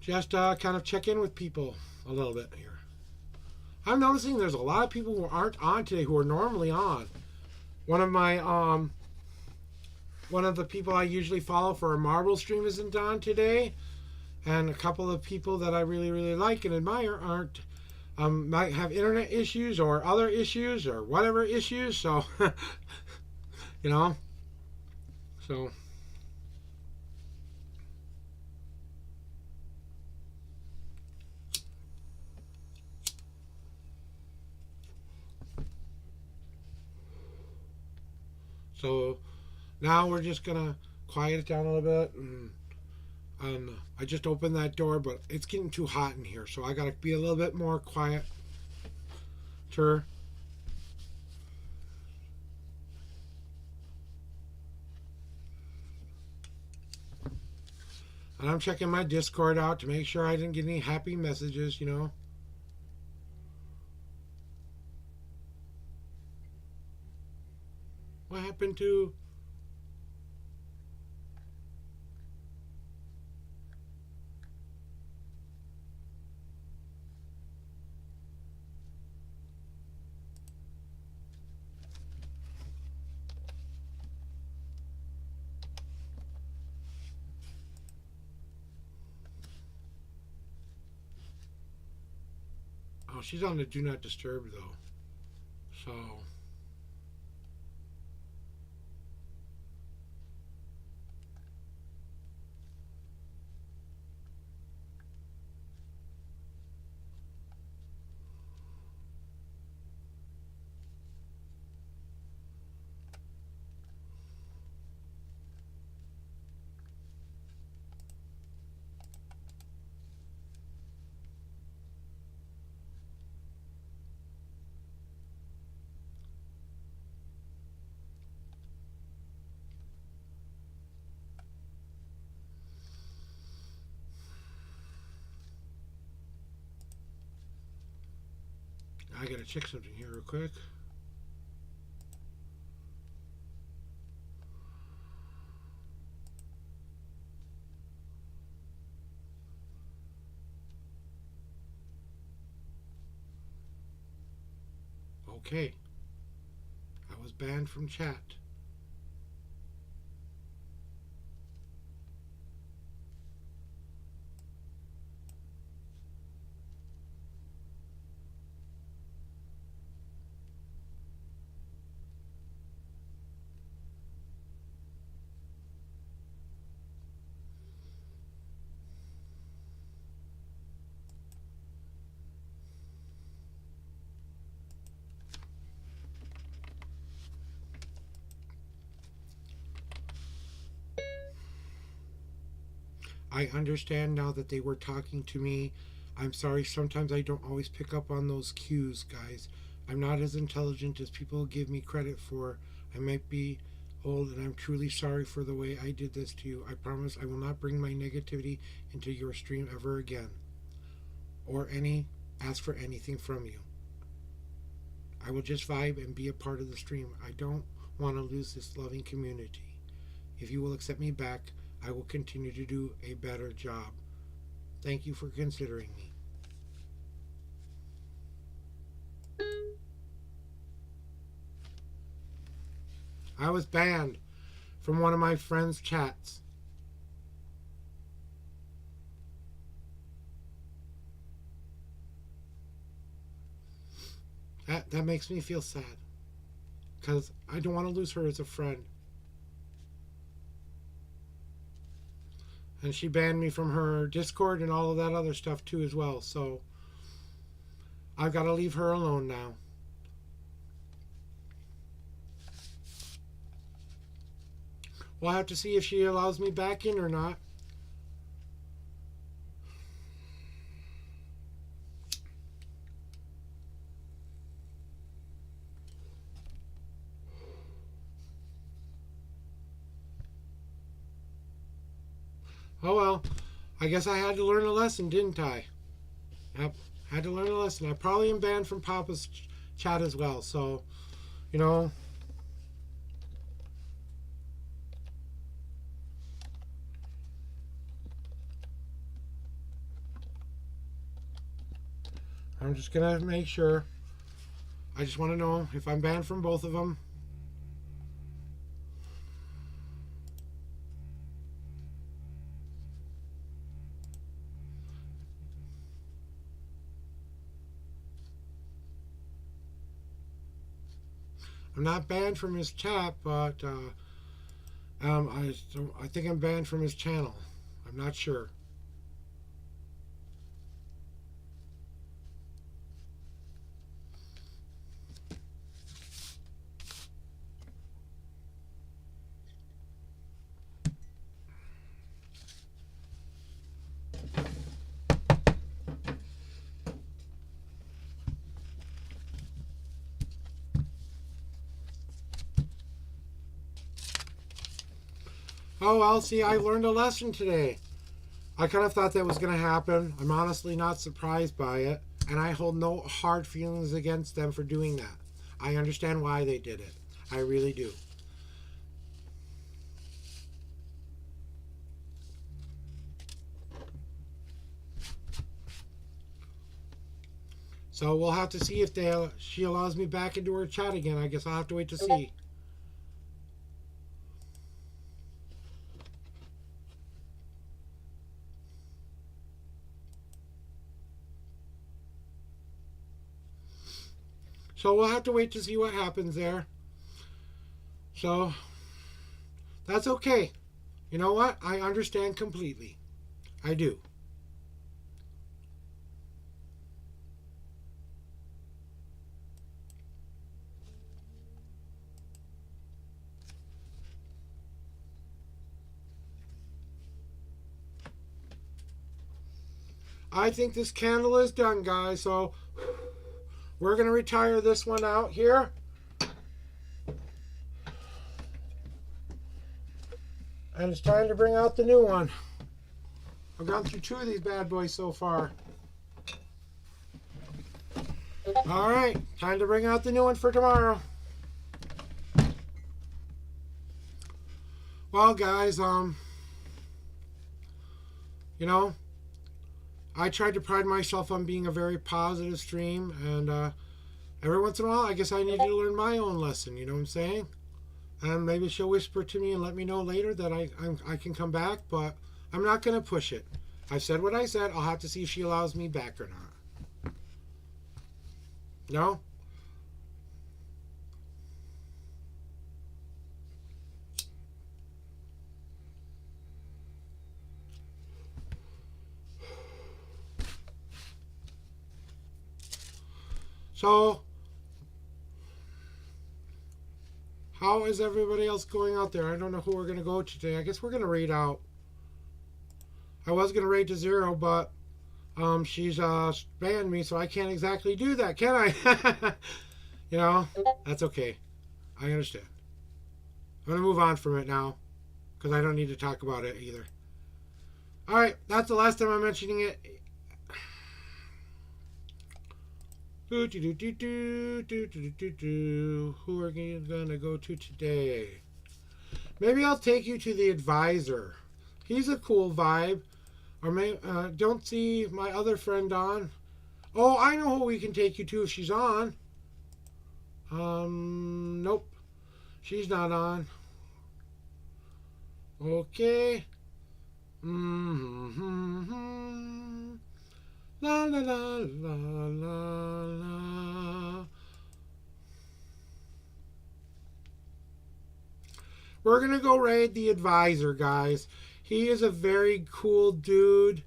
just kind of check in with people a little bit here. I'm noticing there's a lot of people who aren't on today who are normally on. One of the people I usually follow for a Marvel stream isn't on today. And a couple of people that I really, really like and admire aren't. Might have internet issues or other issues or whatever issues. So, So... So now we're just going to quiet it down a little bit. And I just opened that door, but it's getting too hot in here. So I got to be a little bit more quieter. And I'm checking my Discord out to make sure I didn't get any happy messages, you know. What happened to... Oh, she's on the Do Not Disturb, though. So... I gotta check something here real quick. Okay. I was banned from chat. I understand now that they were talking to me. I'm sorry, sometimes I don't always pick up on those cues, guys. I'm not as intelligent as people give me credit for. I might be old, and I'm truly sorry for the way I did this to you. I promise I will not bring my negativity into your stream ever again, or ask for anything from you. I will just vibe and be a part of the stream. I don't want to lose this loving community. If you will accept me back, I will continue to do a better job. Thank you for considering me. I was banned from one of my friends' chats. That makes me feel sad, because I don't want to lose her as a friend. And she banned me from her Discord and all of that other stuff too as well. So I've got to leave her alone now. We'll have to see if she allows me back in or not. Oh well, I guess I had to learn a lesson, didn't I? Yep, had to learn a lesson. I probably am banned from Papa's chat as well, so, you know. I'm just going to make sure. I just want to know if I'm banned from both of them. I'm not banned from his chat, but I think I'm banned from his channel. I'm not sure. Oh, well, see, I learned a lesson today. I kind of thought that was going to happen. I'm honestly not surprised by it. And I hold no hard feelings against them for doing that. I understand why they did it. I really do. So we'll have to see if she allows me back into her chat again. I guess I'll have to wait to see. So we'll have to wait to see what happens there. So that's okay. You know what? I understand completely. I do. I think this candle is done, guys. So we're going to retire this one out here. And it's time to bring out the new one. I've gone through 2 of these bad boys so far. All right, time to bring out the new one for tomorrow. Well, guys, you know, I tried to pride myself on being a very positive stream, and every once in a while, I guess I need to learn my own lesson. You know what I'm saying? And maybe she'll whisper to me and let me know later that I can come back, but I'm not going to push it. I've said what I said. I'll have to see if she allows me back or not. No? So, how is everybody else going out there? I don't know who we're going to go to today. I guess we're going to raid out. I was going to raid to 0, but she's banned me, so I can't exactly do that, can I? You know, that's okay. I understand. I'm going to move on from it now, because I don't need to talk about it either. Alright, that's the last time I'm mentioning it. Who are we going to go to today? Maybe I'll take you to the advisor. He's a cool vibe. Or maybe, don't see my other friend on. Oh, I know who we can take you to if she's on. Nope. She's not on. Okay. La la la la la la. We're gonna go raid the advisor, guys. He is a very cool dude.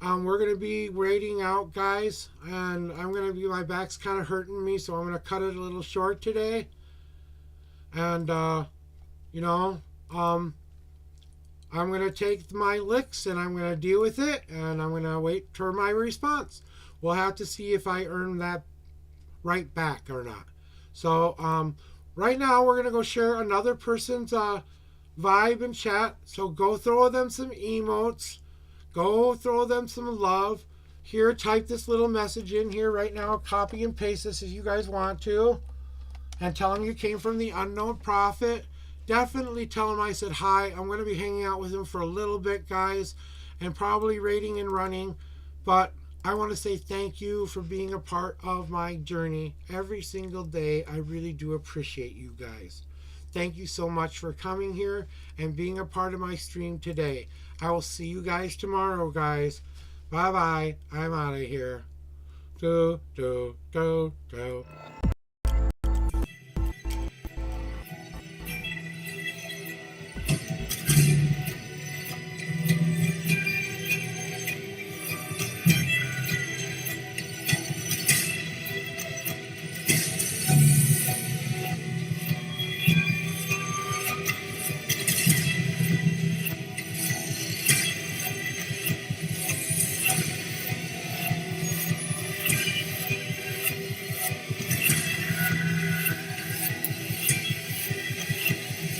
We're gonna be raiding out, guys, and my back's kind of hurting me, so I'm gonna cut it a little short today. And you know, I'm going to take my licks and I'm going to deal with it, and I'm going to wait for my response. We'll have to see if I earn that right back or not. So right now we're going to go share another person's vibe and chat. So go throw them some emotes. Go throw them some love. Here, type this little message in here right now. Copy and paste this if you guys want to. And tell them you came from the Unknown Prophet. Definitely tell him I said hi. I'm going to be hanging out with him for a little bit, guys, and probably raiding and running. But I want to say thank you for being a part of my journey every single day. I really do appreciate you guys. Thank you so much for coming here and being a part of my stream today. I will see you guys tomorrow, guys. Bye-bye. I'm out of here. Do, do, do, do.